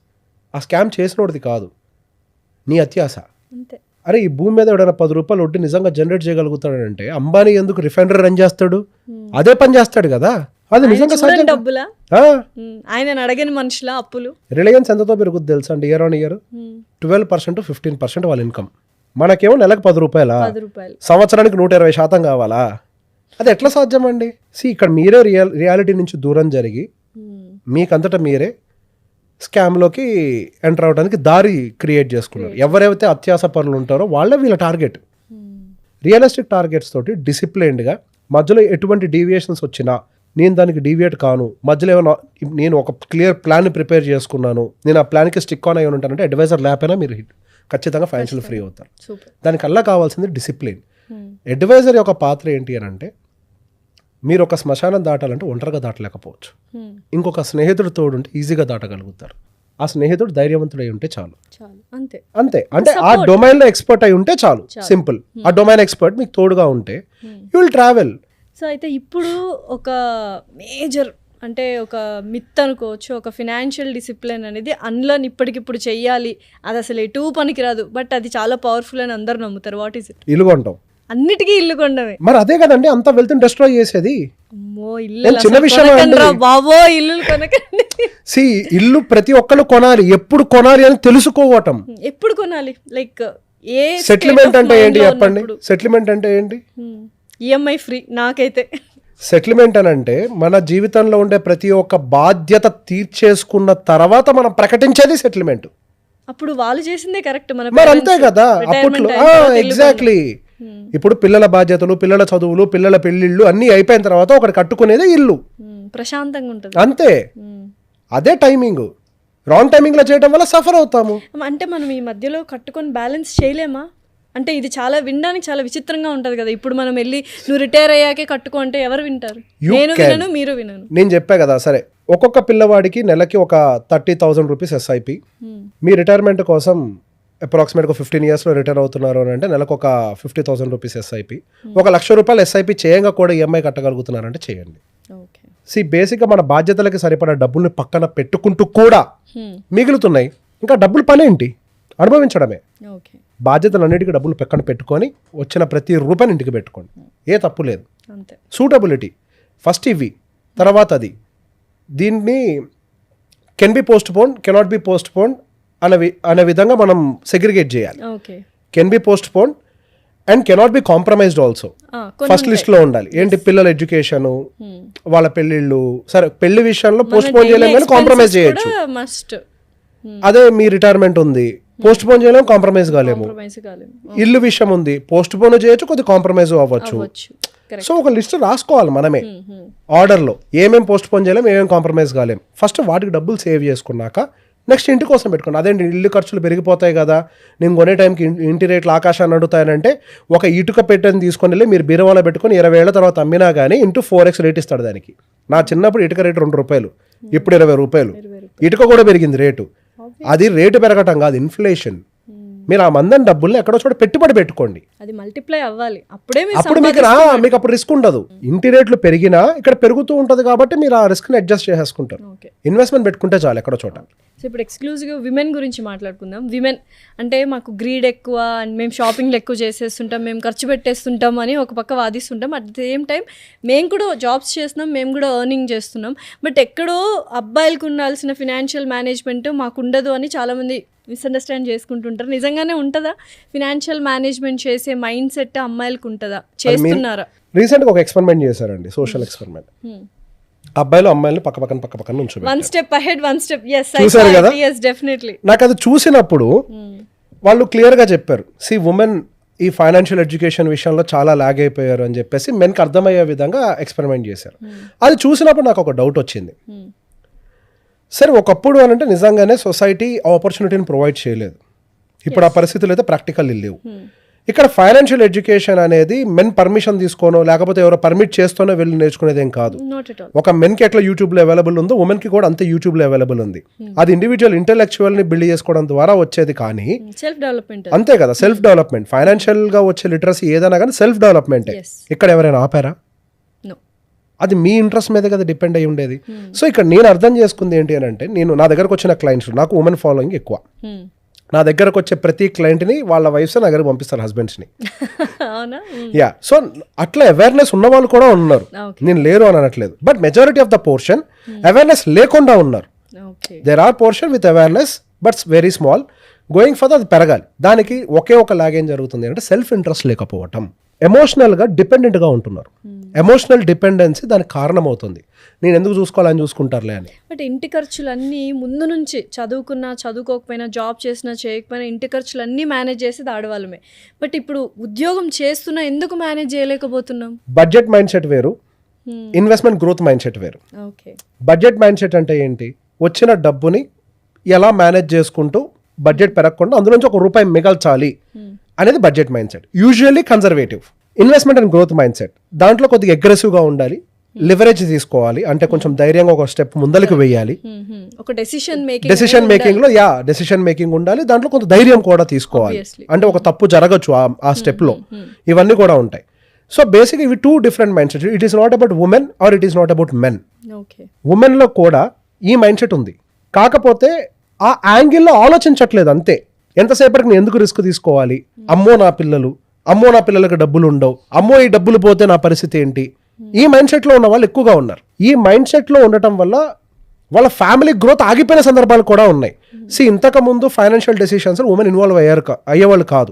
ఆ స్కామ్ చేసినోడిది కాదు, నీ అత్యాస. అంతే. అరే ఈ భూమి మీద ఎవడైనా 10 రూపాయలు వడ్డీ నిజంగా జనరేట్ చేయగలుగుతాడంటే అంబానీ ఎందుకు రిఫైనరీ రన్ చేస్తాడు? అదే పని చేస్తాడు కదా. అది నిజంగా సాధ్యం. డబ్బులా ఆయన అడగని మనుషుల అప్పులు. రిలయన్స్ ఎంతతో పెరుగుద్ది తెలుసా అండి? ఇయర్ ఆన్ ఇయర్ 12% to 15% వాళ్ళ ఇన్కమ్. మనకేమో నెలకు 10 రూపాయలా, సంవత్సరానికి 120% కావాలా? అది ఎట్లా సాధ్యం అండి? ఇక్కడ మీరే రియాలిటీ నుంచి దూరం జరిగి మీకంతటా మీరే స్కామ్లోకి ఎంటర్ అవడానికి దారి క్రియేట్ చేసుకున్నారు. ఎవరైతే అత్యాస పనులు ఉంటారో వాళ్ళే వీళ్ళ టార్గెట్. రియలిస్టిక్ టార్గెట్స్ తోటి డిసిప్లైన్డ్గా మధ్యలో ఎటువంటి డీవియేషన్స్ వచ్చినా నేను దానికి డీవియేట్ కాను, మధ్యలో ఏమైనా నేను ఒక క్లియర్ ప్లాన్ ప్రిపేర్ చేసుకున్నాను, నేను ఆ ప్లాన్కి స్టిక్ ఆన్ అయి ఉంటానంటే అడ్వైజర్ లేకపోయినా మీరు ఖచ్చితంగా ఫైనాన్షియల్ ఫ్రీ అవుతారు. దానికల్లా కావాల్సింది డిసిప్లిన్. అడ్వైజర్ యొక్క పాత్ర ఏంటి అని అంటే, మీరు ఒక శ్మశానం దాటాలంటే ఒంటరిగా దాటలేకపోవచ్చు, ఇంకొక స్నేహితుడు తోడుంటే ఈజీగా దాటగలుగుతారు. ఆ స్నేహితుడు ధైర్యవంతుడై ఉంటే చాలు. అంతే. అంటే ఆ డొమైన్లో ఎక్స్పర్ట్ అయి ఉంటే చాలు. సింపుల్. ఆ డొమైన్ ఎక్స్పర్ట్ మీకు తోడుగా ఉంటే యూ విల్ ట్రావెల్. సో అయితే ఇప్పుడు ఒక మేజర్ అంటే ఒక మిత్ అనుకోవచ్చు, ఒక ఫినాన్షియల్ డిసిప్లిన్ అనేది అన్లర్న్ ఇప్పటికిప్పుడు చెయ్యాలి, అది అసలు ఎటు పనికిరాదు, బట్ అది చాలా పవర్ఫుల్ అని అందరు నమ్ముతారు. What is it? ఇల్లు కొంటాం. అన్నిటికీ ఇల్లు కొండమే. మరి అదే కదండి అంత వెల్త్ డిస్ట్రాయ్ చేసేది. అమ్మో ఇల్లు చిన్న విషయం బాబో, ఇల్లు కొనకండి. ఇల్లు ప్రతి ఒక్కళ్ళు కొనాలి. ఎప్పుడు కొనాలి అని తెలుసుకోవటం. ఎప్పుడు కొనాలి? లైక్ ఏ సెటిల్మెంట్ అంటే ఏంటి చెప్పండి? సెటిల్మెంట్ అంటే ఏంటి? EMI free. నాకైతే సెటిల్మెంట్ అని అంటే మన జీవితంలో ఉండే ప్రతి ఒక్క బాధ్యత తీర్చేసుకున్న తర్వాత మనం ప్రకటించేది సెటిల్మెంట్. అప్పుడు వాళ్ళు చేసిందే కరెక్ట్. మరి అంతే కదా అప్పట్లో. ఎగ్జాక్ట్లీ. ఇప్పుడు పిల్లల బాధ్యతలు, పిల్లల చదువులు, పిల్లల పెళ్లిళ్ళు అన్ని అయిపోయిన తర్వాత ఒకటి కట్టుకునేదే ఇల్లు. ప్రశాంతంగా ఉంటుంది. అంతే. అదే టైమింగ్. రాంగ్ టైమింగ్ లో చేయడం వల్ల సఫర్ అవుతాము. అంటే మనం ఈ మధ్యలో కట్టుకొని బ్యాలెన్స్ చేయలేమా? అంటే ఇది చాలా వినడానికి చాలా విచిత్రంగా ఉంటది కదా. ఇప్పుడు మనం వెళ్ళి నువ్వు రిటైర్ అయ్యాకే కట్టుకో అంటే ఎవరు వింటారు? నేను వినను, మీరు వినను. నేను చెప్పా కదా. సరే, ఒక్కొక్క పిల్లవాడికి నెలకి ఒక 30,000 రూపీస్ ఎస్ఐపి. మీ రిటైర్మెంట్ కోసం అప్రాక్సిమేట్గా 15 yearsలో రిటైర్ అవుతున్నారు అని అంటే నెలకు ఒక 50,000 రూపీస్ ఎస్ఐపి. 1,00,000 రూపాయలు ఎస్ఐపి చేయంగా కూడా ఈఎంఐ కట్టగలుగుతున్నారంటే చేయండి. బేసిక్గా మన బాధ్యతలకి సరిపడా డబ్బుల్ని పక్కన పెట్టుకుంటూ కూడా మిగులుతున్నాయి. ఇంకా డబ్బులు పనేంటి? అనుభవించడమే. బాధ్యతలన్నిటికీ డబ్బులు పక్కన పెట్టుకొని వచ్చిన ప్రతి రూపాయిని ఇంటికి పెట్టుకోండి. ఏ తప్పు లేదు. సూటబిలిటీ ఫస్ట్ ఇవి, తర్వాత అది. దీన్ని can be post phone, cannot be post phone అనే విధంగా మనం సెగ్రిగేట్ చేయాలి. Can be post phone and cannot be compromised also first list లో ఉండాలి. ఏంటి? పిల్లల ఎడ్యుకేషన్, వాళ్ళ పెళ్లిళ్ళు. సరే, పెళ్లి విషయంలో పోస్ట్ పోన్ చేయలేము కానీ కాంప్రమైజ్ చేయొచ్చు. అదే మీ రిటైర్మెంట్ ఉంది, పోస్ట్ పోన్ చేయలేము, కాంప్రమైజ్ కాలేము. ఇల్లు విషయం ఉంది, పోస్ట్ పోన్ చేయొచ్చు, కొద్దిగా కాంప్రమైజ్ అవ్వచ్చు. సో ఒక లిస్ట్ రాసుకోవాలి మనమే ఆర్డర్లో, ఏమేమి పోస్ట్ పోన్ చేయలేము, ఏమేమి కాంప్రమైజ్ కాలేము. ఫస్ట్ వాటికి డబ్బులు సేవ్ చేసుకున్నాక నెక్స్ట్ ఇంటి కోసం పెట్టుకోండి. అదేంటి ఇల్లు ఖర్చులు పెరిగిపోతాయి కదా, నేను కొనే టైంకి ఇంటి రేట్లు ఆకాశాన్ని అడుగుతాయనంటే ఒక ఇటుక పెట్టని తీసుకొని వెళ్ళి మీరు బీరువాలో పెట్టుకొని 20 ఏళ్ల తర్వాత అమ్మినా కానీ ఇంటూ 4x రేట్ ఇస్తాడు దానికి. నా చిన్నప్పుడు ఇటుక రేటు 2 రూపాయలు, ఇప్పుడు 20 రూపాయలు. ఇటుక కూడా పెరిగింది రేటు. అది రేటు పెరగటం కాదు, ఇన్ఫ్లేషన్. మీరు ఆ మందని డబ్బుల్ని ఎక్కడో చోట పెట్టుబడి పెట్టుకోండి. అది మల్టిప్లై అవ్వాలి. అప్పుడే అప్పుడు మీకు అప్పుడు రిస్క్ ఉండదు. ఇంటి రేట్లు పెరిగినా ఇక్కడ పెరుగుతూ ఉంటుంది కాబట్టి మీరు ఆ రిస్క్ని అడ్జస్ట్ చేసేసుకుంటారు. ఇన్వెస్ట్మెంట్ పెట్టుకుంటే చాలు ఎక్కడో చోట. సో ఇప్పుడు ఎక్స్క్లూజివ్గా విమెన్ గురించి మాట్లాడుకుందాం. విమెన్ అంటే మాకు గ్రీడ్ ఎక్కువ, మేము షాపింగ్లు ఎక్కువ చేసేస్తుంటాం, మేము ఖర్చు పెట్టేస్తుంటాం అని ఒక పక్క వాదిస్తుంటాం. అట్ ద సేమ్ టైం మేము కూడా జాబ్స్ చేస్తున్నాం, మేము కూడా ఎర్నింగ్ చేస్తున్నాం. బట్ ఎక్కడో అబ్బాయిలకు ఉండాల్సిన ఫినాన్షియల్ మేనేజ్మెంట్ మాకు ఉండదు అని చాలామంది మిస్అండర్స్టాండ్ చేసుకుంటుంటారు. నిజంగానే ఉంటుందా? ఫినాన్షియల్ మేనేజ్మెంట్ చేసే మైండ్ సెట్ అమ్మాయిలకు ఉంటుందా? చేస్తున్నారా? రీసెంట్గా ఒక ఎక్స్పెరిమెంట్ చేశారండి, సోషల్ ఎక్స్పెరిమెంట్. అబ్బాయిలు అమ్మాయిలు పక్క పక్కన నుంచి one step ahead, one step. చూసారు కదా? డెఫినెట్లీ. నాకు అది చూసినప్పుడు వాళ్ళు క్లియర్గా చెప్పారు, ఉమెన్ ఈ ఫైనాన్షియల్ ఎడ్యుకేషన్ విషయంలో చాలా లాగ్ అయిపోయారు అని చెప్పేసి మెన్కి అర్థమయ్యే విధంగా ఎక్స్పెరిమెంట్ చేశారు. అది చూసినప్పుడు నాకు ఒక డౌట్ వచ్చింది. సరే, ఒకప్పుడు అని అంటే నిజంగానే సొసైటీ ఆపర్చునిటీని ప్రొవైడ్ చేయలేదు. ఇప్పుడు ఆ పరిస్థితులు అయితే ప్రాక్టికల్ లేవు. ఇక్కడ ఫైనాన్షియల్ ఎడ్యుకేషన్ అనేది మెన్ పర్మిషన్ తీసుకోనో లేకపోతే ఎవరో పర్మిట్ చేస్తూనో వెళ్ళి నేర్చుకునేది ఏం కాదు. Not at all. ఒక మెన్కి ఎట్లా యూట్యూబ్లో అవైలబుల్ ఉందో ఉమెన్కి కూడా అంతే యూట్యూబ్లో అవైలబుల్ ఉంది. అది ఇండివిజువల్ ఇంటెలెక్చువల్ని బిల్డ్ చేసుకోవడం ద్వారా వచ్చేది, కానీ సెల్ఫ్ డెవలప్మెంట్ అంతే కదా, సెల్ఫ్ డెవలప్మెంట్. ఫైనాన్షియల్గా వచ్చే లిటరసీ ఏదైనా కానీ సెల్ఫ్ డెవలప్మెంటే. ఇక్కడ ఎవరైనా ఆపారా? అది మీ ఇంట్రెస్ట్ మీద కదా డిపెండ్ అయ్యి ఉండేది. సో ఇక్కడ నేను అర్థం చేసుకుంది ఏంటి అని అంటే, నేను నా దగ్గరకు వచ్చిన క్లయింట్స్, నాకు ఉమెన్ ఫాలోయింగ్ ఎక్కువ. నా దగ్గరకు వచ్చే ప్రతి క్లయింట్ని వాళ్ళ వైఫ్స్ నా దగ్గర పంపిస్తారు, హస్బెండ్స్ని. యా, సో అట్లా అవేర్నెస్ ఉన్న వాళ్ళు కూడా ఉన్నారు, నేను లేరు అని అనట్లేదు. But majority of the portion awareness లేకుండా ఉన్నారు. There are portion with awareness but very small. Going for అది పెరగాలి. దానికి ఒకే ఒక లాగ్ ఏం జరుగుతుంది అంటే సెల్ఫ్ ఇంట్రెస్ట్ లేకపోవటం, ఎమోషనల్గా డిపెండెంట్గా ఉంటున్నారు. ఎమోషనల్ డిపెండెన్సీ దానికి కారణం అవుతుంది. నేను ఎందుకు చూసుకోవాలని చూసుకుంటారులే అని. బట్ ఇంటి ఖర్చులన్నీ ముందు నుంచి చదువుకున్నా చదువుకోకపోయినా, జాబ్ చేసినా చేయకపోయినా ఇంటి ఖర్చులన్నీ మేనేజ్ చేసేది ఆడవాళ్ళమే. బట్ ఇప్పుడు ఉద్యోగం చేస్తున్నా ఎందుకు మేనేజ్ చేయలేకపోతున్నాం? బడ్జెట్ మైండ్ సెట్ వేరు, ఇన్వెస్ట్మెంట్ గ్రోత్ మైండ్ సెట్ వేరు. ఓకే, బడ్జెట్ మైండ్ సెట్ అంటే ఏంటి? వచ్చిన డబ్బుని ఎలా మేనేజ్ చేసుకుంటూ బడ్జెట్ పెరగకుండా అందులోంచి ₹1 మిగల్చాలి అనేది budget mind set. Usually conservative. Investment and growth mind set, దాంట్లో కొద్దిగా అగ్రెసివ్గా ఉండాలి, లివరేజ్ తీసుకోవాలి, అంటే కొంచెం ధైర్యంగా ఒక స్టెప్ ముందరికి వెయ్యాలి. ఒక డెసిషన్ మేకింగ్ లో డెసిషన్ మేకింగ్ ఉండాలి, దాంట్లో కొంత ధైర్యం కూడా తీసుకోవాలి. అంటే ఒక తప్పు జరగచ్చు ఆ స్టెప్ లో, ఇవన్నీ కూడా ఉంటాయి. సో బేసిక్ ఇవి 2 different mind sets. It is not about women or it is not about men. Women లో కూడా ఈ మైండ్ సెట్ ఉంది, కాకపోతే ఆ యాంగిల్లో ఆలోచించట్లేదు అంతే. ఎంతసేపటికి నేను ఎందుకు రిస్క్ తీసుకోవాలి, అమ్మో నా పిల్లలకు డబ్బులు ఉండవు, అమ్మో ఈ డబ్బులు పోతే నా పరిస్థితి ఏంటి, ఈ మైండ్ సెట్ లో ఉన్న వాళ్ళు ఎక్కువగా ఉన్నారు. ఈ మైండ్ సెట్ లో ఉండటం వల్ల వాళ్ళ ఫ్యామిలీ గ్రోత్ ఆగిపోయిన సందర్భాలు కూడా ఉన్నాయి. ఇంతకు ముందు ఫైనాన్షియల్ డెసిషన్స్ ఉమెన్ ఇన్వాల్వ్ అయ్యేవాళ్ళు కాదు,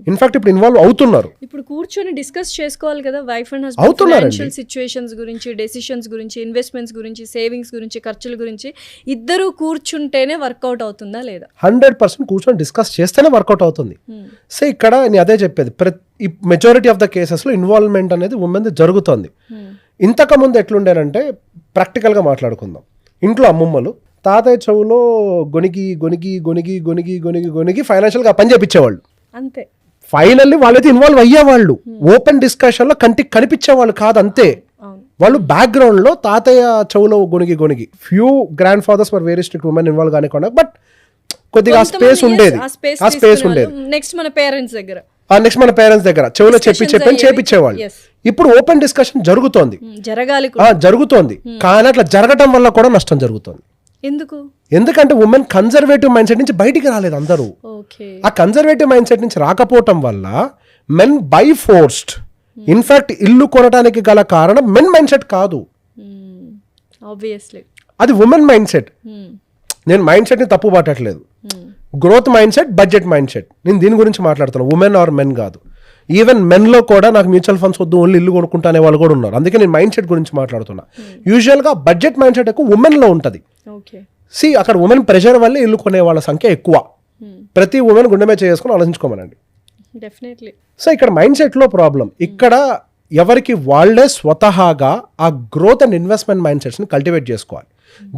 ఇన్ఫాక్ట్ ఇప్పుడు ఇన్వాల్వ్ అవుతున్నారు. ఇప్పుడు కూర్చొని డిస్కస్ చేసుకోవాలి కదా, wife and husband financial situations గురించి, డెసిషన్స్ గురించి, ఇన్వెస్ట్మెంట్స్ గురించి, సేవింగ్స్ గురించి, ఖర్చుల గురించి ఇద్దరు కూర్చుంటేనే వర్కౌట్ అవుతుందా లేదా? 100% కూర్చొని డిస్కస్ చేస్తేనే వర్కౌట్ అవుతుంది. సో ఇక్కడ నేను అదే చెప్పేది, మెజారిటీ ఆఫ్ ద కేసెస్ లో ఇన్వాల్వ్మెంట్ అనేది ఉమెన్ జరుగుతుంది. ఇంతకు ముందు ఎట్లుండేనంటే, ప్రాక్టికల్గా మాట్లాడుకుందాం, ఇంట్లో అమ్మమ్మలు తాతయ్య చెవులో గొనిగి గొనిగి గొనిగి గొనిగి గొనిగి గొనిగి ఫైనాన్షియల్గా పని చేపించేవాళ్ళు. అంతే, ఫైనల్లీ వాళ్ళైతే ఇన్వాల్వ్ అయ్యేవాళ్ళు, ఓపెన్ డిస్కషన్ లో కంటికి కనిపించేవాళ్ళు కాదు. అంతే, వాళ్ళు బ్యాక్గ్రౌండ్ లో తాతయ్య చెవులో గొనిగి few grandfathers for very strict women involve కానికుండా, బట్ కొద్దిగా ఆ స్పేస్ ఉండేది. నెక్స్ట్ మన పేరెంట్స్ దగ్గర చెవులో చెప్పని చేపించేవాళ్ళు. ఇప్పుడు ఓపెన్ డిస్కషన్ జరుగుతోంది, కానీ అట్లా జరగటం వల్ల కూడా నష్టం జరుగుతుంది. ఎందుకంటే ఉమెన్ కన్జర్వేటివ్ మైండ్ సెట్ నుంచి బయటికి రాలేదు అందరూ. ఆ కన్జర్వేటివ్ మైండ్ సెట్ నుంచి రాకపోవటం వల్ల మెన్ బై ఫోర్స్డ్, ఇన్ఫాక్ట్ ఇల్లు కొనడానికి గల కారణం మెన్ మైండ్ సెట్ కాదు, అది ఉమెన్ మైండ్ సెట్. నేను మైండ్ సెట్ ని తప్పు పట్టట్లేదు. Growth mind set, budget mind set, నేను దీని గురించి మాట్లాడుతున్నాను, ఉమెన్ ఆర్ మెన్ కాదు. ఈవెన్ మెన్ లో కూడా నాకు మ్యూచువల్ ఫండ్స్ వద్దు, ఓన్లీ ఇల్లు కొనుక్కుంటా అనే వాళ్ళు కూడా ఉన్నారు. అందుకే నేను మైండ్ సెట్ గురించి మాట్లాడుతున్నా. యూజువల్ గా బడ్జెట్ మైండ్ సెట్ ఎక్కువ ఉమెన్ లో ఉంటది. అక్కడ ఉమెన్ ప్రెషర్ వల్ల ఇల్లు కొనే వాళ్ళ సంఖ్య ఎక్కువ. ప్రతి ఉమెన్ గుండె మీద చేసుకుని ఆలోచించుకోమనండి. సో ఇక్కడ మైండ్ సెట్ లో ప్రాబ్లం. ఇక్కడ ఎవరికి వాళ్ళే స్వతహాగా ఆ growth and investment mind sets ని కల్టివేట్ చేసుకోవాలి.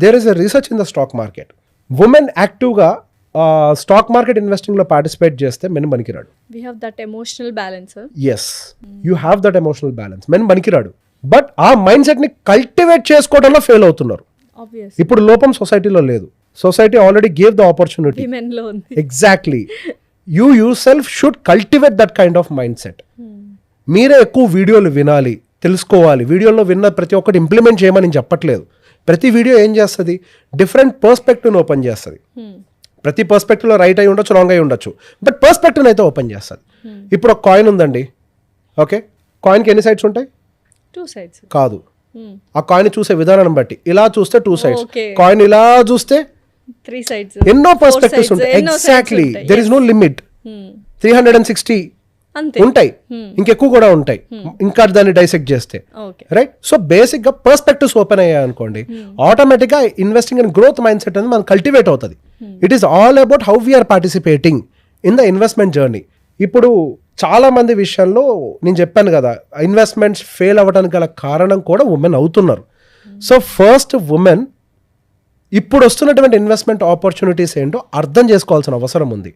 There is a research in the stock market. Women యాక్టివ్గా స్టాక్ మార్కెట్ ఇన్వెస్టింగ్ లో పార్టిసిపేట్ చేస్తే మెన్ పనికిరాడు. Yes, you have that emotional balance. Men పనికిరాడు, బట్ ఆ మైండ్ సెట్ ని కల్టివేట్ చేసుకోవడంలో ఫెయిల్ అవుతున్నారు. ఇప్పుడు లోపం సొసైటీలో లేదు, society already gave the opportunity. Exactly, you self should cultivate that kind of mind set. మీరే ఎక్కువ వీడియోలు వినాలి, తెలుసుకోవాలి. వీడియోలో విన్న ప్రతి ఒక్కటి ఇంప్లిమెంట్ చేయమని చెప్పట్లేదు. ప్రతి వీడియో ఏం చేస్తుంది, డిఫరెంట్ పర్స్పెక్టివ్ని ఓపెన్ చేస్తుంది. ప్రతి పర్స్పెక్టివ్లో రైట్ అయి ఉండొచ్చు, రాంగ్ అయి ఉండొచ్చు, బట్ పర్స్పెక్టివ్ని అయితే ఓపెన్ చేస్తుంది. ఇప్పుడు ఒక కాయిన్ ఉందండి, ఓకే, కాయిన్కి ఎన్ని సైడ్స్ ఉంటాయి? 2 sides కాదు, ఆ కాయిన్ చూసే విధానం బట్టి ఇలా చూస్తే 2 sides, కాయిన్ ఇలా చూస్తే 3 sides, ఎన్నో పర్స్పెక్టివ్స్ ఉంటాయి. Exactly, there is no limit. 360 ఉంటాయి, ఇంకెక్కువ కూడా ఉంటాయి ఇంకా దాన్ని డైసెక్ట్ చేస్తే, రైట్? సో బేసిక్ గా పర్స్పెక్టివ్స్ ఓపెన్ అయ్యాయి అనుకోండి, ఆటోమేటిక్ గా investing and growth mind set అనేది మనం కల్టివేట్ అవుతుంది. It is all about how we're participating in the investment journey. ఇప్పుడు చాలా మంది విషయాల్లో నేను చెప్పాను కదా, ఇన్వెస్ట్మెంట్స్ ఫెయిల్ అవ్వడానికి గల కారణం కూడా ఉమెన్ అవుతున్నారు. సో ఫస్ట్ ఉమెన్ ఇప్పుడు వస్తున్నటువంటి ఇన్వెస్ట్మెంట్ ఆపర్చునిటీస్ ఏంటో అర్థం చేసుకోవాల్సిన అవసరం ఉంది.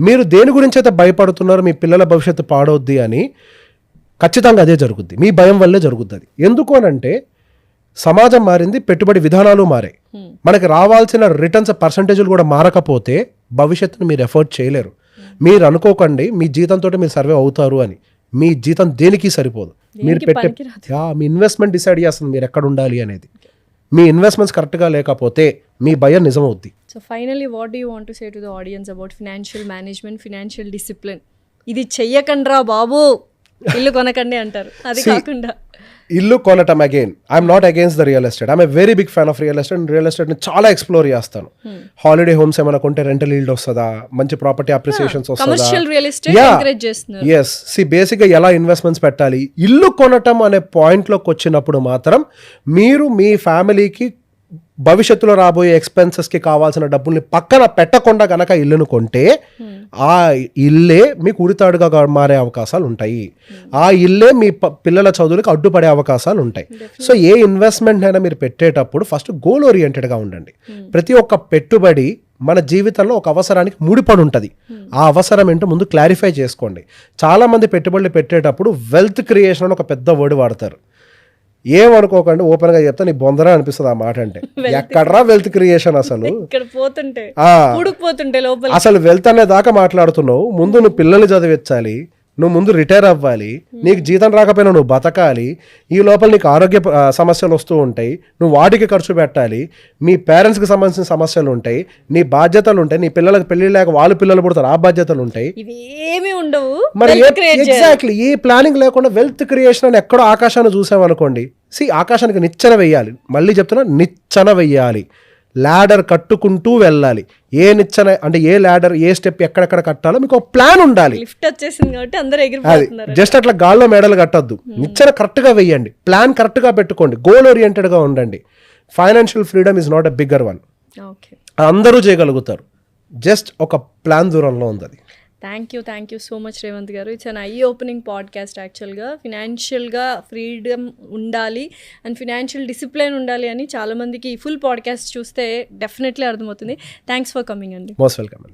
మీరు దేని గురించి అయితే భయపడుతున్నారో మీ పిల్లల భవిష్యత్తు పాడవుద్ది అని, ఖచ్చితంగా అదే జరుగుద్ది. మీ భయం వల్లే జరుగుద్ది అది. ఎందుకు అనంటే సమాజం మారింది, పెట్టుబడి విధానాలు మారాయి. మనకి రావాల్సిన రిటర్న్స్ పర్సంటేజ్లు కూడా మారకపోతే భవిష్యత్తును మీరు ఎఫర్ట్ చేయలేరు. మీరు అనుకోకండి మీ జీతంతో మీరు సర్వే అవుతారు అని. మీ జీతం దేనికి సరిపోదు. మీరు పెట్టే మీ ఇన్వెస్ట్మెంట్ డిసైడ్ చేస్తుంది మీరు ఎక్కడ ఉండాలి అనేది. మీ ఇన్వెస్ట్మెంట్స్ కరెక్ట్గా లేకపోతే మీ భయం నిజమవుద్ది. So finally what do you want to say to the audience about financial management, financial discipline? ఇది చెయ్యకండ్రా బాబు, ఇల్లు కొనకండి అంటారు. అది కాకుండా ఇల్లు కొనటం, again I'm not against the real estate. I'm a very big fan of real estate. Real ఎస్టేట్ని చాలా ఎక్స్ప్లోర్ చేస్తాను. హాలిడే హోమ్స్ ఏమైనా కొంటే రెంటల్ ఈల్డ్ వస్తుందా, మంచి ప్రాపర్టీ అప్రిసియేషన్స్ వస్తుందా, కమర్షియల్ రియల్ ఎస్టేట్ ఎంకరేజ్ చేస్తున్నారు. ఎస్, బేసిక్గా ఎలా ఇన్వెస్ట్మెంట్స్ పెట్టాలి. ఇల్లు కొనటం అనే పాయింట్లోకి వచ్చినప్పుడు మాత్రం మీరు మీ ఫ్యామిలీకి భవిష్యత్తులో రాబోయే ఎక్స్పెన్సెస్కి కావాల్సిన డబ్బుల్ని పక్కన పెట్టకుండా గనక ఇల్లును కొంటే ఆ ఇల్లే మీకు ఉరితాడుగా మారే అవకాశాలు ఉంటాయి. ఆ ఇల్లే మీ పిల్లల చదువులకు అడ్డుపడే అవకాశాలు ఉంటాయి. సో ఏ ఇన్వెస్ట్మెంట్ అయినా మీరు పెట్టేటప్పుడు ఫస్ట్ గోల్ ఓరియంటెడ్గా ఉండండి. ప్రతి ఒక్క పెట్టుబడి మన జీవితంలో ఒక అవసరానికి ముడిపడి ఉంటుంది. ఆ అవసరం ఏంటో ముందు క్లారిఫై చేసుకోండి. చాలామంది పెట్టుబడులు పెట్టేటప్పుడు వెల్త్ క్రియేషన్ అని ఒక పెద్ద వర్డ్ వాడతారు. ఏమనుకోకండి, ఓపెన్ గా చెప్తా, నీ బొందరా అనిపిస్తుంది ఆ మాట అంటే. ఎక్కడరా వెల్త్ క్రియేషన్ అసలు? అసలు వెల్త్ అనే దాకా మాట్లాడుతున్నావు. ముందు నువ్వు పిల్లల్ని చదివించాలి, నువ్వు ముందు రిటైర్ అవ్వాలి, నీకు జీతం రాకపోయినా నువ్వు బతకాలి, ఈ లోపల నీకు ఆరోగ్య సమస్యలు వస్తూ ఉంటాయి, నువ్వు వాటికి ఖర్చు పెట్టాలి, మీ పేరెంట్స్కి సంబంధించిన సమస్యలు ఉంటాయి, నీ బాధ్యతలు ఉంటాయి, నీ పిల్లలకు పెళ్లి లేక వాళ్ళు పిల్లలు పుడతారు, ఆ బాధ్యతలు ఉంటాయి, ఇవేమీ ఉండవు. మరి ఎగ్జాక్ట్లీ ఈ ప్లానింగ్ లేకుండా వెల్త్ క్రియేషన్ అని ఎక్కడో ఆకాశాన్ని చూసామనుకోండి, ఆకాశానికి నిచ్చెన వెయ్యాలి. మళ్ళీ చెప్తున్నా, నిచ్చెన వెయ్యాలి. ల్యాడర్ కట్టుకుంటూ వెళ్ళాలి. ఏ నిచ్చెన అంటే ఏ ల్యాడర్, ఏ స్టెప్ ఎక్కడెక్కడ కట్టాలో మీకు ఒక ప్లాన్ ఉండాలి. అది జస్ట్ అట్లా గాల్లో మెడలు కట్టద్దు. నిచ్చెన కరెక్ట్ గా వెయ్యండి, ప్లాన్ కరెక్ట్ గా పెట్టుకోండి, గోల్ ఓరియంటెడ్ గా ఉండండి. Financial freedom is not a bigger one. అందరూ చేయగలుగుతారు, జస్ట్ ఒక ప్లాన్ దూరంలో ఉంది అది. Thank you so much Revanth గారు. It's an eye opening podcast. యాక్చువల్గా ఫినాన్షియల్గా ఫ్రీడమ్ ఉండాలి అండ్ ఫినాన్షియల్ డిసిప్లిన్ ఉండాలి అని చాలామందికి ఫుల్ పాడ్కాస్ట్ చూస్తే డెఫినెట్లీ అర్థమవుతుంది. థ్యాంక్స్ ఫర్ కమింగ్ అండి. Most welcome.